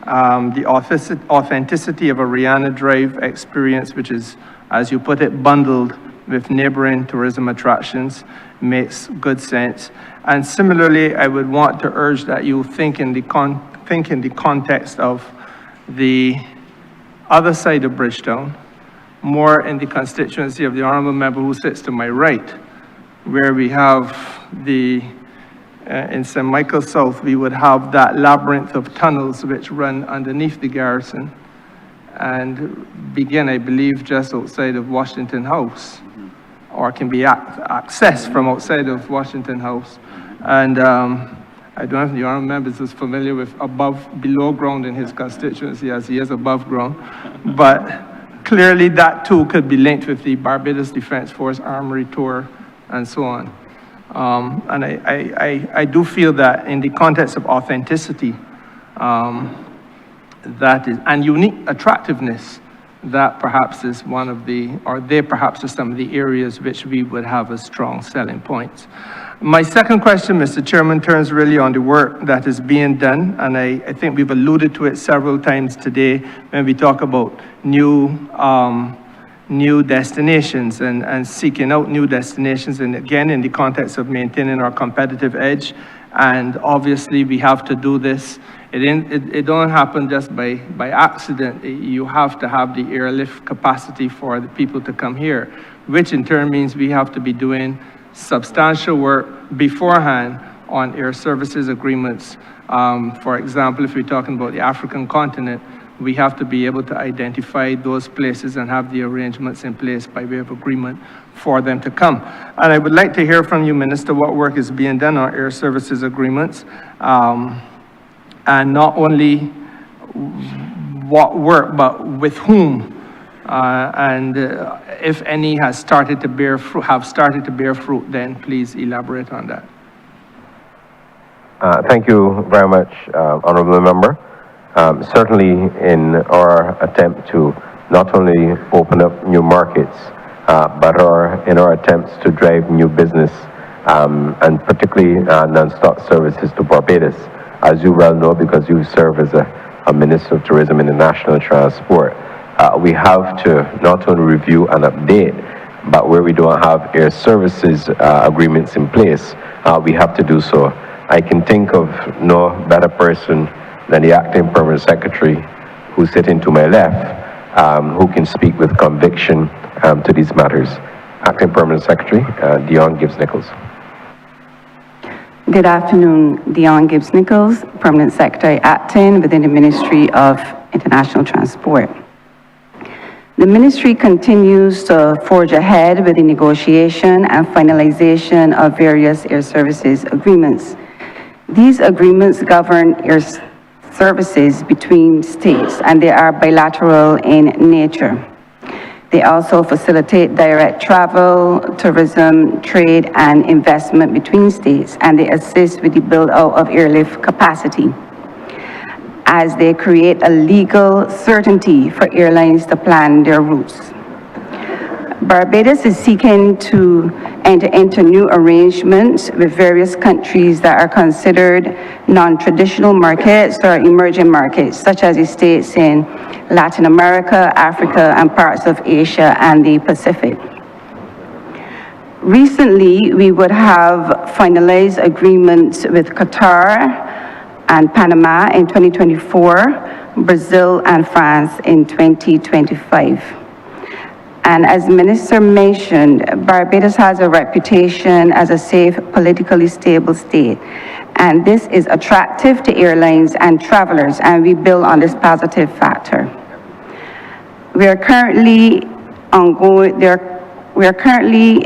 [SPEAKER 12] The authenticity of a Rihanna Drive experience, which is, as you put it, bundled with neighboring tourism attractions, makes good sense. And similarly, I would want to urge that you think in the context of the other side of Bridgetown, more in the constituency of the Honourable Member who sits to my right, where we have in St. Michael South, we would have that labyrinth of tunnels which run underneath the garrison and begin, I believe, just outside of Washington House, or can be accessed from outside of Washington House. And I don't know if the Honourable Member is familiar with below ground in his constituency, as he is above ground, but clearly that too could be linked with the Barbados Defence Force Armory Tour and so on. And I do feel that in the context of authenticity, that is, and unique attractiveness, that perhaps is one of the, or they perhaps are some of the areas which we would have as strong selling points. My second question, Mr. Chairman, turns really on the work that is being done, and I think we've alluded to it several times today when we talk about new destinations and seeking out new destinations, and again, in the context of maintaining our competitive edge. And obviously, we have to do this. It don't happen just by accident. You have to have the airlift capacity for the people to come here, which in turn means we have to be doing substantial work beforehand on air services agreements. For example, if we're talking about the African continent, we have to be able to identify those places and have the arrangements in place by way of agreement for them to come. And I would like to hear from you, Minister, what work is being done on air services agreements, and not only what work, but with whom, and if any has started to bear fruit, then please elaborate on that.
[SPEAKER 4] Thank you very much, Honourable Member. Certainly in our attempt to not only open up new markets, but in our attempts to drive new business, and particularly non-stop services to Barbados. As you well know, because you serve as a Minister of Tourism and International Transport, we have to not only review and update, but where we don't have air services agreements in place, we have to do so. I can think of no better person than the Acting Permanent Secretary, who's sitting to my left, who can speak with conviction to these matters. Acting Permanent Secretary, Dion Gibbs-Nichols.
[SPEAKER 19] Good afternoon, Dion Gibbs-Nichols, Permanent Secretary Acting within the Ministry of International Transport. The The ministry continues to forge ahead with the negotiation and finalization of various air services agreements. These agreements govern air services between states, and they are bilateral in nature. They also facilitate direct travel, tourism, trade, and investment between states, and they assist with the build-out of airlift capacity, as they create a legal certainty for airlines to plan their routes. Barbados is seeking to enter into new arrangements with various countries that are considered non-traditional markets or emerging markets, such as the states in Latin America, Africa, and parts of Asia and the Pacific. Recently, we would have finalized agreements with Qatar and Panama in 2024, Brazil and France in 2025. And as Minister mentioned, Barbados has a reputation as a safe, politically stable state. And this is attractive to airlines and travelers, and we build on this positive factor. We are currently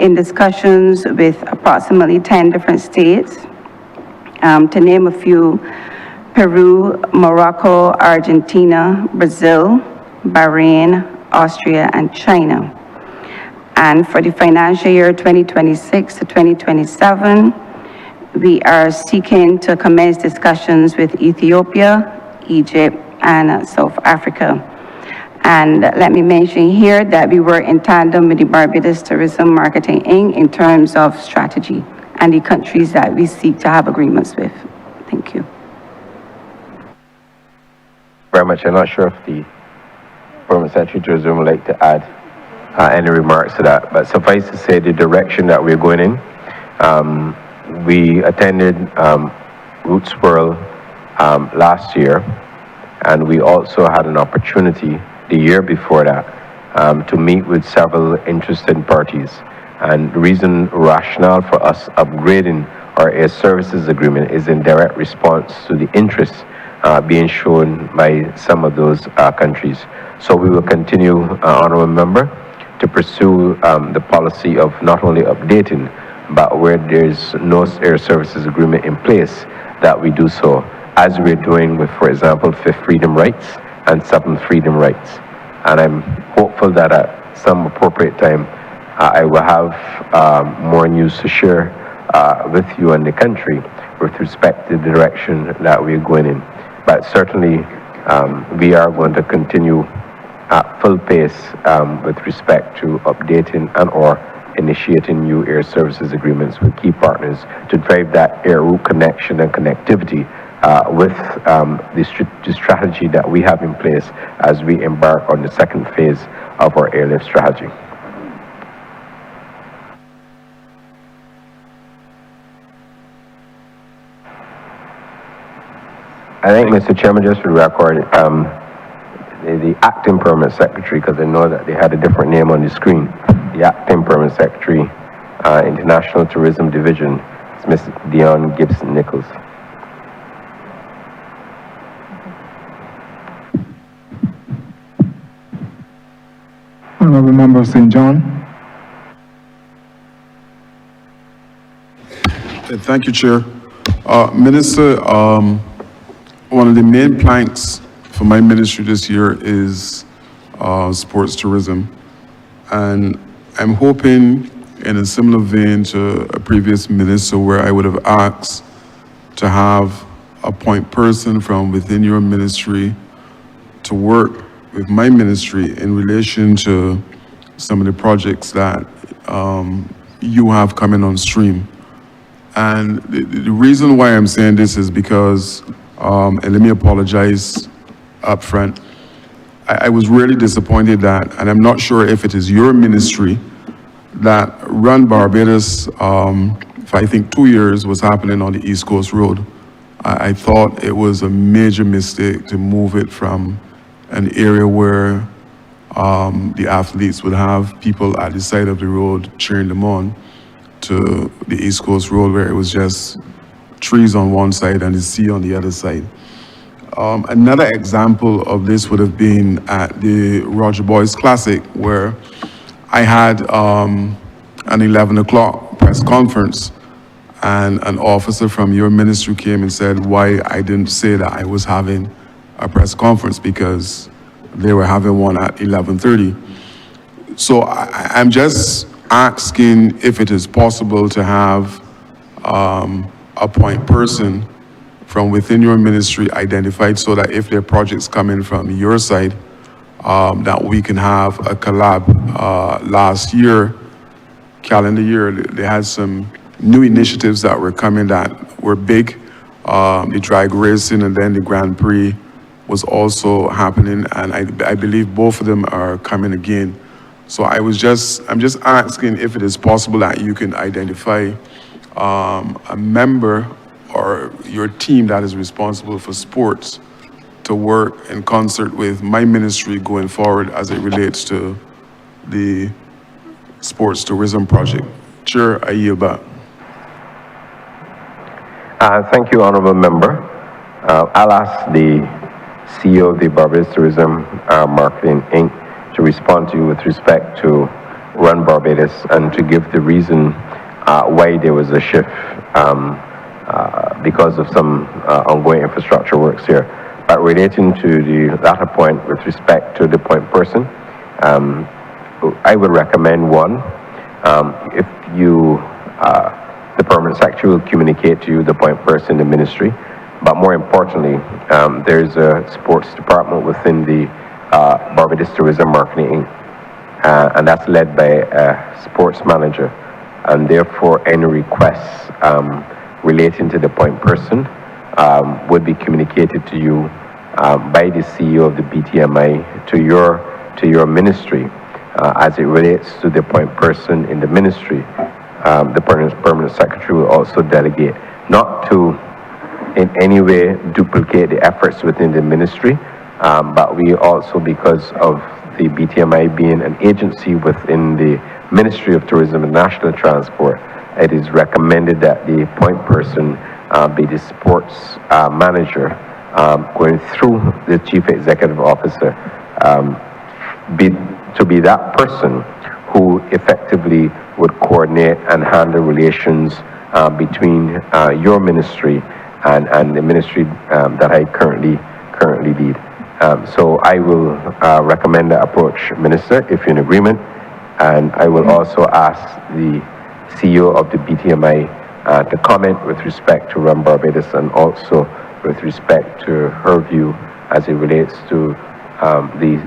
[SPEAKER 19] in discussions with approximately 10 different states. To name a few: Peru, Morocco, Argentina, Brazil, Bahrain, Austria, and China. And for the financial year 2026 to 2027, we are seeking to commence discussions with Ethiopia, Egypt, and South Africa. And let me mention here that we work in tandem with the Barbados Tourism Marketing Inc. in terms of strategy and the countries that we seek to have agreements with. Thank you.
[SPEAKER 4] Very much. I'm not sure if the Permanent Secretary of Tourism would like to add any remarks to that, but suffice to say the direction that we're going in. We attended Roots World last year, and we also had an opportunity the year before that to meet with several interested parties. And the reason rationale for us upgrading our air services agreement is in direct response to the interest being shown by some of those countries. So we will continue, Honourable Member, to pursue the policy of not only updating, but where there's no air services agreement in place, that we do so, as we're doing with, for example, 5th Freedom Rights and 7th Freedom Rights. And I'm hopeful that at some appropriate time, I will have more news to share with you and the country with respect to the direction that we're going in. But certainly, we are going to continue at full pace with respect to updating and or initiating new air services agreements with key partners to drive that air route connection and connectivity with the strategy that we have in place as we embark on the second phase of our airlift strategy. I think, Mr. Chairman, just for the record, the acting permanent secretary, because I know that they had a different name on the screen, the acting permanent secretary, International Tourism Division, is Ms. Dion Gibson-Nichols.
[SPEAKER 9] Honourable Member of St. John.
[SPEAKER 7] Thank you, Chair. Minister, one of the main planks for my ministry this year is sports tourism. And I'm hoping, in a similar vein to a previous minister, where I would have asked to have a point person from within your ministry to work with my ministry in relation to some of the projects that you have coming on stream. And the reason why I'm saying this is because, and let me apologize up front, I was really disappointed that, and I'm not sure if it is your ministry that run Barbados for I think 2 years was happening on the East Coast Road. I thought it was a major mistake to move it from an area where the athletes would have people at the side of the road cheering them on to the East Coast Road, where it was just trees on one side and the sea on the other side. Another example of this would have been at the Roger Boys Classic, where I had an 11 o'clock press conference, and an officer from your ministry came and said why I didn't say that I was having a press conference because they were having one at 11:30. So I'm just asking if it is possible to have a point person from within your ministry identified so that if there are projects coming from your side, that we can have a collab. Last year, calendar year, they had some new initiatives that were coming that were big. The drag racing and then the Grand Prix was also happening, and I believe both of them are coming again. So I'm just asking if it is possible that you can identify a member or your team that is responsible for sports to work in concert with my ministry going forward as it relates to the sports tourism project. Chair, I yield back.
[SPEAKER 4] Thank you, Honourable Member. I'll ask the CEO of the Barbados Tourism Marketing Inc. to respond to you with respect to Run Barbados and to give the reason why there was a shift because of some ongoing infrastructure works here. But relating to the latter point with respect to the point person, I would recommend one, if you, the permanent secretary will communicate to you the point person in the ministry, but more importantly, there's a sports department within the Barbados Tourism Marketing Inc., and that's led by a sports manager, and therefore any requests relating to the point person would be communicated to you by the CEO of the BTMI to your ministry as it relates to the point person in the ministry. The permanent secretary will also delegate, not to in any way duplicate the efforts within the ministry, but we also, because of the BTMI being an agency within the Ministry of Tourism and National Transport, it is recommended that the point person be the sports manager going through the Chief Executive Officer, to be that person who effectively would coordinate and handle relations between your ministry and the ministry that I currently lead. So I will recommend that approach, Minister, if you're in agreement, and I will also ask the CEO of the BTMI to comment with respect to Run Barbados and also with respect to her view as it relates to the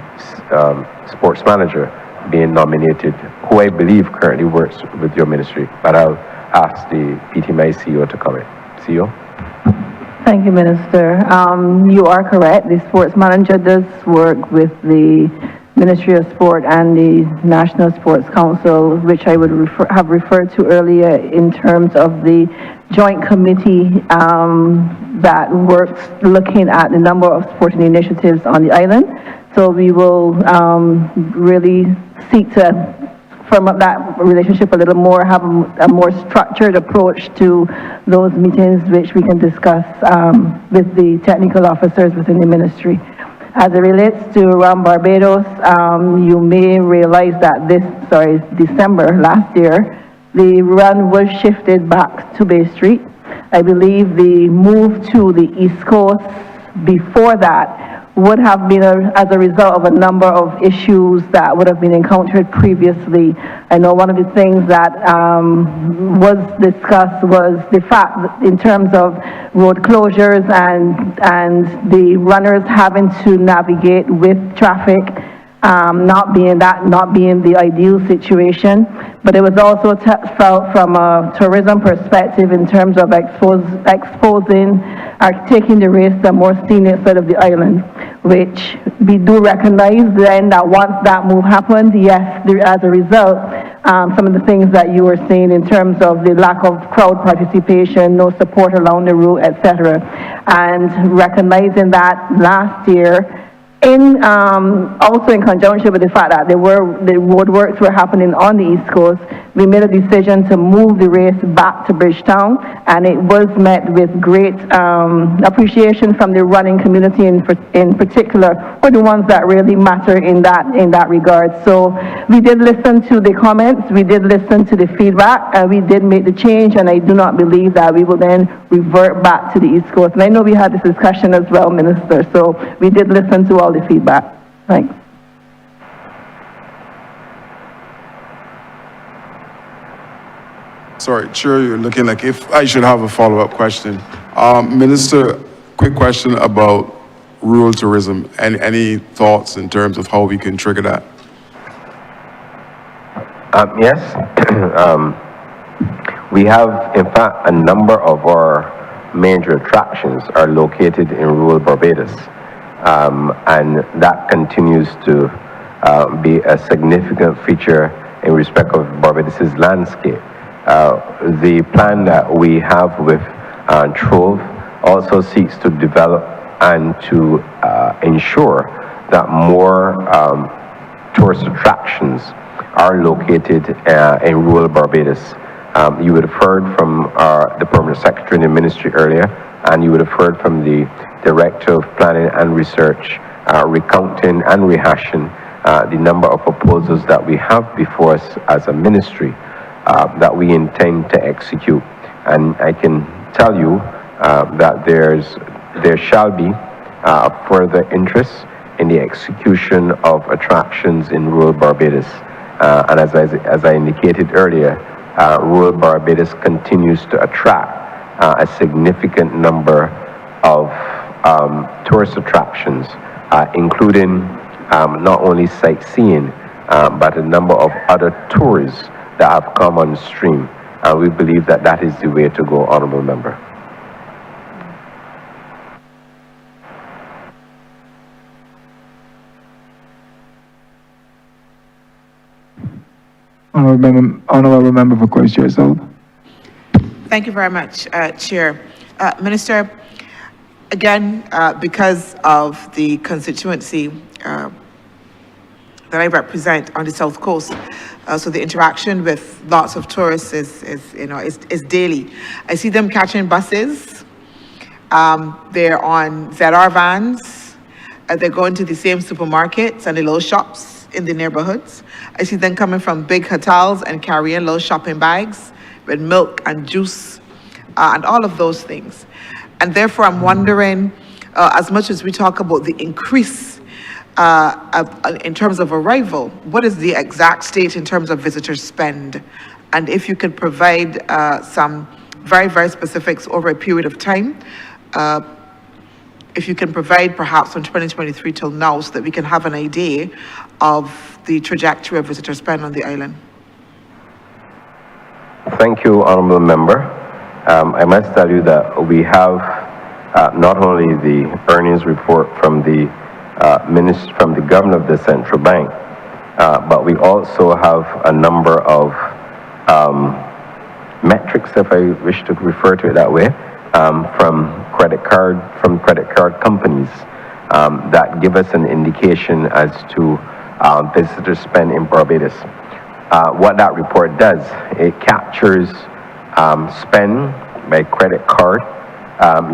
[SPEAKER 4] sports manager being nominated, who I believe currently works with your ministry. But I'll ask the BTMI CEO to comment. CEO?
[SPEAKER 16] Thank you, Minister. You are correct. The sports manager does work with the Ministry of Sport and the National Sports Council, which I would have referred to earlier in terms of the joint committee that works looking at the number of sporting initiatives on the island. So we will really seek to firm up that relationship a little more, have a more structured approach to those meetings, which we can discuss with the technical officers within the ministry. As it relates to Run Barbados, you may realize that December last year, the run was shifted back to Bay Street. I believe the move to the East Coast before that would have been as a result of a number of issues that would have been encountered previously. I know one of the things that was discussed was the fact that in terms of road closures and the runners having to navigate with traffic, not being the ideal situation. But it was also felt from a tourism perspective in terms of exposing or taking the race to the more scenic side of the island, which we do recognize then that once that move happened, yes, as a result, some of the things that you were saying in terms of the lack of crowd participation, no support along the route, etc. And recognizing that last year, also in conjunction with the fact that the road works were happening on the East Coast, we made a decision to move the race back to Bridgetown, and it was met with great appreciation from the running community in particular, for the ones that really matter in that regard. So we did listen to the comments, we did listen to the feedback, and we did make the change, and I do not believe that we will then revert back to the East Coast. And I know we had this discussion as well, Minister, so we did listen to all the feedback. Thanks.
[SPEAKER 7] Sorry, Chair, you're looking like if I should have a follow-up question. Minister, quick question about rural tourism. Any thoughts in terms of how we can trigger that?
[SPEAKER 4] Yes. We have, in fact, a number of our major attractions are located in rural Barbados. And that continues to be a significant feature in respect of Barbados's landscape. The plan that we have with Trove also seeks to develop and to ensure that more tourist attractions are located in rural Barbados. You would have heard from the Permanent Secretary in the Ministry earlier, and you would have heard from the Director of Planning and Research recounting and rehashing the number of proposals that we have before us as a ministry that we intend to execute. And I can tell you that there shall be further interest in the execution of attractions in rural Barbados. And as I indicated earlier, rural Barbados continues to attract a significant number of tourist attractions, including not only sightseeing, but a number of other tours that have come on stream. And we believe that that is the way to go, Honourable Member.
[SPEAKER 9] Honourable member for Question South.
[SPEAKER 15] Thank you very much, Chair. Minister, again, because of the constituency that I represent on the South Coast, so the interaction with lots of tourists is daily. I see them catching buses. They're on ZR vans. They're going to the same supermarkets and the little shops in the neighborhoods. I see them coming from big hotels and carrying little shopping bags with milk and juice and all of those things. And therefore, I'm wondering, as much as we talk about the increase in terms of arrival, what is the exact state in terms of visitor spend? And if you could provide some very, very specifics over a period of time, if you can provide perhaps from 2023 till now, so that we can have an idea of the trajectory of visitor spend on the island.
[SPEAKER 4] Thank you, Honourable Member. I must tell you that we have not only the earnings report from the Governor of the Central Bank, but we also have a number of metrics, if I wish to refer to it that way, from credit card companies that give us an indication as to visitor spend in Barbados. What that report does, it captures spend by credit card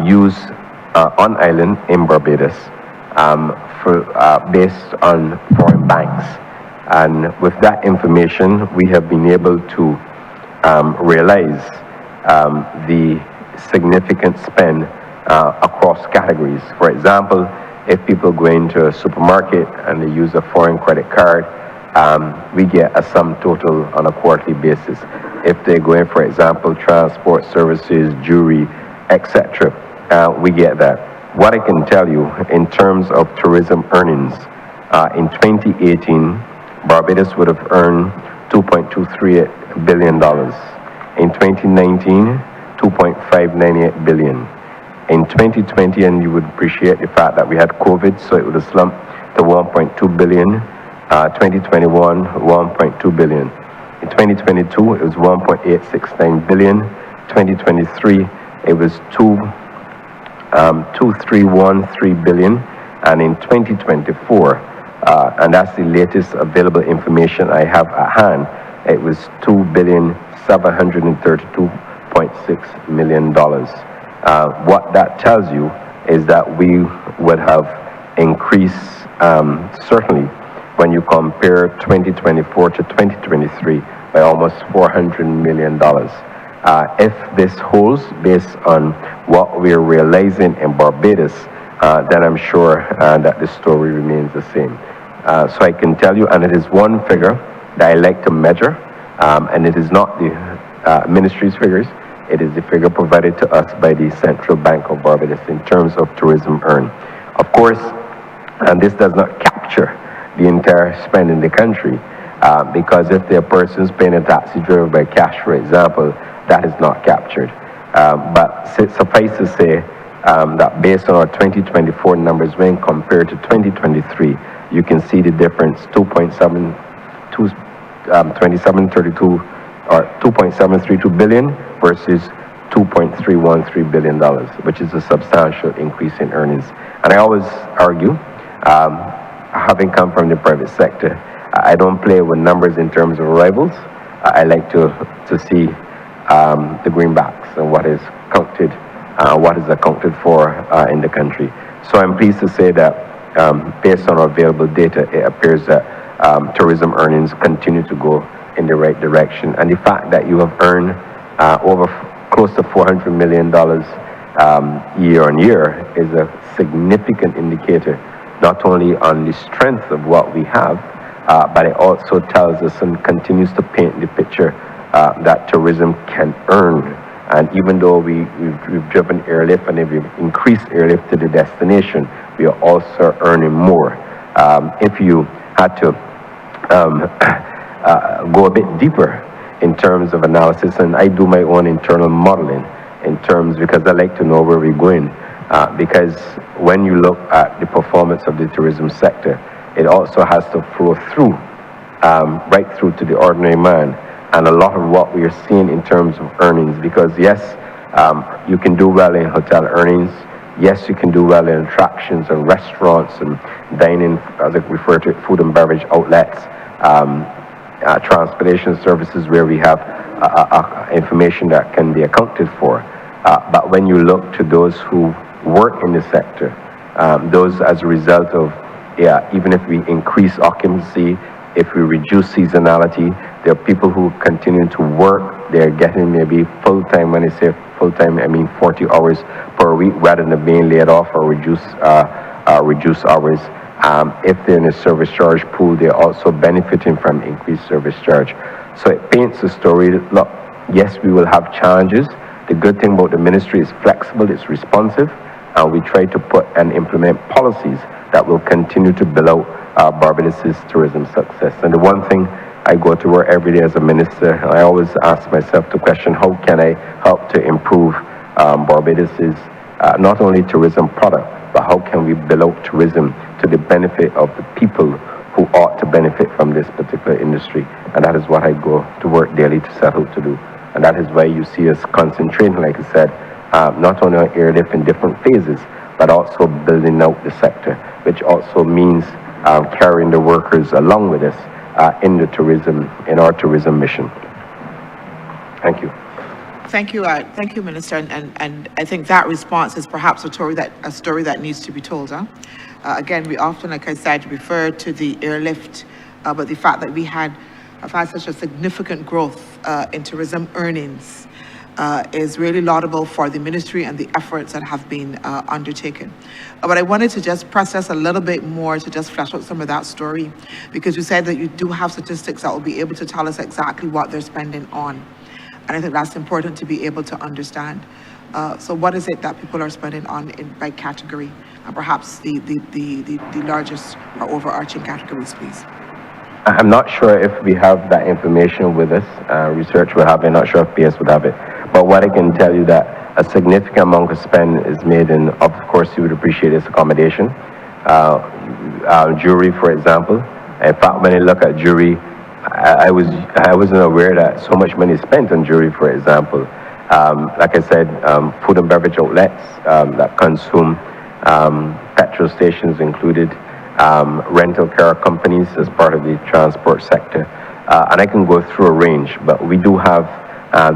[SPEAKER 4] used on island in Barbados based on foreign banks. And with that information, we have been able to realize the significant spend across categories. For example, if people go into a supermarket and they use a foreign credit card, we get a sum total on a quarterly basis. If they go in, for example, transport services, jewelry, etc., we get that. What I can tell you in terms of tourism earnings, in 2018, Barbados would have earned $2.238 billion. In 2019, $2.598 billion. In 2020, and you would appreciate the fact that we had COVID, so it would have slumped to $1.2 billion. 2021, $1.2 billion. In 2022, it was $1.869 billion. 2023, it was $2.313 billion. And in 2024, and that's the latest available information I have at hand, it was $2,732.6 million. What that tells you is that we would have increased, certainly when you compare 2024 to 2023, by almost $400 million. If this holds based on what we're realizing in Barbados, then I'm sure that the story remains the same. So I can tell you, and it is one figure that I like to measure, and it is not the ministry's figures, it is the figure provided to us by the Central Bank of Barbados in terms of tourism earned. Of course, and this does not capture the entire spend in the country, because if there are persons paying a taxi driver by cash, for example, that is not captured. But suffice to say that based on our 2024 numbers, when compared to 2023, you can see the difference, 2732 or 2.732 billion versus $2.313 billion, which is a substantial increase in earnings. And I always argue, having come from the private sector, I don't play with numbers in terms of arrivals. I like to see the greenbacks and what is counted, what is accounted for in the country. So I'm pleased to say that based on our available data, it appears that tourism earnings continue to go in the right direction. And the fact that you have earned over close to $400 million year on year is a significant indicator, not only on the strength of what we have, but it also tells us and continues to paint the picture that tourism can earn. And even though we've driven airlift and we've increased airlift to the destination, we are also earning more. If you had to go a bit deeper in terms of analysis, and I do my own internal modeling in terms, because I like to know where we're going, because when you look at the performance of the tourism sector, it also has to flow through, right through to the ordinary man. And a lot of what we are seeing in terms of earnings, because yes, you can do well in hotel earnings, yes, you can do well in attractions and restaurants and dining, as I refer to it, food and beverage outlets, transportation services where we have information that can be accounted for. But when you look to those who work in the sector, those as a result of, even if we increase occupancy, if we reduce seasonality, there are people who continue to work. They're getting maybe full-time. When I say full-time, I mean 40 hours per week rather than being laid off or reduced hours. If they're in a service charge pool, they're also benefiting from increased service charge. So it paints a story. Look, yes, we will have challenges. The good thing about the ministry is flexible, it's responsive, and we try to put and implement policies that will continue to build out Barbados' tourism success. And the one thing I go to work every day as a minister, I always ask myself the question, how can I help to improve Barbados' not only tourism product, but how can we build out tourism to the benefit of the people who ought to benefit from this particular industry. And that is what I go to work daily to set out to do. And that is why you see us concentrating, like I said, not only on airlift in different phases, but also building out the sector, which also means carrying the workers along with us in our tourism mission. Thank you.
[SPEAKER 15] Thank you, Minister. And I think that response is perhaps a story that needs to be told. Again, we often, like I said, refer to the airlift, but the fact that we have had such a significant growth in tourism earnings is really laudable for the ministry and the efforts that have been undertaken. But I wanted to just press us a little bit more to just flesh out some of that story, because you said that you do have statistics that will be able to tell us exactly what they're spending on. And I think that's important to be able to understand. So what is it that people are spending on by category, and perhaps the largest or overarching categories, please?
[SPEAKER 4] I'm not sure if we have that information with us. Research will have it. I'm not sure if PS would have it. But what I can tell you that a significant amount of spend is made in, of course, you would appreciate this accommodation. Jewelry, for example. In fact, when I look at jewelry, I wasn't aware that so much money is spent on jewelry, for example. Like I said, food and beverage outlets that consume petrol stations included, rental car companies as part of the transport sector, and I can go through a range, but we do have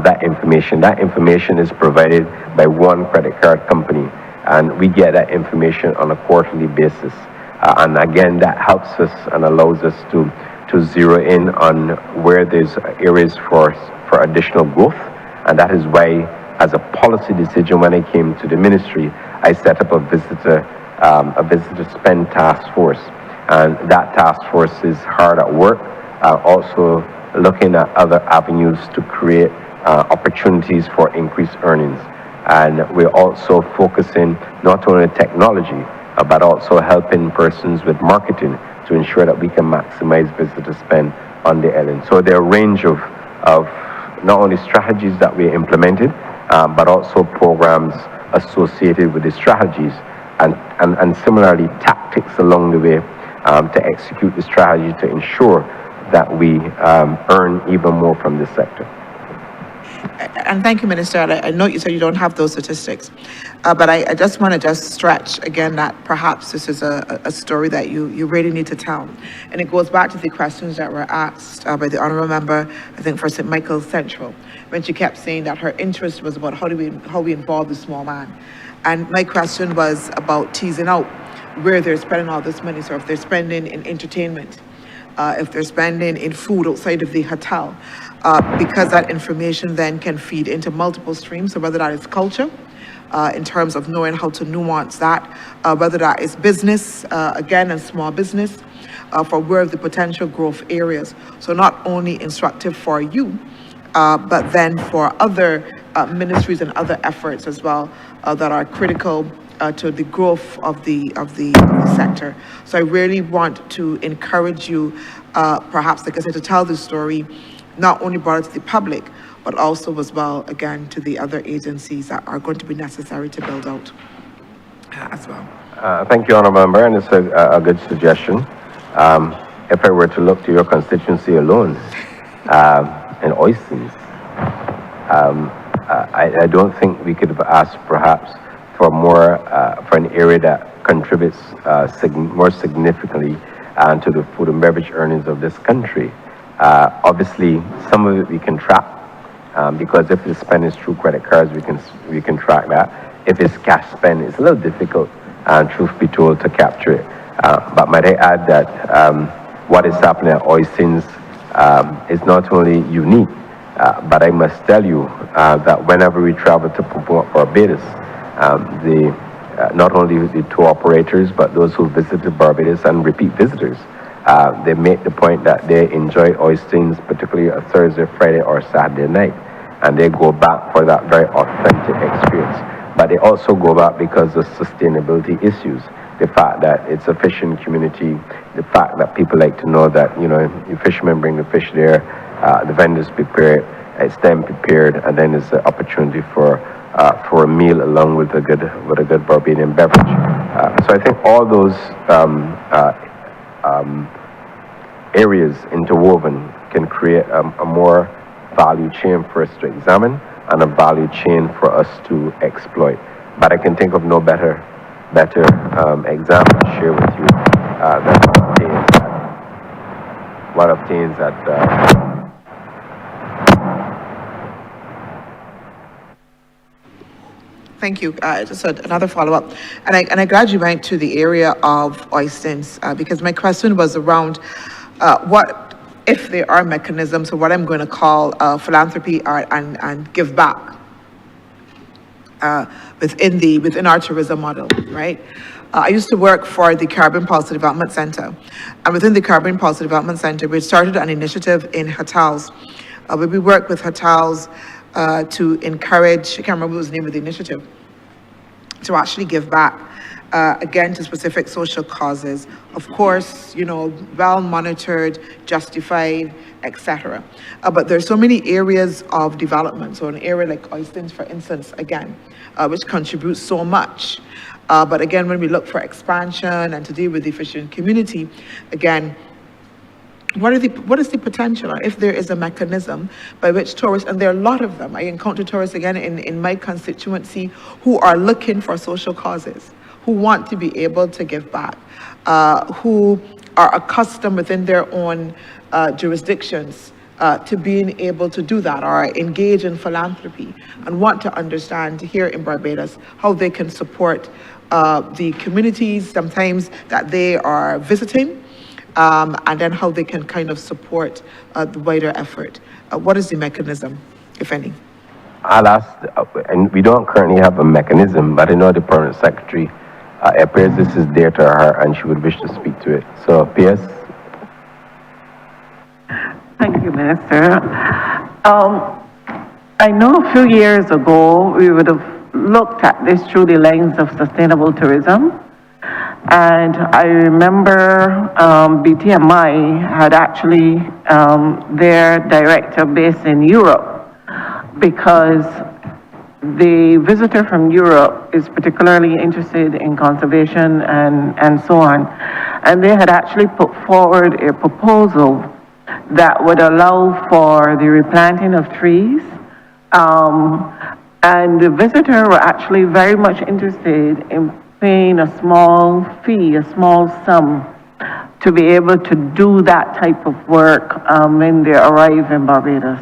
[SPEAKER 4] that information. That information is provided by one credit card company, and we get that information on a quarterly basis. And again, that helps us and allows us to zero in on where there's areas for additional growth. And that is why, as a policy decision, when I came to the ministry, I set up a visitor spend task force. And that task force is hard at work, also looking at other avenues to create opportunities for increased earnings. And we're also focusing not only on technology, but also helping persons with marketing to ensure that we can maximize visitor spend on the island. So there are a range of not only strategies that we implemented, but also programs associated with the strategies, and similarly tactics along the way to execute the strategy to ensure that we earn even more from this sector.
[SPEAKER 15] And thank you, Minister. I know you said you don't have those statistics, but I just want to stretch again that perhaps this is a story that you really need to tell. And it goes back to the questions that were asked by the Honourable Member, I think for St. Michael's Central, when she kept saying that her interest was about how we involve the small man. And my question was about teasing out where they're spending all this money. So if they're spending in entertainment, if they're spending in food outside of the hotel, because that information then can feed into multiple streams. So whether that is culture, in terms of knowing how to nuance that, whether that is business, again, and small business, for where the potential growth areas. So not only instructive for you, but then for other ministries and other efforts as well that are critical to the growth of the sector. So I really want to encourage you, perhaps, like I said, to tell this story, not only brought it to the public, but also as well, again, to the other agencies that are going to be necessary to build out as well.
[SPEAKER 4] Thank you, Honourable Member, and it's a good suggestion. If I were to look to your constituency alone, in Oistins, I don't think we could have asked perhaps for more, for an area that contributes more significantly to the food and beverage earnings of this country. Obviously, some of it we can track, because if the spend is through credit cards, we can track that. If it's cash spend, it's a little difficult, truth be told, to capture it. But might I add that what is happening at Oistins is not only unique, but I must tell you that whenever we travel to Barbados, not only the tour operators, but those who visited Barbados and repeat visitors, they make the point that they enjoy Oistins, particularly a Thursday, Friday, or Saturday night, and they go back for that very authentic experience. But they also go back because of sustainability issues. The fact that it's a fishing community, the fact that people like to know that, you know, the fishermen bring the fish there, the vendors prepare it, it's then prepared, and then there's the opportunity for a meal along with a good Barbadian beverage. So I think all those areas interwoven can create a more value chain for us to examine and a value chain for us to exploit. But I can think of no better example to share with you than what obtains at
[SPEAKER 15] Thank you. Just another follow-up. And I'm glad you went to the area of Oistins, because my question was around what if there are mechanisms, or what I'm going to call philanthropy and give back within our tourism model, right? I used to work for the Caribbean Policy Development Center, and within the Caribbean Policy Development Center, we started an initiative in hotels, where we work with hotels to encourage, I can't remember what was the name of the initiative, to actually give back, again, to specific social causes. Of course, you know, well monitored, justified, etc. But there's so many areas of development. So an area like Oistins, for instance, again, which contributes so much. But again, when we look for expansion and to deal with the fishing community, again, what is the potential, or if there is a mechanism by which tourists, and there are a lot of them, I encounter tourists again in my constituency who are looking for social causes, who want to be able to give back, who are accustomed within their own jurisdictions to being able to do that, or engage in philanthropy, and want to understand here in Barbados how they can support the communities sometimes that they are visiting, and then how they can kind of support the wider effort. What is the mechanism, if any?
[SPEAKER 4] I'll ask, and we don't currently have a mechanism, but I know the permanent secretary, it appears this is dear to her and she would wish to speak to it. So, P.S.
[SPEAKER 13] Thank you, Minister. I know a few years ago, we would have looked at this through the lens of sustainable tourism. And I remember BTMI had actually their director based in Europe, because the visitor from Europe is particularly interested in conservation and so on. And they had actually put forward a proposal that would allow for the replanting of trees. And the visitor were actually very much interested in paying a small fee, a small sum, to be able to do that type of work when they arrive in Barbados.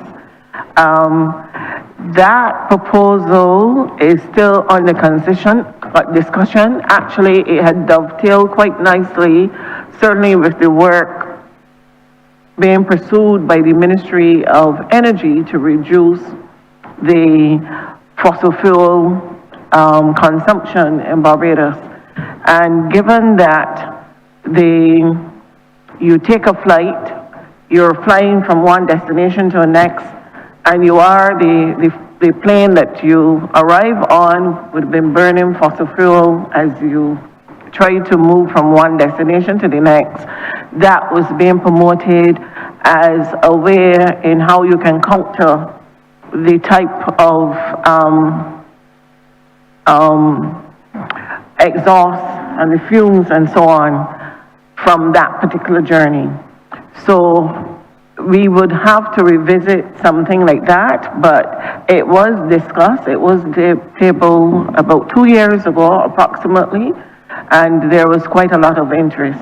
[SPEAKER 13] That proposal is still under discussion. Actually, it had dovetailed quite nicely, certainly with the work being pursued by the Ministry of Energy to reduce the fossil fuel consumption in Barbados. And given that you take a flight, you're flying from one destination to the next, and you are the plane that you arrive on would have been burning fossil fuel as you try to move from one destination to the next. That was being promoted as a way in how you can counter the type of exhaust and the fumes and so on from that particular journey. So we would have to revisit something like that, but it was discussed. It was tabled about 2 years ago, approximately, and there was quite a lot of interest.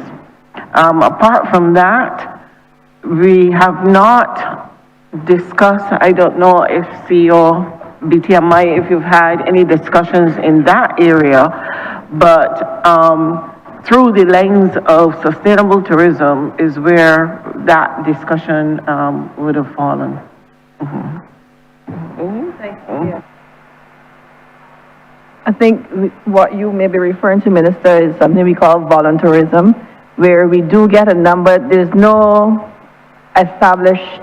[SPEAKER 13] Apart from that, we have not discussed, I don't know if CEO BTMI, if you've had any discussions in that area, but through the lens of sustainable tourism is where that discussion would have fallen.
[SPEAKER 8] Thank you. I think what you may be referring to, Minister, is something we call volunteerism, where we do get a number. There's no established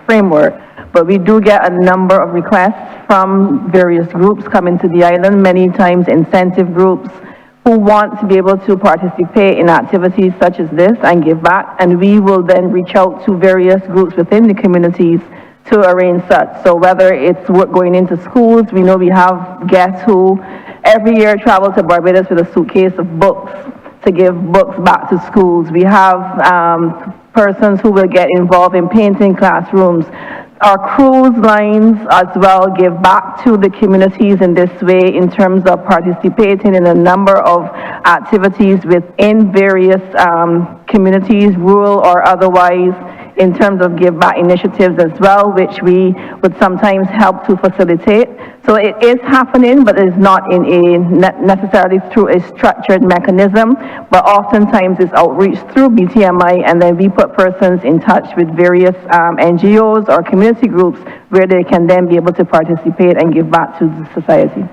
[SPEAKER 8] framework, but we do get a number of requests from various groups coming to the island, many times incentive groups, who want to be able to participate in activities such as this and give back, and we will then reach out to various groups within the communities to arrange such. So whether it's going into schools, we know we have guests who every year travel to Barbados with a suitcase of books to give books back to schools. We have persons who will get involved in painting classrooms. Our cruise lines as well give back to the communities in this way in terms of participating in a number of activities within various communities, rural or otherwise, in terms of give back initiatives as well, which we would sometimes help to facilitate. So it is happening, but it is not in a necessarily through a structured mechanism, but oftentimes it's outreach through BTMI, and then we put persons in touch with various NGOs or community groups where they can then be able to participate and give back to the society.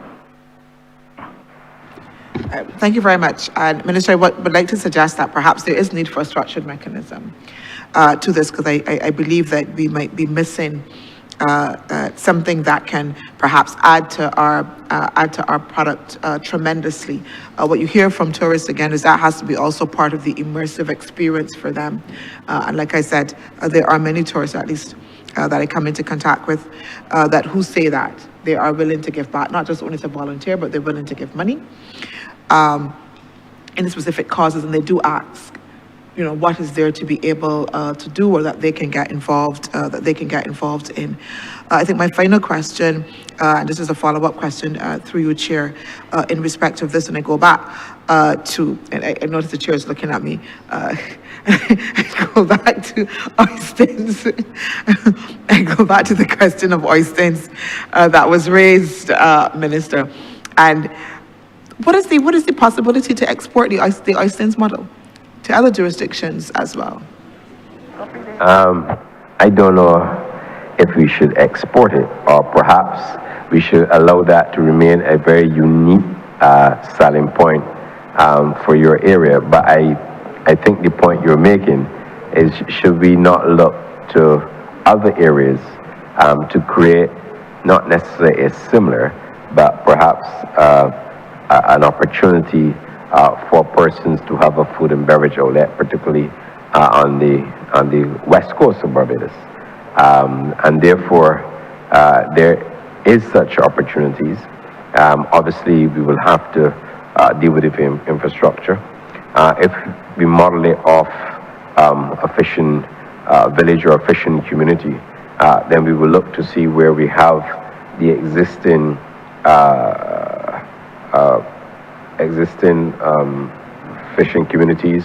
[SPEAKER 15] Thank you very much. And Minister, I would like to suggest that perhaps there is need for a structured mechanism to this, because I believe that we might be missing something that can perhaps add to our product tremendously. What you hear from tourists again is that has to be also part of the immersive experience for them. And like I said, there are many tourists, at least that I come into contact with, that who say that they are willing to give back, not just only to volunteer, but they're willing to give money in specific causes, and they do ask, you know, what is there to be able to do, or that they can get involved, in. I think my final question, and this is a follow-up question through you, Chair, in respect of this, and I go back to, and I notice the Chair is looking at me, I go back to Oystins. I go back to the question of Oystins that was raised, Minister. And what is the possibility to export the Oystins model to other jurisdictions as well?
[SPEAKER 4] I don't know if we should export it, or perhaps we should allow that to remain a very unique selling point for your area. But I think the point you're making is, should we not look to other areas to create not necessarily a similar, but perhaps an opportunity for persons to have a food and beverage outlet, particularly on the west coast of Barbados. And therefore, there is such opportunities. Obviously, we will have to deal with the infrastructure. If we model it off a fishing village or a fishing community, then we will look to see where we have the existing fishing communities,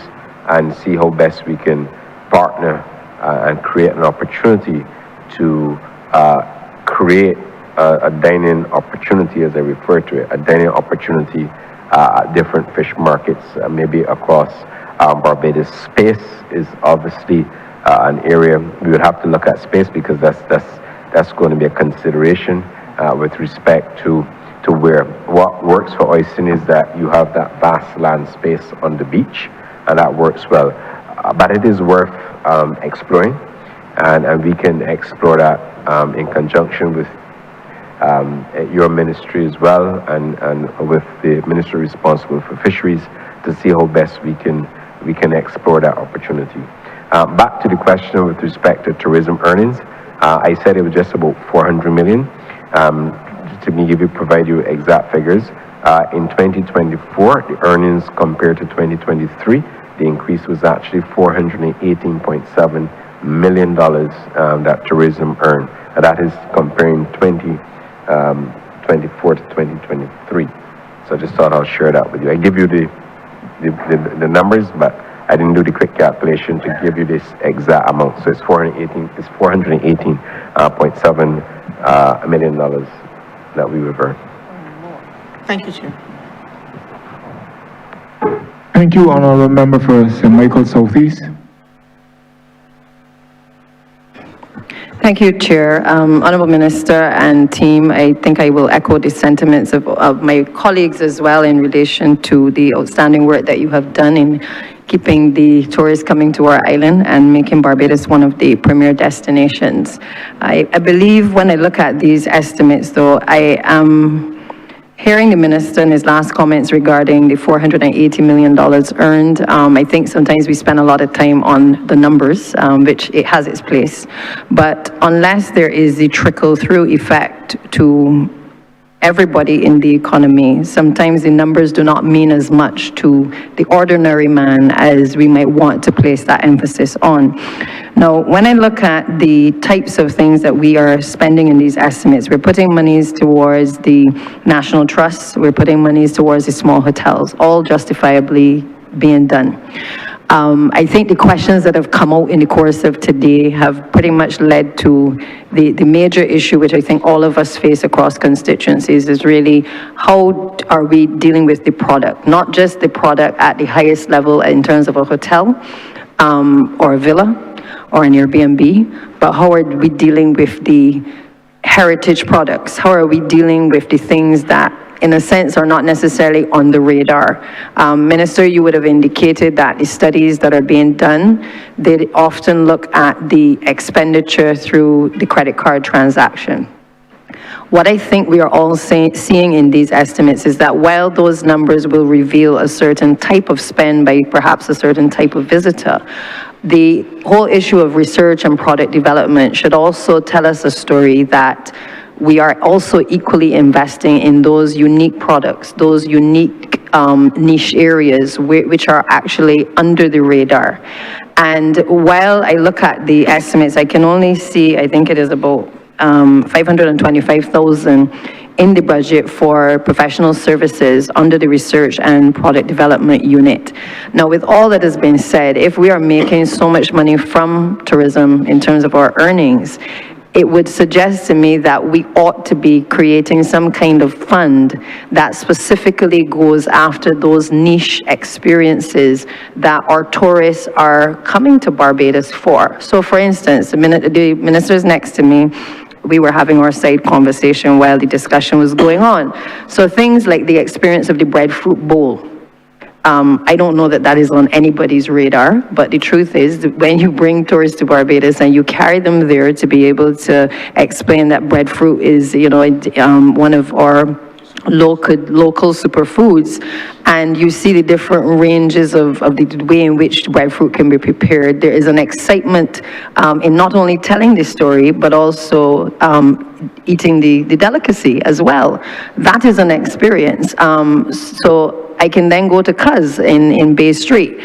[SPEAKER 4] and see how best we can partner and create an opportunity to create a dining opportunity, as I refer to it, a dining opportunity at different fish markets, maybe across Barbados. Space is obviously an area we would have to look at space, because that's going to be a consideration with respect to where what works for Oyston is that you have that vast land space on the beach, and that works well. But it is worth exploring, and we can explore that in conjunction with your ministry as well, and with the ministry responsible for fisheries, to see how best we can explore that opportunity. Back to the question with respect to tourism earnings, I said it was just about 400 million. To provide you exact figures, in 2024, the earnings compared to 2023, the increase was actually $418.7 million that tourism earned. And that is comparing 2024 to 2023. So I just thought I'll share that with you. I give you the numbers, but I didn't do the quick calculation to give you this exact amount. So it's $418.7 million that we would earn.
[SPEAKER 15] Thank you, Chair.
[SPEAKER 9] Thank you, Honourable Member for St. Michael Southeast.
[SPEAKER 20] Thank you, Chair. Honourable Minister and team, I think I will echo the sentiments of my colleagues as well in relation to the outstanding work that you have done in keeping the tourists coming to our island and making Barbados one of the premier destinations. I believe when I look at these estimates, though, I am hearing the minister in his last comments regarding the $480 million earned. I think sometimes we spend a lot of time on the numbers, which it has its place. But unless there is the trickle-through effect to everybody in the economy, sometimes the numbers do not mean as much to the ordinary man as we might want to place that emphasis on. Now, when I look at the types of things that we are spending in these estimates, we're putting monies towards the National Trust, we're putting monies towards the small hotels, all justifiably being done. I think the questions that have come out in the course of today have pretty much led to the major issue, which I think all of us face across constituencies, is really how are we dealing with the product, not just the product at the highest level in terms of a hotel or a villa or an Airbnb, but how are we dealing with the heritage products? How are we dealing with the things that in a sense, are not necessarily on the radar? Minister, you would have indicated that the studies that are being done, they often look at the expenditure through the credit card transaction. What I think we are all seeing in these estimates is that while those numbers will reveal a certain type of spend by perhaps a certain type of visitor, the whole issue of research and product development should also tell us a story that we are also equally investing in those unique products, those unique niche areas which are actually under the radar. And while I look at the estimates, I can only see, I think it is about 525,000 in the budget for professional services under the research and product development unit. Now, with all that has been said, if we are making so much money from tourism in terms of our earnings, it would suggest to me that we ought to be creating some kind of fund that specifically goes after those niche experiences that our tourists are coming to Barbados for. So for instance, the minister's next to me, we were having our side conversation while the discussion was going on. So things like the experience of the breadfruit bowl. I don't know that that is on anybody's radar, but the truth is that when you bring tourists to Barbados and you carry them there to be able to explain that breadfruit is, you know, one of our local superfoods, and you see the different ranges of the way in which breadfruit can be prepared, there is an excitement in not only telling the story, but also eating the delicacy as well. That is an experience. So I can then go to Cuz in Bay Street.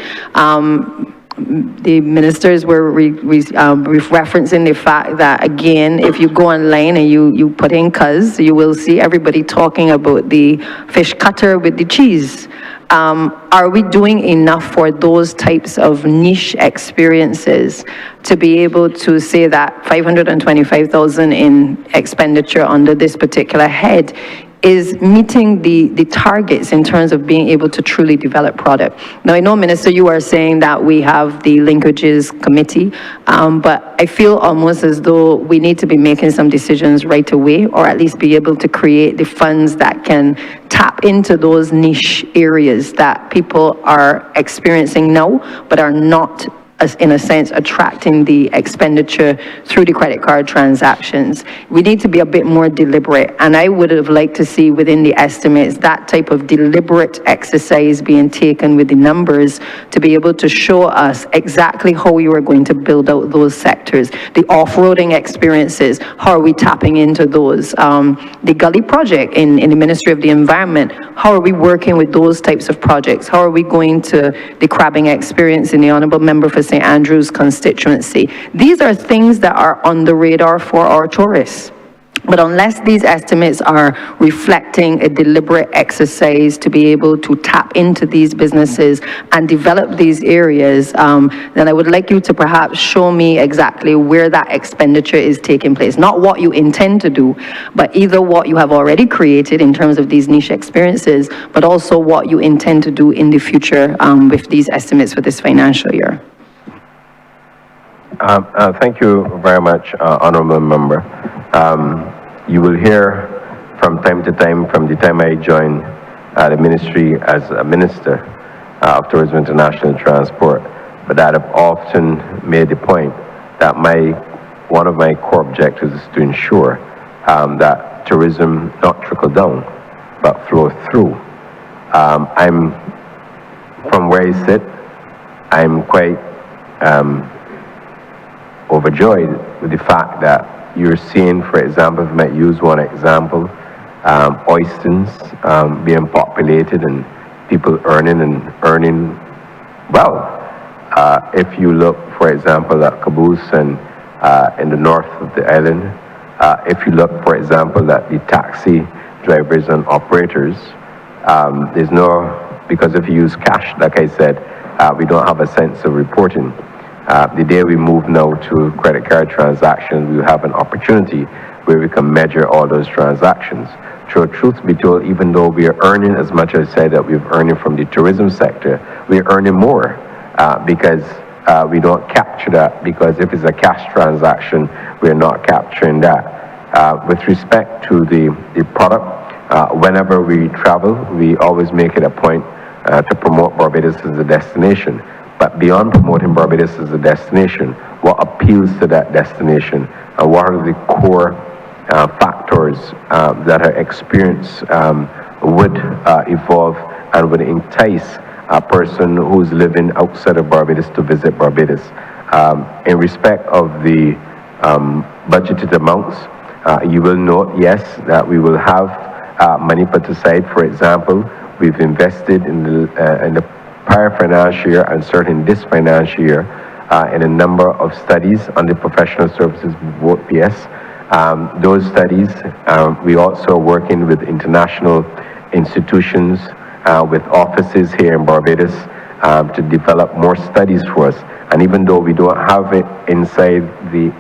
[SPEAKER 20] The ministers were referencing the fact that, again, if you go online and you put in Cuz, you will see everybody talking about the fish cutter with the cheese. Are we doing enough for those types of niche experiences to be able to say that 525,000 in expenditure under this particular head is meeting the targets in terms of being able to truly develop product? Now, I know, Minister, you are saying that we have the linkages committee, but I feel almost as though we need to be making some decisions right away, or at least be able to create the funds that can tap into those niche areas that people are experiencing now, but are not, in a sense, attracting the expenditure through the credit card transactions. We need to be a bit more deliberate, and I would have liked to see within the estimates that type of deliberate exercise being taken with the numbers to be able to show us exactly how we were going to build out those sectors. The off-roading experiences, how are we tapping into those? The Gully project in the Ministry of the Environment, how are we working with those types of projects? How are we going to the crabbing experience in the Honourable Member for St. Andrews constituency? These are things that are on the radar for our tourists. But unless these estimates are reflecting a deliberate exercise to be able to tap into these businesses and develop these areas, then I would like you to perhaps show me exactly where that expenditure is taking place. Not what you intend to do, but either what you have already created in terms of these niche experiences, but also what you intend to do in the future with these estimates for this financial year.
[SPEAKER 4] Thank you very much, Honourable Member. You will hear from time to time, from the time I joined the ministry as a Minister of Tourism and International Transport, but that I've often made the point that one of my core objectives is to ensure that tourism not trickle down, but flow through. From where I sit, I'm quite overjoyed with the fact that you're seeing, for example, if I might use one example, oysters being populated and people earning well. If you look, for example, at Caboose and in the north of the island, if you look, for example, at the taxi drivers and operators, there's no, because if you use cash, like I said, we don't have a sense of reporting. The day we move now to credit card transactions, we have an opportunity where we can measure all those transactions. So truth be told, even though we are earning as much as I said that we're earning from the tourism sector, we're earning more because we don't capture that, because if it's a cash transaction, we're not capturing that. With respect to the product, whenever we travel, we always make it a point to promote Barbados as a destination. But beyond promoting Barbados as a destination, what appeals to that destination, and what are the core factors that our experience would evolve and would entice a person who's living outside of Barbados to visit Barbados. In respect of the budgeted amounts, you will note, yes, that we will have money put aside. For example, we've invested in the prior financial year and certainly this financial year in a number of studies on the professional services, both PS Those studies, we also are working with international institutions, with offices here in Barbados, to develop more studies for us. And even though we don't have it inside the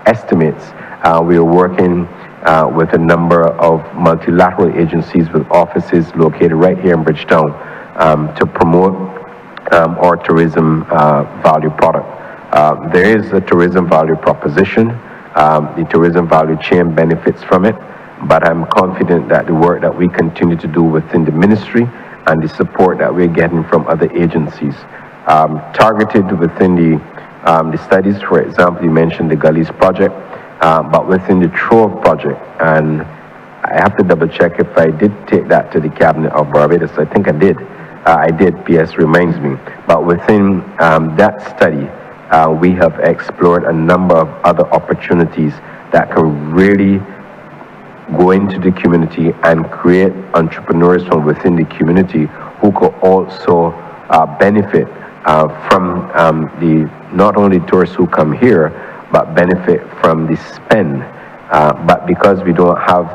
[SPEAKER 4] estimates, we are working with a number of multilateral agencies with offices located right here in Bridgetown, to promote our tourism value product. There is a tourism value proposition. The tourism value chain benefits from it, but I'm confident that the work that we continue to do within the ministry and the support that we're getting from other agencies, targeted within the studies, for example, you mentioned the Gullies project, but within the Trove project, and I have to double check if I did take that to the cabinet of Barbados. I think I did. I did, PS reminds me. But within that study, we have explored a number of other opportunities that can really go into the community and create entrepreneurs from within the community who could also benefit from the not only tourists who come here, but benefit from the spend. But because we don't have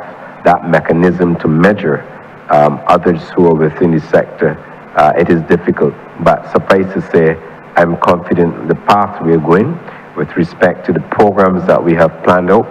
[SPEAKER 4] that mechanism to measure others who are within the sector, it is difficult. But suffice to say, I'm confident the path we are going with respect to the programs that we have planned out.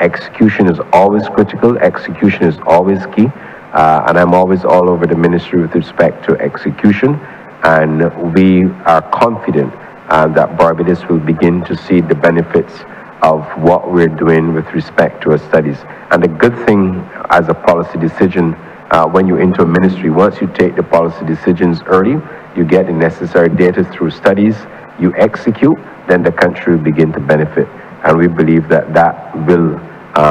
[SPEAKER 4] Execution is always critical, execution is always key, and I'm always all over the ministry with respect to execution, and we are confident that Barbados will begin to see the benefits of what we're doing with respect to our studies. And the good thing as a policy decision, when you enter a ministry, once you take the policy decisions early, you get the necessary data through studies, you execute, then the country will begin to benefit. And we believe that that will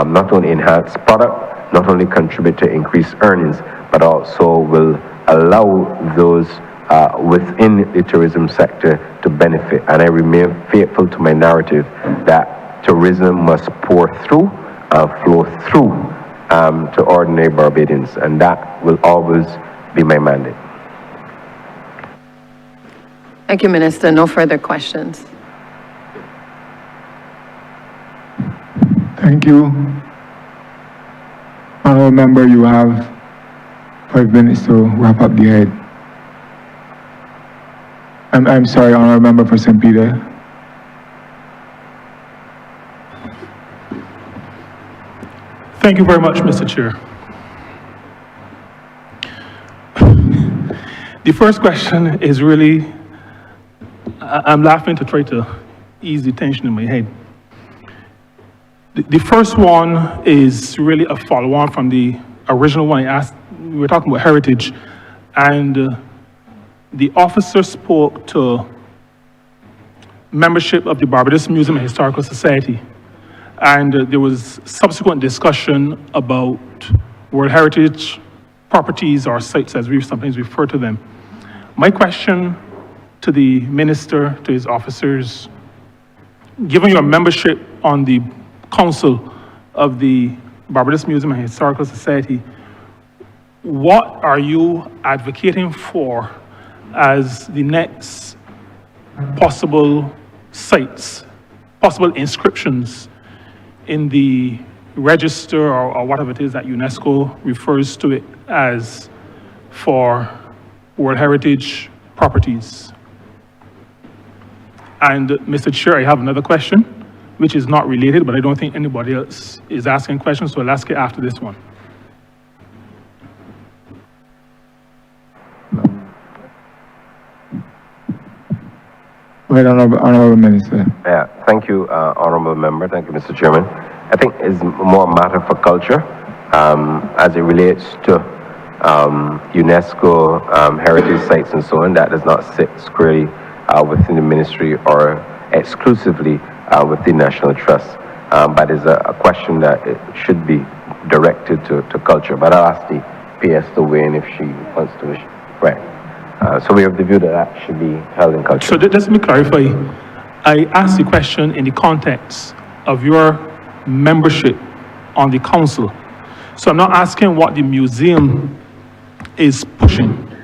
[SPEAKER 4] not only enhance product, not only contribute to increased earnings, but also will allow those within the tourism sector to benefit. And I remain faithful to my narrative that tourism must pour through, flow through to ordinary Barbadians, and that will always be my mandate.
[SPEAKER 20] Thank you, Minister. No further questions.
[SPEAKER 9] Thank you. Honourable member, you have 5 minutes to wrap up the head. I'm sorry, Honourable member for St. Peter.
[SPEAKER 6] Thank you very much, Mr. Chair. The first question is really, I'm laughing to try to ease the tension in my head. The first one is really a follow-on from the original one I asked. We were talking about heritage, and the officer spoke to membership of the Barbados Museum and Historical Society, and there was subsequent discussion about World Heritage properties or sites, as we sometimes refer to them. My question to the minister, to his officers, given your membership on the council of the Barbados Museum and Historical Society, what are you advocating for as the next possible sites, possible inscriptions in the register or whatever it is that UNESCO refers to it as for World Heritage properties? And Mr. Chair, I have another question, which is not related, but I don't think anybody else is asking questions, so I'll ask it after this one.
[SPEAKER 9] Go ahead, Honourable Minister.
[SPEAKER 4] Yeah, thank you, Honourable Member. Thank you, Mr. Chairman. I think it's more a matter for culture as it relates to UNESCO heritage sites and so on. That does not sit squarely within the ministry or exclusively with the National Trust. But it's a question that it should be directed to culture. But I'll ask the PS to weigh in if she wants to. Right. So we have the view that that should be held in culture.
[SPEAKER 6] So just let me clarify. I asked the question in the context of your membership on the council. So I'm not asking what the museum is pushing.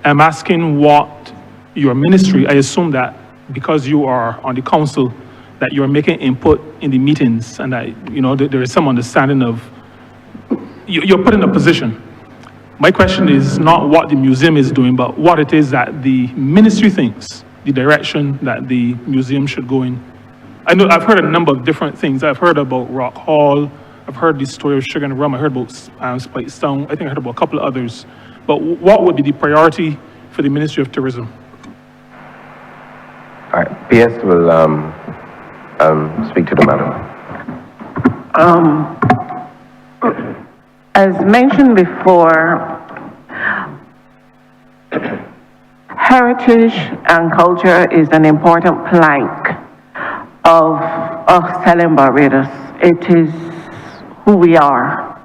[SPEAKER 6] I'm asking what your ministry, I assume that because you are on the council, that you're making input in the meetings and that, there is some understanding of, you're put in a position. My question is not what the museum is doing, but what it is that the ministry thinks, the direction that the museum should go in. I know I've heard a number of different things. I've heard about Rock Hall. I've heard the story of Sugar and Rum. I heard about Spitestone. I think I heard about a couple of others. But what would be the priority for the Ministry of Tourism?
[SPEAKER 4] All right, PS will speak to the matter.
[SPEAKER 13] As mentioned before, heritage and culture is an important plank of us telling Barbados. It is who we are.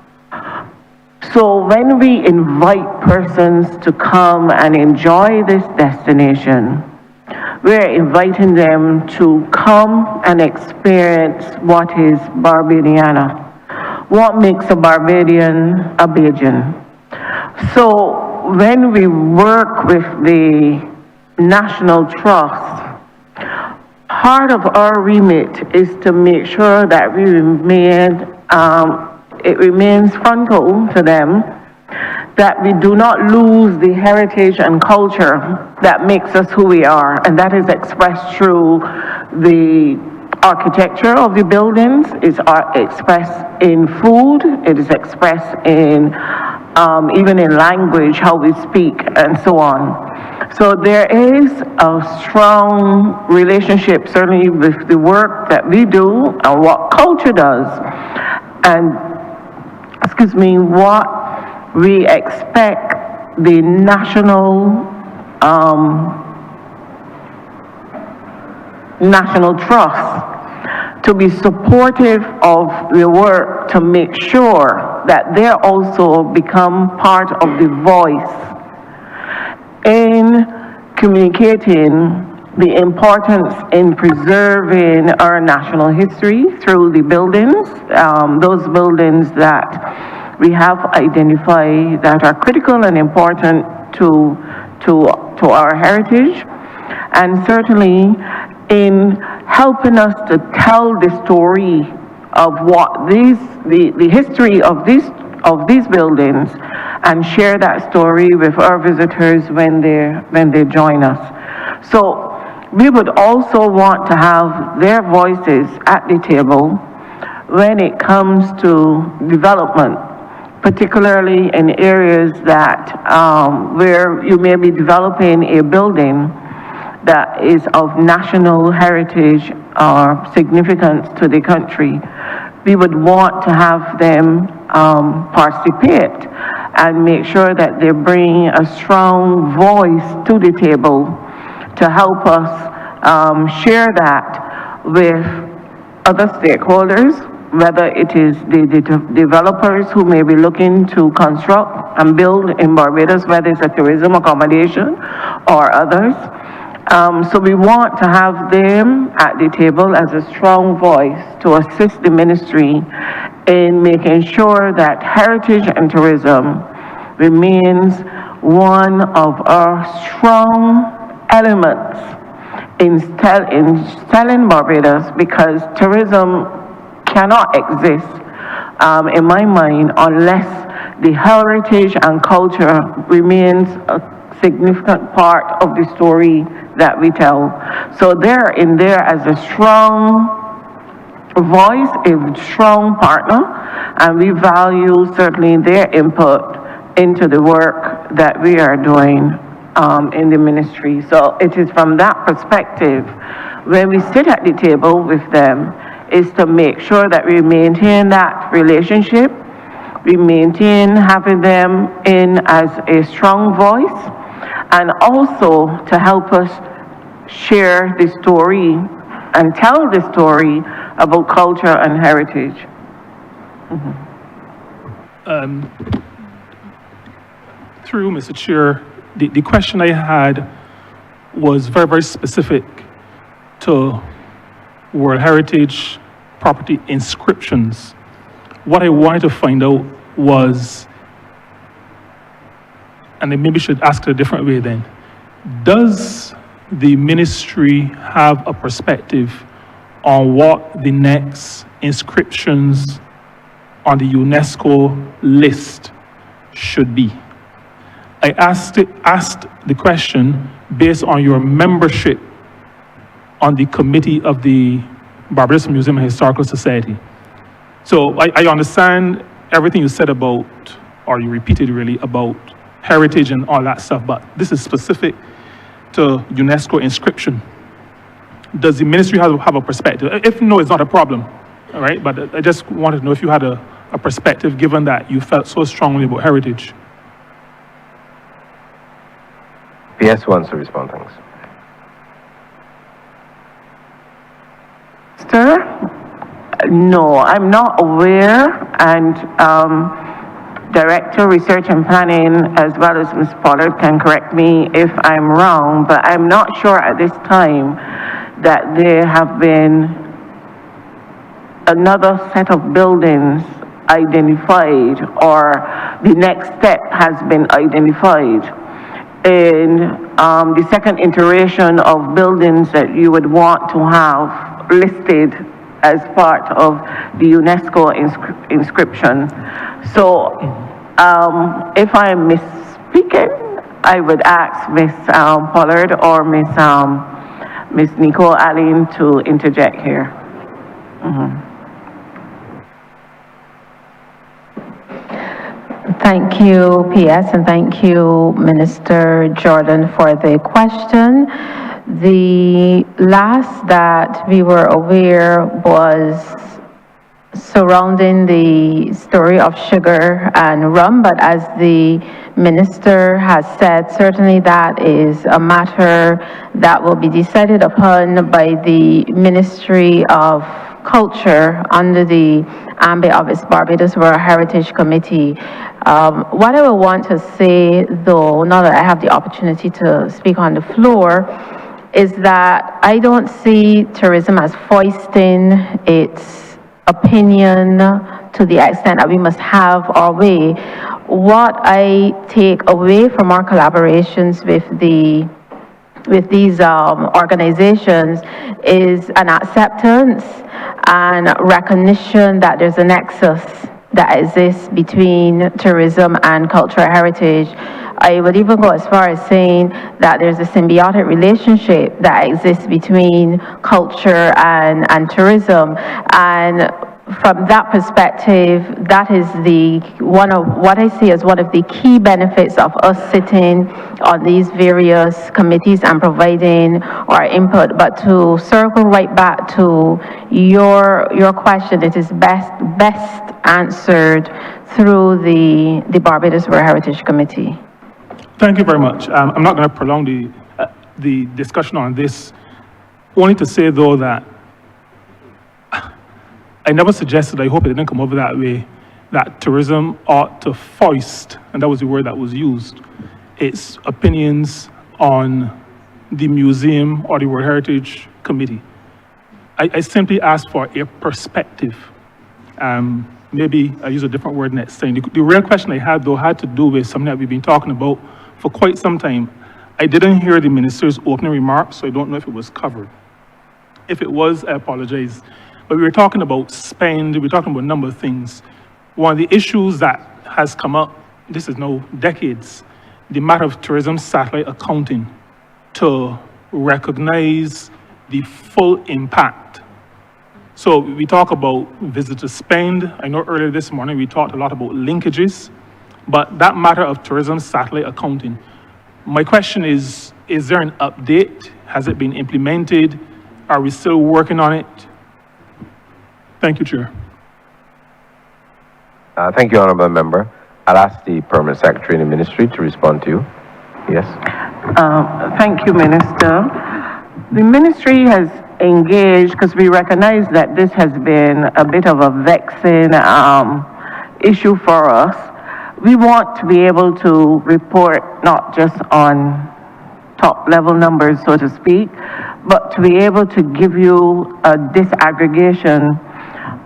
[SPEAKER 13] So when we invite persons to come and enjoy this destination, we're inviting them to come and experience what is Barbadiana. What makes a Barbadian a Bajan? So when we work with the National Trust, part of our remit is to make sure that we it remains frontal to them, that we do not lose the heritage and culture that makes us who we are, and that is expressed through the architecture of the buildings, it's expressed in food, it is expressed in even in language, how we speak, and so on. So there is a strong relationship, certainly with the work that we do and what culture does, and what we expect the National Trust to be supportive of the work to make sure that they also become part of the voice in communicating the importance in preserving our national history through the buildings, those buildings that we have identified that are critical and important to our heritage, and certainly in helping us to tell the story of what the history of these buildings, and share that story with our visitors when they join us. So we would also want to have their voices at the table when it comes to development, particularly in areas that where you may be developing a building that is of national heritage or significance to the country. We would want to have them participate and make sure that they bring a strong voice to the table to help us share that with other stakeholders, whether it is the developers who may be looking to construct and build in Barbados, whether it's a tourism accommodation or others. So we want to have them at the table as a strong voice to assist the ministry in making sure that heritage and tourism remains one of our strong elements in selling Barbados, because tourism cannot exist, in my mind, unless the heritage and culture remains a significant part of the story that we tell. So they're in there as a strong voice, a strong partner, and we value certainly their input into the work that we are doing in the ministry. So it is from that perspective, when we sit at the table with them, is to make sure that we maintain that relationship, we maintain having them in as a strong voice, and also to help us share the story and tell the story about culture and heritage.
[SPEAKER 6] Through Mr. Chair, the question I had was very, very specific to World Heritage property inscriptions. What I wanted to find out was, and I maybe should ask it a different way then, does the ministry have a perspective on what the next inscriptions on the UNESCO list should be. I asked the question based on your membership on the committee of the Barbados Museum and Historical Society. So I understand everything you said about, or you repeated really, about heritage and all that stuff, but this is specific to UNESCO inscription. Does the ministry have a perspective? If no, it's not a problem, all right? But I just wanted to know if you had a perspective, given that you felt so strongly about heritage.
[SPEAKER 4] PS wants to respond, thanks.
[SPEAKER 13] Sir? No, I'm not aware, and Director Research and Planning, as well as Ms. Pollard, can correct me if I'm wrong, but I'm not sure at this time that there have been another set of buildings identified, or the next step has been identified in the second iteration of buildings that you would want to have listed as part of the UNESCO inscription. So if I'm misspeaking, I would ask Ms. Pollard or Ms. Nicole Allen to interject here.
[SPEAKER 17] Thank you, PS, and thank you, Minister Jordan, for the question. The last that we were aware was surrounding the story of sugar and rum, but as the minister has said, certainly that is a matter that will be decided upon by the Ministry of Culture under the ambit of its Barbados World Heritage Committee. What I will want to say, though, now that I have the opportunity to speak on the floor, is that I don't see tourism as foisting its opinion to the extent that we must have our way. What I take away from our collaborations with these organizations is an acceptance and recognition that there's a nexus that exists between tourism and cultural heritage. I would even go as far as saying that there's a symbiotic relationship that exists between culture and tourism. And from that perspective, that is one of what I see as one of the key benefits of us sitting on these various committees and providing our input. But to circle right back to your question, it is best answered through the Barbados World Heritage Committee.
[SPEAKER 6] Thank you very much. I'm not going to prolong the discussion on this. Only to say, though, that I never suggested, I hope it didn't come over that way, that tourism ought to foist, and that was the word that was used, its opinions on the museum or the World Heritage Committee. I simply asked for a perspective. Maybe I use a different word next time. The real question I had, though, had to do with something that we've been talking about for quite some time. I didn't hear the minister's opening remarks, so I don't know if it was covered. If it was, I apologize. But we were talking about spend, we were talking about a number of things. One of the issues that has come up, this is now decades, the matter of tourism satellite accounting to recognize the full impact. So we talk about visitor spend. I know earlier this morning we talked a lot about linkages, but that matter of tourism satellite accounting. My question is there an update? Has it been implemented? Are we still working on it? Thank you, Chair.
[SPEAKER 4] Thank you, Honourable Member. I'll ask the Permanent Secretary in the Ministry to respond to you. Yes.
[SPEAKER 13] Thank you, Minister. The Ministry has engaged, because we recognize that this has been a bit of a vexing issue for us. We want to be able to report not just on top-level numbers, so to speak, but to be able to give you a disaggregation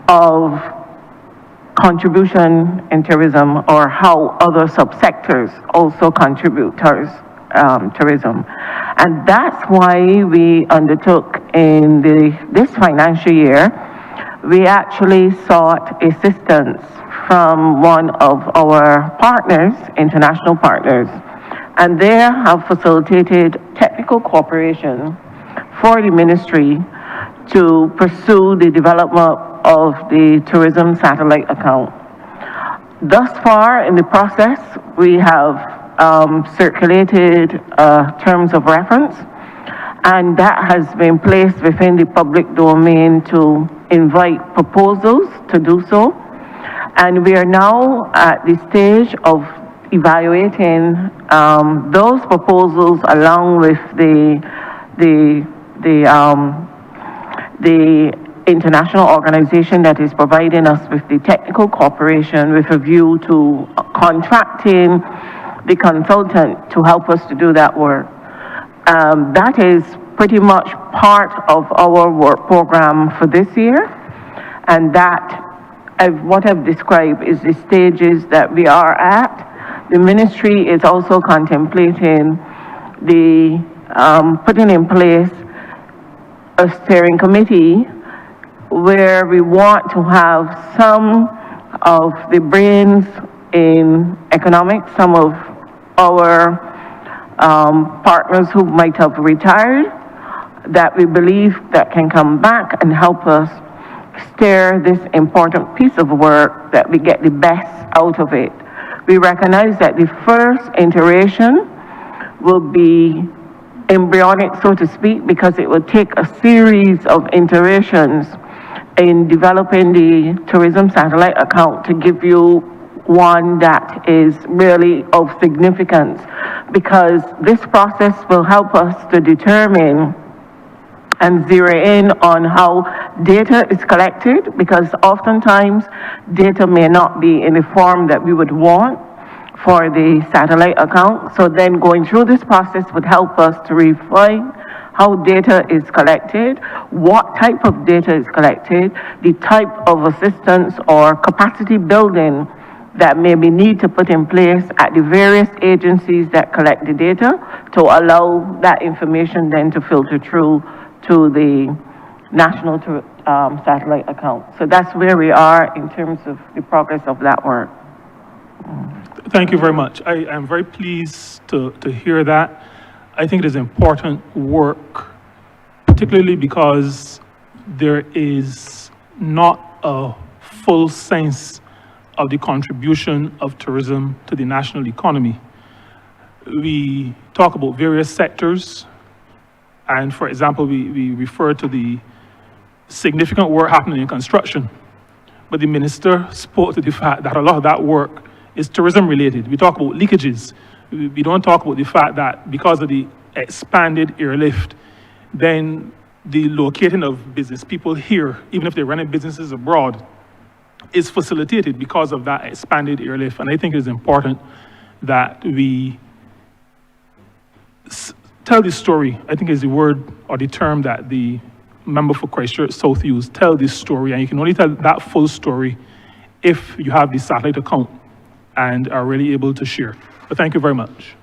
[SPEAKER 13] of contribution in tourism, or how other subsectors also contribute towards tourism. And that's why we undertook in this financial year, we actually sought assistance from one of our partners, international partners, and they have facilitated technical cooperation for the ministry to pursue the development of the tourism satellite account. Thus far in the process, we have circulated terms of reference, and that has been placed within the public domain to invite proposals to do so. And we are now at the stage of evaluating those proposals along with the international organization that is providing us with the technical cooperation with a view to contracting the consultant to help us to do that work. That is pretty much part of our work program for this year, and that what I've described is the stages that we are at. The ministry is also contemplating the putting in place a steering committee where we want to have some of the brains in economics, some of our partners who might have retired, that we believe that can come back and help us steer this important piece of work, that we get the best out of it. We recognize that the first iteration will be embryonic, so to speak, because it will take a series of iterations in developing the tourism satellite account to give you one that is really of significance, because this process will help us to determine and zero in on how data is collected, because oftentimes data may not be in the form that we would want for the satellite account. So then going through this process would help us to refine how data is collected, what type of data is collected, the type of assistance or capacity building that maybe need to put in place at the various agencies that collect the data to allow that information then to filter through to the national satellite account. So that's where we are in terms of the progress of that work.
[SPEAKER 6] Thank you very much. I am very pleased to hear that. I think it is important work, particularly because there is not a full sense of the contribution of tourism to the national economy. We talk about various sectors, and for example, we refer to the significant work happening in construction, but the minister spoke to the fact that a lot of that work is tourism related. We talk about leakages. We don't talk about the fact that because of the expanded airlift, then the locating of business people here, even if they're running businesses abroad, is facilitated because of that expanded airlift. And I think it is important that we tell the story. I think is the word or the term that the member for Christchurch South used. Tell this story, and you can only tell that full story if you have the satellite account and are really able to share. But thank you very much.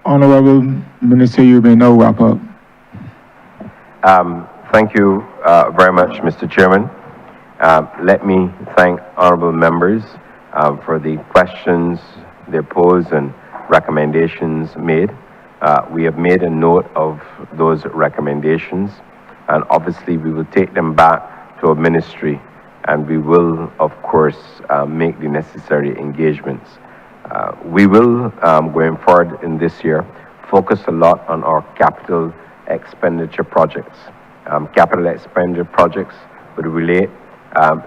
[SPEAKER 9] Honourable Minister, you may now wrap up.
[SPEAKER 4] Thank you very much, Mr. Chairman. Let me thank honourable members for the questions they posed and recommendations made. We have made a note of those recommendations, and obviously we will take them back to our ministry, and we will, of course, make the necessary engagements. We will, going forward in this year, focus a lot on our capital expenditure projects. Capital expenditure projects would relate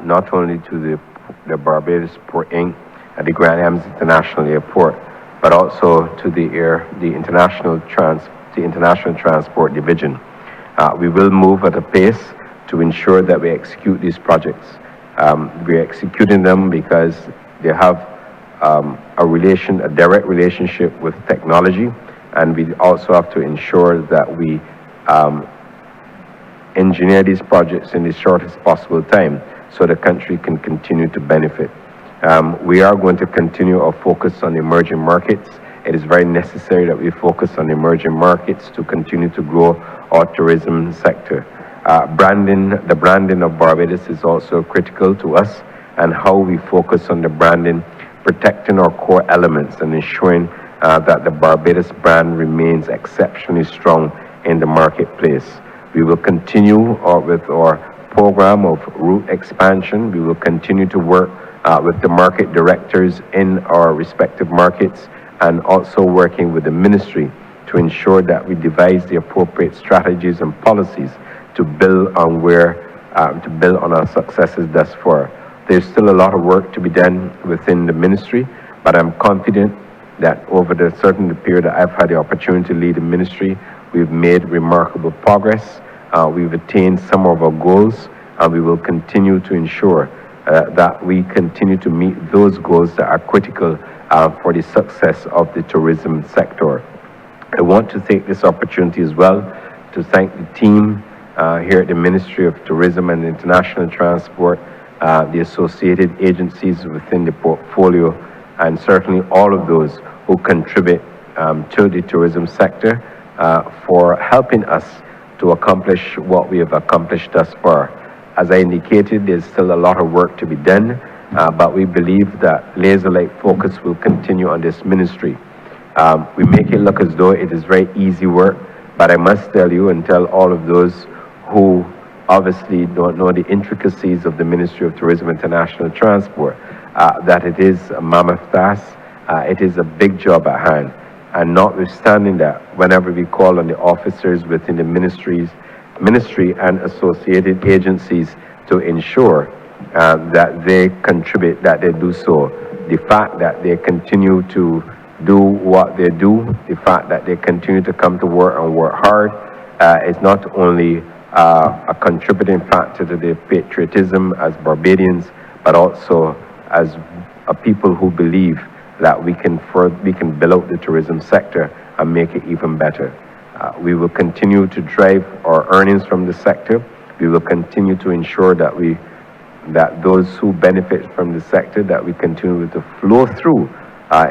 [SPEAKER 4] not only to the Barbados Port Inc. at the Grand Hams International Airport, but also to the international transport division. We will move at a pace to ensure that we execute these projects. We're executing them because they have a direct relationship with technology, and we also have to ensure that we engineer these projects in the shortest possible time so the country can continue to benefit. We are going to continue our focus on emerging markets. It is very necessary that we focus on emerging markets to continue to grow our tourism sector. The branding of Barbados is also critical to us, and how we focus on the branding, protecting our core elements and ensuring that the Barbados brand remains exceptionally strong in the marketplace. We will continue with our program of route expansion. We will continue to work with the market directors in our respective markets, and also working with the ministry to ensure that we devise the appropriate strategies and policies to build on our successes thus far. There's still a lot of work to be done within the ministry, but I'm confident that over the certain period that I've had the opportunity to lead the ministry, we've made remarkable progress. We've attained some of our goals, and we will continue to ensure that we continue to meet those goals that are critical for the success of the tourism sector. I want to take this opportunity as well to thank the team here at the Ministry of Tourism and International Transport, the associated agencies within the portfolio, and certainly all of those who contribute to the tourism sector for helping us to accomplish what we have accomplished thus far. As I indicated, there's still a lot of work to be done, but we believe that laser-like focus will continue on this ministry. We make it look as though it is very easy work, but I must tell you and tell all of those who obviously don't know the intricacies of the Ministry of Tourism and International Transport, that it is a mammoth task. It is a big job at hand. And notwithstanding that, whenever we call on the officers within the ministry and associated agencies to ensure that they contribute, that they do so, the fact that they continue to do what they do, the fact that they continue to come to work and work hard, is not only a contributing factor to their patriotism as Barbadians, but also as a people who believe that we can build out the tourism sector and make it even better. We will continue to drive our earnings from the sector. We will continue to ensure that those who benefit from the sector, that we continue to flow through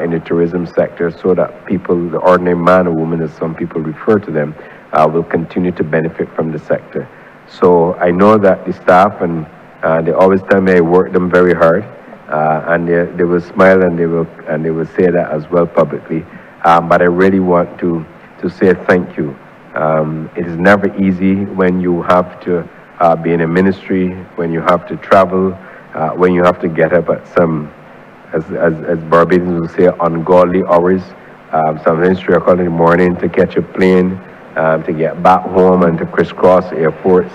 [SPEAKER 4] in the tourism sector, so that people, the ordinary man or woman, as some people refer to them, will continue to benefit from the sector. So I know that the staff, and they always tell me I work them very hard, and they will smile and they will say that as well publicly. But I really want to say thank you. It is never easy when you have to be in a ministry, when you have to travel, when you have to get up at some, as Barbadians will say, ungodly hours. Sometimes 3 o'clock in the morning to catch a plane, to get back home and to crisscross airports.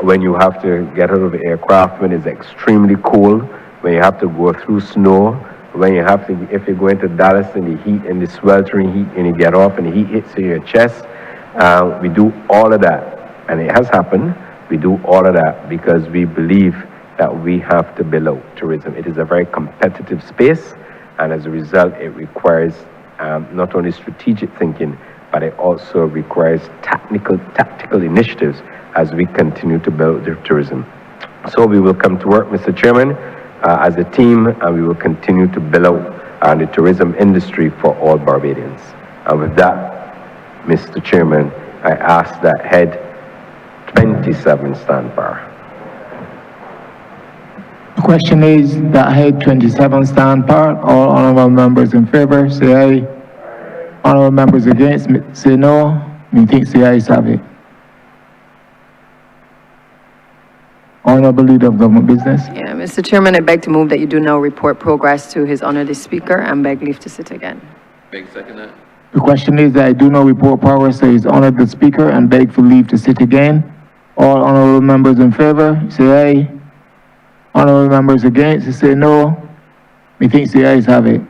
[SPEAKER 4] When you have to get out of the aircraft when it's extremely cold, when you have to go through snow, when you have to, if you go into Dallas in the heat, in the sweltering heat, and you get off and the heat hits in your chest. We do all of that, and it has happened. We do all of that because we believe that we have to build out tourism. It is a very competitive space, and as a result, it requires not only strategic thinking, but it also requires tactical initiatives as we continue to build the tourism. So we will come to work, Mr. Chairman, as a team, and we will continue to build out the tourism industry for all Barbadians. And with that, Mr. Chairman, I ask that Head 27 stand par.
[SPEAKER 9] The question is that Head 27 stand par. All honourable members in favour, say aye. Honourable members against, say no. Methinks the ayes have it. Honourable Leader of Government Business.
[SPEAKER 20] Yeah, Mr. Chairman, I beg to move that you do now report progress to His Honour the Speaker and beg leave to sit again.
[SPEAKER 1] Beg second that.
[SPEAKER 9] The question is that I do not report progress to His Honour the Speaker and beg for leave to sit again. All honourable members in favour, say aye. Honourable members against, say no. Methinks the ayes have it.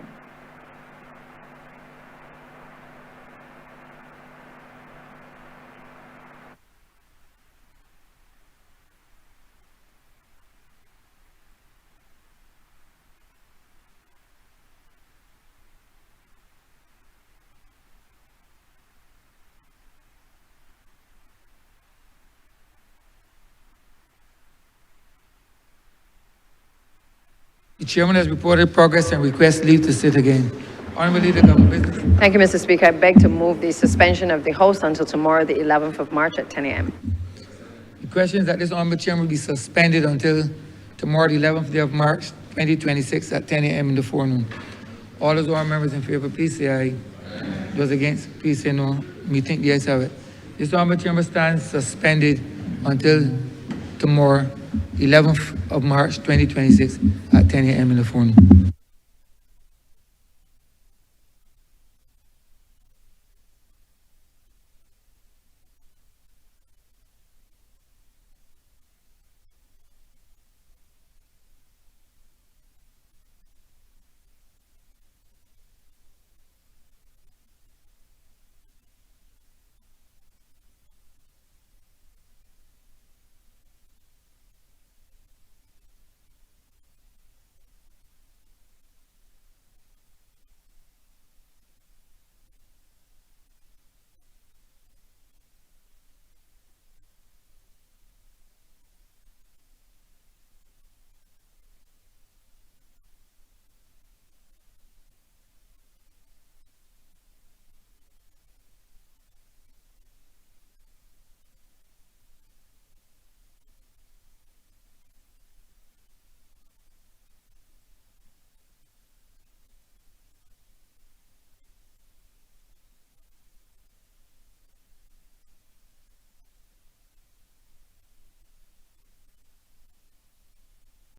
[SPEAKER 1] The chairman has reported progress and requests leave to sit again. Honourable Leader, Government Business.
[SPEAKER 20] Thank you, Mr. Speaker. I beg to move the suspension of the House until tomorrow, the 11th of March at 10 a.m.
[SPEAKER 1] The question is that this honourable chairman will be suspended until tomorrow, the 11th day of March, 2026 at 10 a.m. in the forenoon. All those honourable members in favour, please say aye. Those against, please say no. Me think the ayes have it. This honourable chamber stands suspended until tomorrow, 11th of March, 2026 at 10 a.m. in the forenoon.